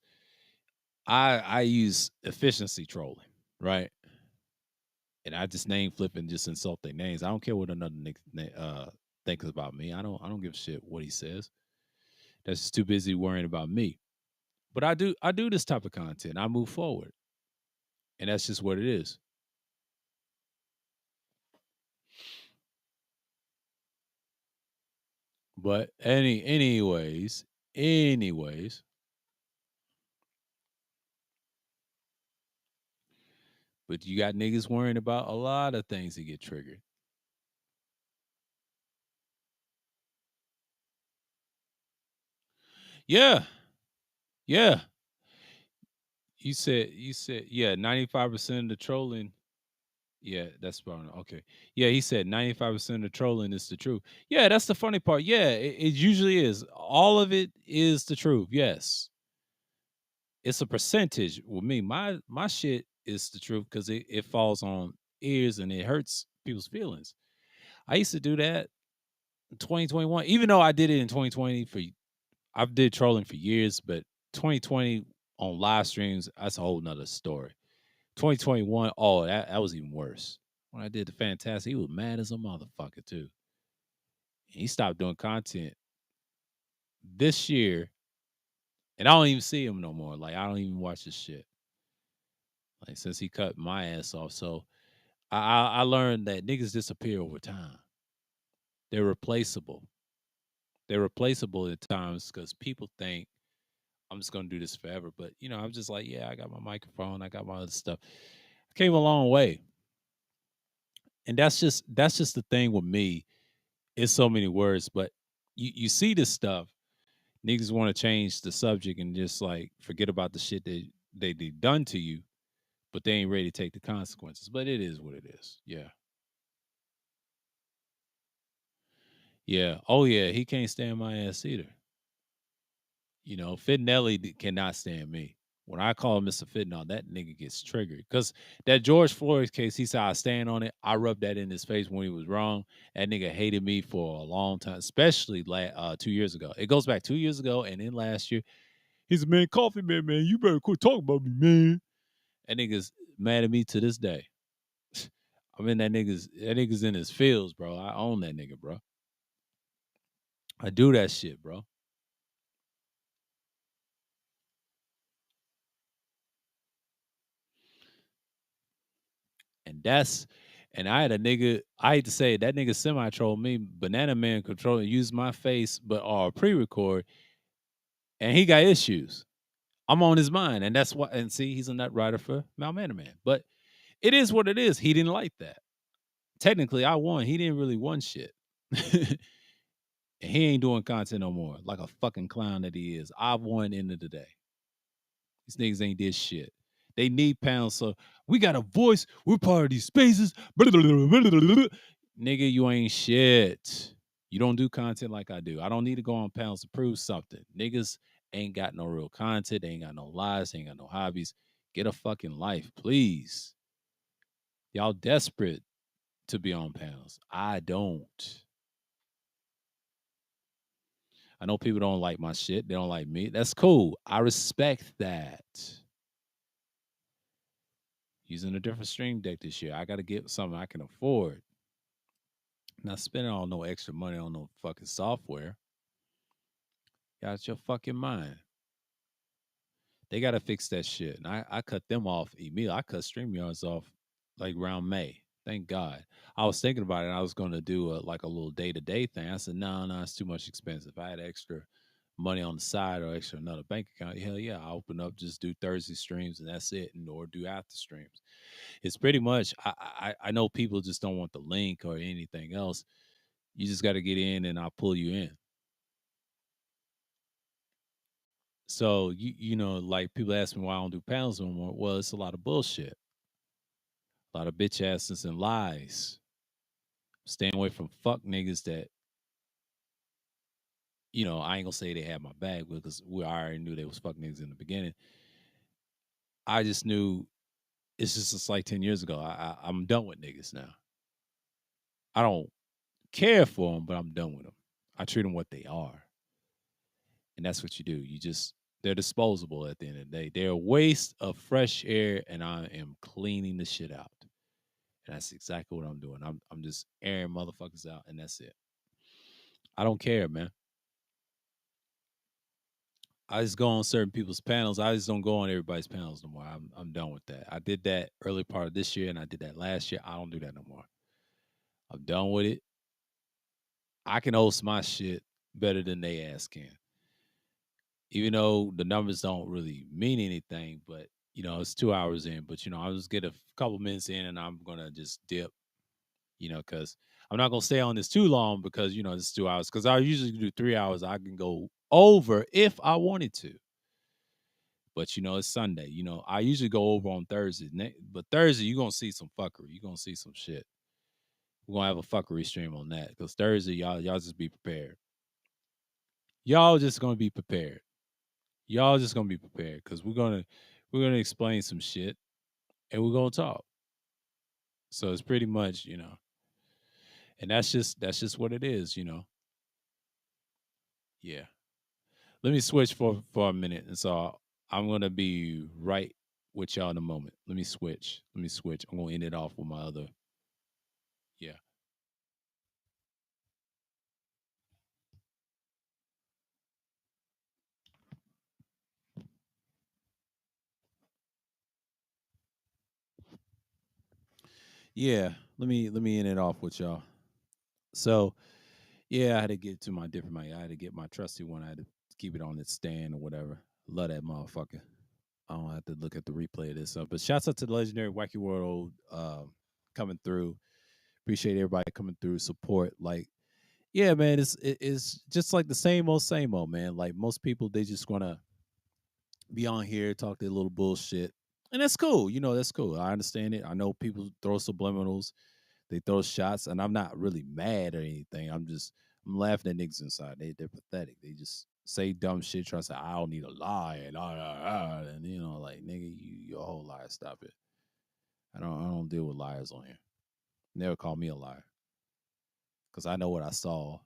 I use efficiency trolling, right? And I just name flip and just insult their names. I don't care what another nigga thinks about me. I don't give a shit what he says. That's just too busy worrying about me. But I do this type of content. I move forward. And that's just what it is. But anyways, but you got niggas worrying about a lot of things that get triggered. Yeah, yeah. You said yeah, 95% of the trolling. Yeah, that's fine. Okay. Yeah, he said 95% of the trolling is the truth. Yeah, that's the funny part. Yeah, it usually is. All of it is the truth. Yes. It's a percentage with me. My shit is the truth because it falls on ears and it hurts people's feelings. I used to do that in 2021, even though I did it in 2020 I did trolling for years, but 2020 on live streams, that's a whole nother story. 2021, oh, that was even worse. When I did the Fantastic, he was mad as a motherfucker too. He stopped doing content this year, and I don't even see him no more. Like I don't even watch his shit. Like since he cut my ass off, so I learned that niggas disappear over time. They're replaceable. They're replaceable at times because people think I'm just gonna do this forever. But I'm just like, yeah, I got my microphone, I got my other stuff. I came a long way. And that's just the thing with me. It's so many words, but you see this stuff. Niggas want to change the subject and just like forget about the shit that they done to you, but they ain't ready to take the consequences. But it is what it is. Yeah. Yeah. Oh yeah, he can't stand my ass either. Fitnelli cannot stand me. When I call him Mr. Fitnall, that nigga gets triggered. Because that George Floyd case, he said I stand on it. I rubbed that in his face when he was wrong. That nigga hated me for a long time, especially 2 years ago. It goes back 2 years ago, and then last year, he's a man, coffee man. You better quit talking about me, man. That nigga's mad at me to this day. I'm in that nigga's in his fields, bro. I own that nigga, bro. I do that shit, bro. And that's and I had a nigga, I hate to say it, that nigga semi trolled me, banana man control and use my face, but pre-record, and he got issues. I'm on his mind. And that's why and see, he's a nut rider for Malmana Man. But it is what it is. He didn't like that. Technically, I won. He didn't really won shit. And he ain't doing content no more. Like a fucking clown that he is. I won end of the day. These niggas ain't did shit. They need pounds, so we got a voice. We're part of these spaces. Nigga, you ain't shit. You don't do content like I do. I don't need to go on panels to prove something. Niggas ain't got no real content. They ain't got no lives. They ain't got no hobbies. Get a fucking life, please. Y'all desperate to be on panels. I don't. I know people don't like my shit. They don't like me. That's cool. I respect that. Using a different stream deck this year. I got to get something I can afford. Not spending all no extra money on no fucking software. Got your fucking mind. They got to fix that shit. And I cut them off immediately. I cut StreamYards off like around May. Thank God. I was thinking about it. I was going to do like a little day to day thing. I said, no, it's too much expensive. If I had extra money on the side or extra another bank account, hell yeah, I'll open up, just do Thursday streams and that's it, and or do after streams. It's pretty much. I know people just don't want the link or anything else. You just got to get in, and I'll pull you in. So like people ask me why I don't do panels anymore. Well, it's a lot of bullshit, a lot of bitch asses and lies. Staying away from fuck niggas that I ain't gonna say they had my back because we already knew they was fuck niggas in the beginning. I just knew it's like 10 years ago. I'm done with niggas now. I don't care for them, but I'm done with them. I treat them what they are, and that's what you do. They're disposable at the end of the day. They're a waste of fresh air, and I am cleaning the shit out. And that's exactly what I'm doing. I'm just airing motherfuckers out, and that's it. I don't care, man. I just go on certain people's panels. I just don't go on everybody's panels no more. I'm done with that. I did that early part of this year, and I did that last year. I don't do that no more. I'm done with it. I can host my shit better than they ass can. Even though the numbers don't really mean anything, but it's 2 hours in. But I'll just get a couple minutes in, and I'm gonna just dip. Because I'm not gonna stay on this too long because it's 2 hours. Because I usually do 3 hours. I can go over if I wanted to. But it's Sunday. I usually go over on Thursday. But Thursday, you're gonna see some fuckery. You're gonna see some shit. We're gonna have a fuckery stream on that. Because Thursday, y'all just be prepared. Y'all just gonna be prepared. Y'all just gonna be prepared. Because we're gonna explain some shit and we're gonna talk. So it's pretty much, and that's just what it is. Yeah. Let me switch for a minute. And so I'm gonna be right with y'all in a moment. Let me switch. Let me switch. I'm gonna end it off with my other. Yeah. Yeah. Let me end it off with y'all. So yeah, I had to get to my different mic. I had to get my trusty one. I had to keep it on its stand or whatever. Love that motherfucker. I don't have to look at the replay of this. But shouts out to the legendary Wacky World coming through. Appreciate everybody coming through support. Like, yeah, man, it's just like the same old, man. Like most people, they just wanna be on here, talk their little bullshit. And that's cool. That's cool. I understand it. I know people throw subliminals, they throw shots, and I'm not really mad or anything. I'm laughing at niggas inside. They're pathetic. They just say dumb shit, try to say, I don't need a lie and and like nigga, you're a whole liar. Stop it. I don't deal with liars on here. Never call me a liar. Because I know what I saw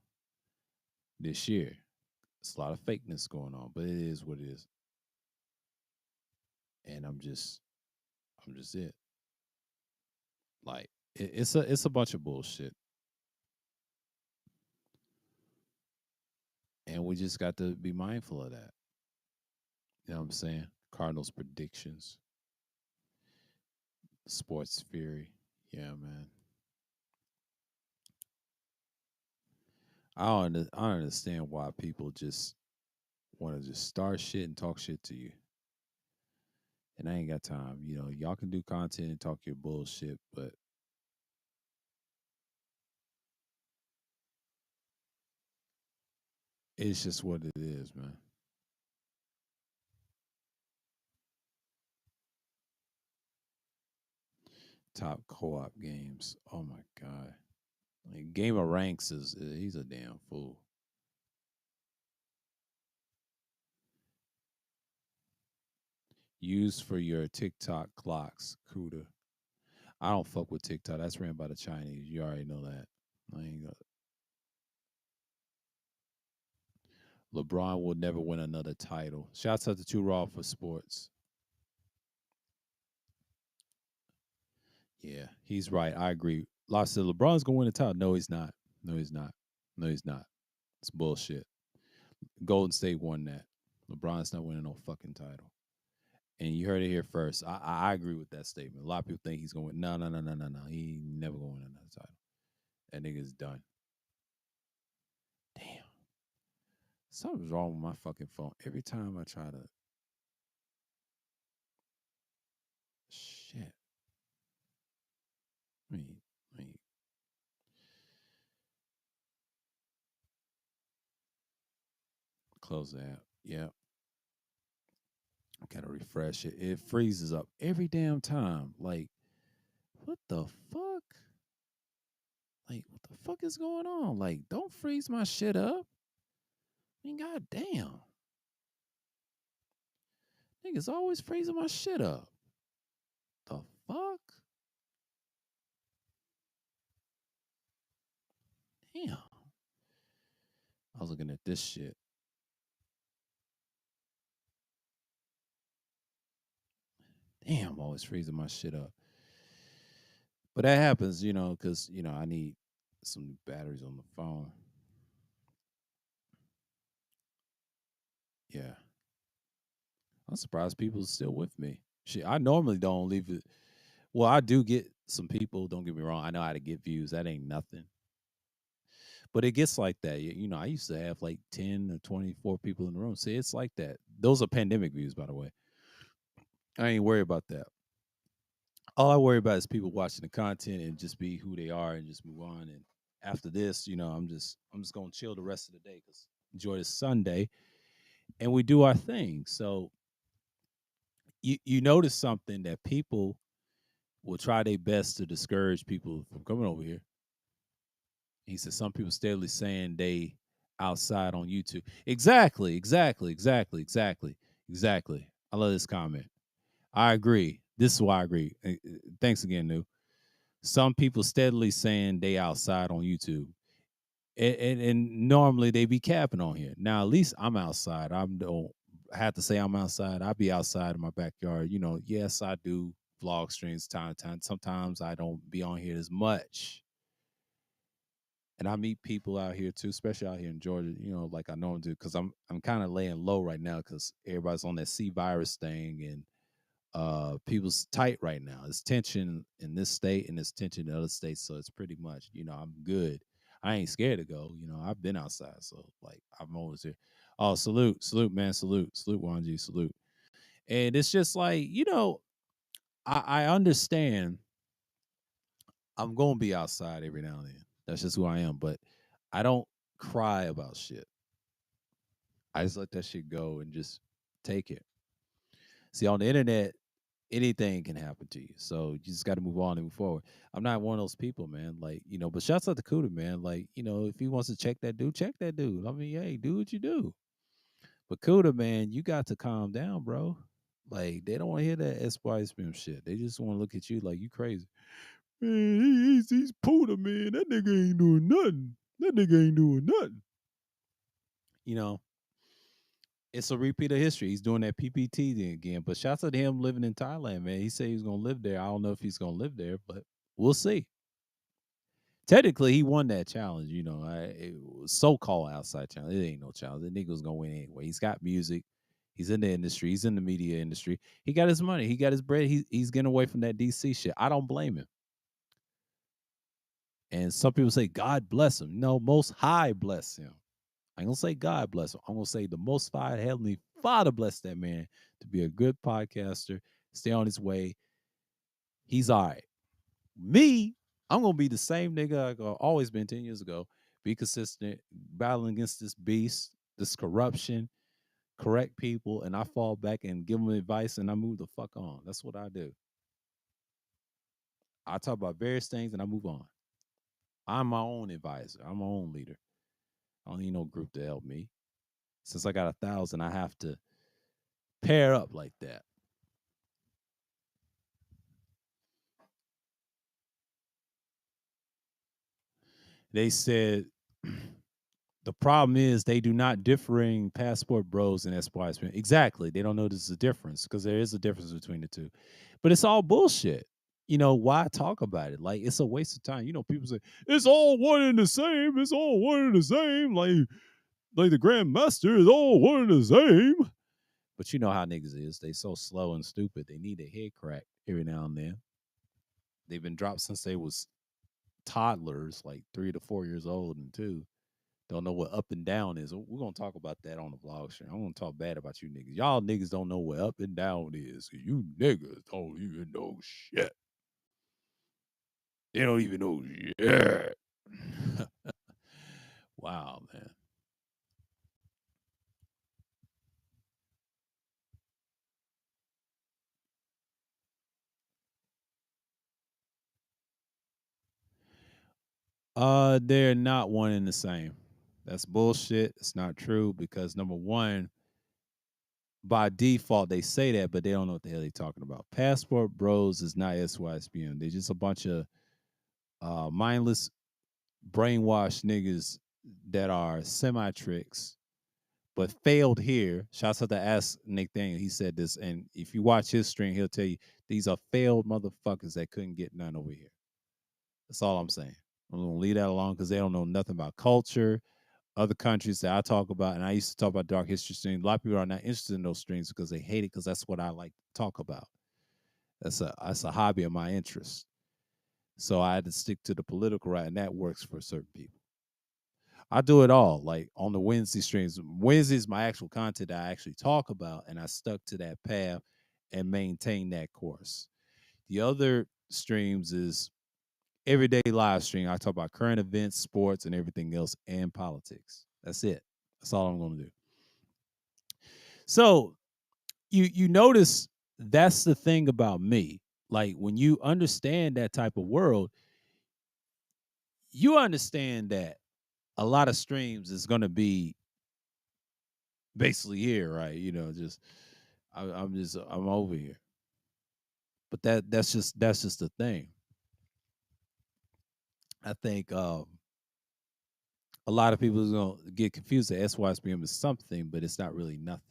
this year. It's a lot of fakeness going on, but it is what it is. And I'm just it. Like it's a bunch of bullshit, and we just got to be mindful of that. You know what I'm saying? Cardinals predictions, sports theory. Yeah, man. I don't understand why people just want to just start shit and talk shit to you. And I ain't got time. Y'all can do content and talk your bullshit, but it's just what it is, man. Top co-op games. Oh my god. Like Game of Ranks is he's a damn fool. Used for your TikTok clocks, Cuda. I don't fuck with TikTok. That's ran by the Chinese. You already know that. I ain't gonna. LeBron will never win another title. Shouts out to Two Raw for sports. Yeah, he's right. I agree. Lost said LeBron's gonna win the title. No, he's not. No, he's not. No, he's not. It's bullshit. Golden State won that. LeBron's not winning no fucking title. And you heard it here first. I agree with that statement. A lot of people think he's gonna win. No, no, no, no, no, no. He never gonna win another title. That nigga's done. Damn. Something's wrong with my fucking phone. Every time I try to shit. Let me close the app. Yep. Gotta refresh it. It freezes up every damn time. Like, what the fuck? Like, what the fuck is going on? Like, don't freeze my shit up. I mean, goddamn. Niggas always freezing my shit up. The fuck? Damn. I was looking at this shit. Damn, I'm always freezing my shit up. But that happens, because, I need some batteries on the phone. Yeah. I'm surprised people are still with me. Shit, I normally don't leave it. Well, I do get some people, don't get me wrong. I know how to get views. That ain't nothing. But it gets like that. I used to have like 10 or 24 people in the room. See, it's like that. Those are pandemic views, by the way. I ain't worried about that. All I worry about is people watching the content and just be who they are and just move on. And after this, I'm just gonna chill the rest of the day because enjoy the Sunday and we do our thing. So you notice something that people will try their best to discourage people from coming over here. He said some people steadily saying they outside on YouTube. Exactly. I love this comment. I agree. This is why I agree. Thanks again, New. Some people steadily saying they outside on YouTube. And normally they be capping on here. Now at least I'm outside. I don't have to say I'm outside. I be outside in my backyard. Yes, I do vlog streams time to time. Sometimes I don't be on here as much. And I meet people out here too, especially out here in Georgia, like I normally do, because I'm kind of laying low right now because everybody's on that C virus thing and people's tight right now. There's tension in this state and there's tension in other states. So it's pretty much, I'm good. I ain't scared to go. I've been outside. So like I'm always here. Oh, salute, man, salute, Wanji, salute. And it's just like, I understand I'm gonna be outside every now and then. That's just who I am. But I don't cry about shit. I just let that shit go and just take it. See, on the internet, anything can happen to you. So you just got to move on and move forward. I'm not one of those people, man. Like, but shouts out to Cuda, man. Like, if he wants to check that dude. I mean, hey, do what you do. But Cuda, man, you got to calm down, bro. Like, they don't want to hear that SYSPM shit. They just want to look at you like you crazy. Man, he's Puda, man. That nigga ain't doing nothing. That nigga ain't doing nothing. You know, it's a repeat of history. He's doing that PPT thing again. But shouts out to him living in Thailand, man. He said he's gonna live there. I don't know if he's gonna live there, but we'll see. Technically, he won that challenge. It was so-called outside challenge. It ain't no challenge. The nigga was gonna win anyway. He's got music. He's in the industry. He's in the media industry. He got his money. He got his bread. He's getting away from that DC shit. I don't blame him. And some people say God bless him. No, Most High bless him. I ain't gonna say God bless him. I'm gonna say the Most High Heavenly Father bless that man to be a good podcaster, stay on his way. He's all right. Me, I'm gonna be the same nigga I always been 10 years ago. Be consistent, battling against this beast, this corruption, correct people, and I fall back and give them advice and I move the fuck on. That's what I do. I talk about various things and I move on. I'm my own advisor. I'm my own leader. I don't need no group to help me. Since I got 1,000, I have to pair up like that. They said the problem is they do not differing passport bros and SYs. Exactly. They don't know there's a difference because there is a difference between the two. But it's all bullshit. Why talk about it? Like, it's a waste of time. People say, it's all one and the same. It's all one and the same. Like the Grandmaster is all one and the same. But you know how niggas is. They so slow and stupid. They need a head crack every now and then. They've been dropped since they was toddlers, like 3 to 4 years old, and two don't know what up and down is. We're gonna talk about that on the vlog stream. I'm gonna talk bad about you niggas. Y'all niggas don't know what up and down is. You niggas don't even know shit. They don't even know shit. Wow, man. They're not one and the same. That's bullshit. It's not true because number one, by default, they say that, but they don't know what the hell they're talking about. Passport Bros is not SYSBM. They're just a bunch of mindless, brainwashed niggas that are semi tricks, but failed here. Shouts out to Ask Nick Daniel. He said this, and if you watch his stream, he'll tell you these are failed motherfuckers that couldn't get none over here. That's all I'm saying. I'm gonna leave that alone because they don't know nothing about culture, other countries that I talk about, and I used to talk about dark history streams. A lot of people are not interested in those streams because they hate it because that's what I like to talk about. That's a hobby of my interest. So I had to stick to the political right, and that works for certain people. I do it all, like on the Wednesday streams. Wednesday is my actual content that I actually talk about, and I stuck to that path and maintained that course. The other streams is everyday live stream. I talk about current events, sports, and everything else, and politics. That's it. That's all I'm going to do. So you notice that's the thing about me. Like when you understand that type of world, you understand that a lot of streams is going to be basically here, right? Just I'm over here. But that's just the thing. I think a lot of people is gonna get confused that SYSBM is something, but it's not really nothing.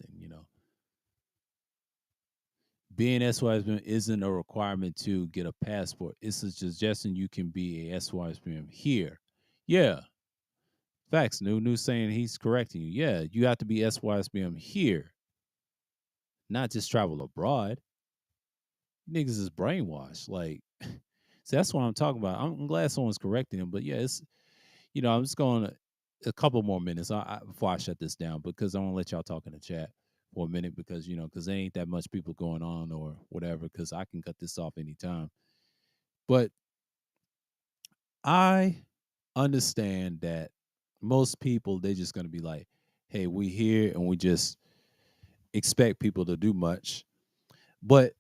Being SYSBM isn't a requirement to get a passport. It's a suggestion you can be a SYSBM here. Yeah. Facts. New saying he's correcting you. Yeah, you have to be SYSBM here, not just travel abroad. Niggas is brainwashed. Like, so that's what I'm talking about. I'm glad someone's correcting him, but yeah, I'm just going a couple more minutes before I shut this down because I want to let y'all talk in the chat for a minute because there ain't that much people going on or whatever because I can cut this off anytime. But I understand that most people they just gonna be like, hey, we here and we just expect people to do much. But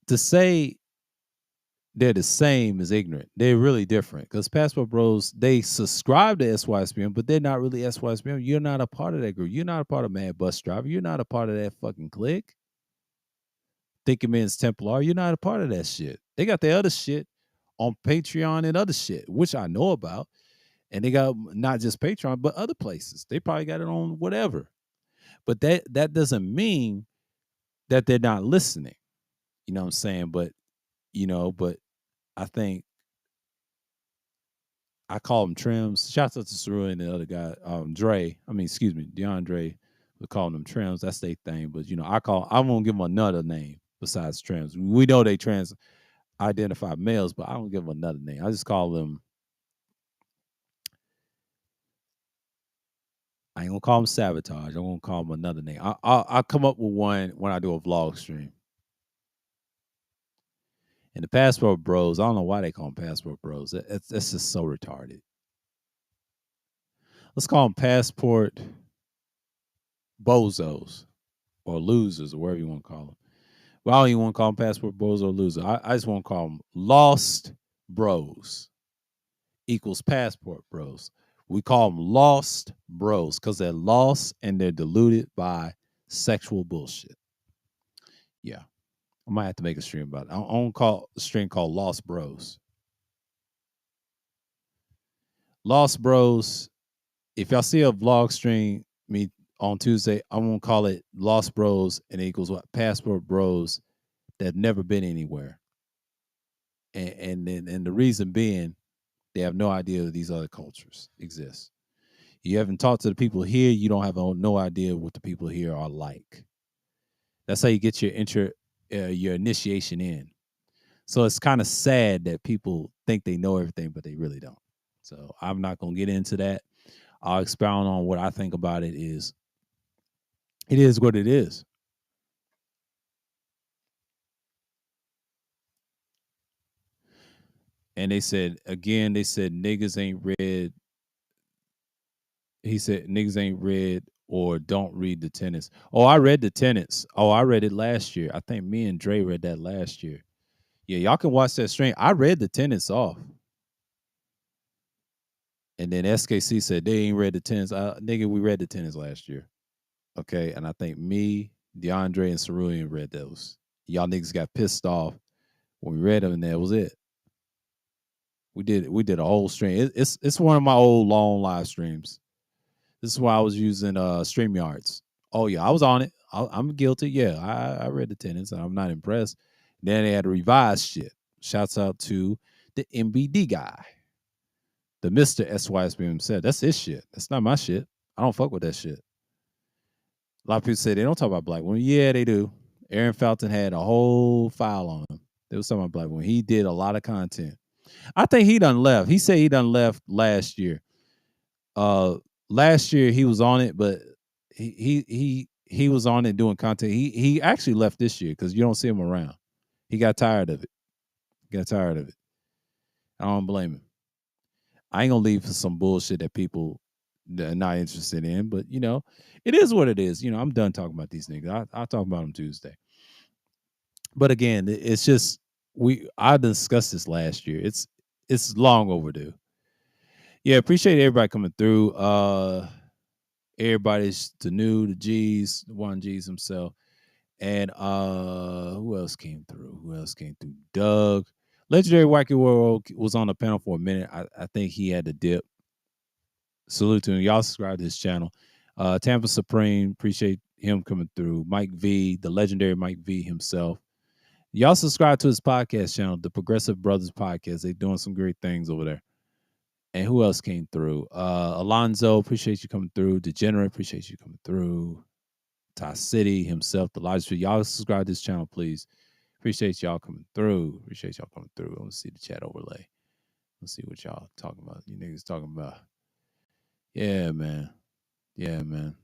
to say they're the same is ignorant. They're really different because Passport Bros, they subscribe to SYSBM, but they're not really SYSBM. You're not a part of that group. You're not a part of Mad Bus Driver. You're not a part of that fucking clique. Thinking Men's Templar. You're not a part of that shit. They got their other shit on Patreon and other shit, which I know about. And they got not just Patreon, but other places. They probably got it on whatever. But that doesn't mean that they're not listening. You know what I'm saying? But I think I call them trims. Shouts out to Saru and the other guy, DeAndre. We call them trims. That's their thing. But I won't give them another name besides trims. We know they trans identify males, but I don't give them another name. I just call them. I ain't gonna call them sabotage. I'm gonna call them another name. I'll come up with one when I do a vlog stream. And the Passport Bros, I don't know why they call them Passport Bros. That's just so retarded. Let's call them Passport Bozos or losers or whatever you want to call them. Well, I don't even want to call them Passport Bros or loser. I just want to call them Lost Bros equals Passport Bros. We call them Lost Bros because they're lost and they're deluded by sexual bullshit. Yeah. I might have to make a stream about it. I'm going to call a stream called Lost Bros. Lost Bros. If y'all see a vlog stream me on Tuesday, I'm going to call it Lost Bros and it equals what? Passport Bros that have never been anywhere. And the reason being, they have no idea that these other cultures exist. You haven't talked to the people here, you don't have no idea what the people here are like. That's how you get your initiation in. So it's kind of sad that people think they know everything, but they really don't. So I'm not going to get into that. I'll expound on what I think about it is what it is. And they said niggas ain't read. He said niggas ain't read or don't read the tenants. Oh, I read the tenants. Oh, I read it last year. I think me and Dre read that last year. Yeah, y'all can watch that stream. I read the tenants off. And then SKC said they ain't read the tenants. Nigga, we read the tenants last year. Okay. And I think me, DeAndre, and Cerulean read those. Y'all niggas got pissed off when we read them, and that was it. We did a whole stream. It's one of my old long live streams. This is why I was using StreamYards. Oh yeah, I was on it. I'm guilty. Yeah, I read the tenants, and I'm not impressed. Then they had to revise shit. Shouts out to the MBD guy, the Mister SYSBM said. That's his shit. That's not my shit. I don't fuck with that shit. A lot of people say they don't talk about black women. Yeah, they do. Aaron Felton had a whole file on him. They was talking about black women. He did a lot of content. I think he done left. He said he done left last year. Uh, Last year he was on it, but he was on it doing content. He actually left this year because you don't see him around. He got tired of it. I don't blame him. I ain't gonna leave for some bullshit that people are not interested in, but it is what it is. I'm done talking about these niggas. I'll talk about them Tuesday. But again, it's just I discussed this last year. It's long overdue. Yeah, appreciate everybody coming through. Everybody's the new, the G's, the one G's himself. And who else came through? Doug. Legendary Wacky World was on the panel for a minute. I think he had to dip. Salute to him. Y'all subscribe to his channel. Tampa Supreme, appreciate him coming through. Mike V, the legendary Mike V himself. Y'all subscribe to his podcast channel, the Progressive Brothers Podcast. They're doing some great things over there. And who else came through? Alonzo, appreciate you coming through. Degenerate, appreciate you coming through. Ty City himself, the largest. Y'all subscribe to this channel, please. Appreciate y'all coming through. I want to see the chat overlay. Let's see what y'all talking about. You niggas talking about. Yeah, man. And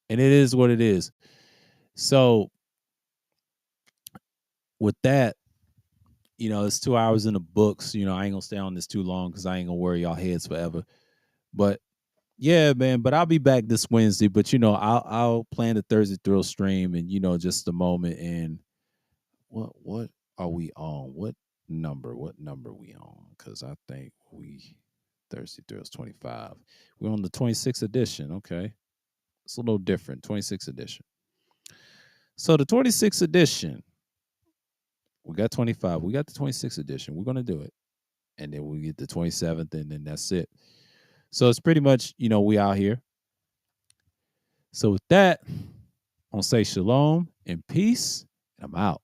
it is what it is. So with that, It's 2 hours in the books. I ain't gonna stay on this too long because I ain't gonna worry y'all heads forever. But yeah, man. But I'll be back this Wednesday. But I'll plan the Thursday Thrill stream and just a moment. And what are we on? What number? What number we on? Because I think we Thursday Thrills 25. We're on the 26th edition. Okay, it's a little different. 26th edition. So the 26th edition, we got 25. We got the 26th edition. We're gonna do it, and then we get the 27th, and then that's it. So it's pretty much we out here. So with that, I'm gonna say shalom and peace, and I'm out.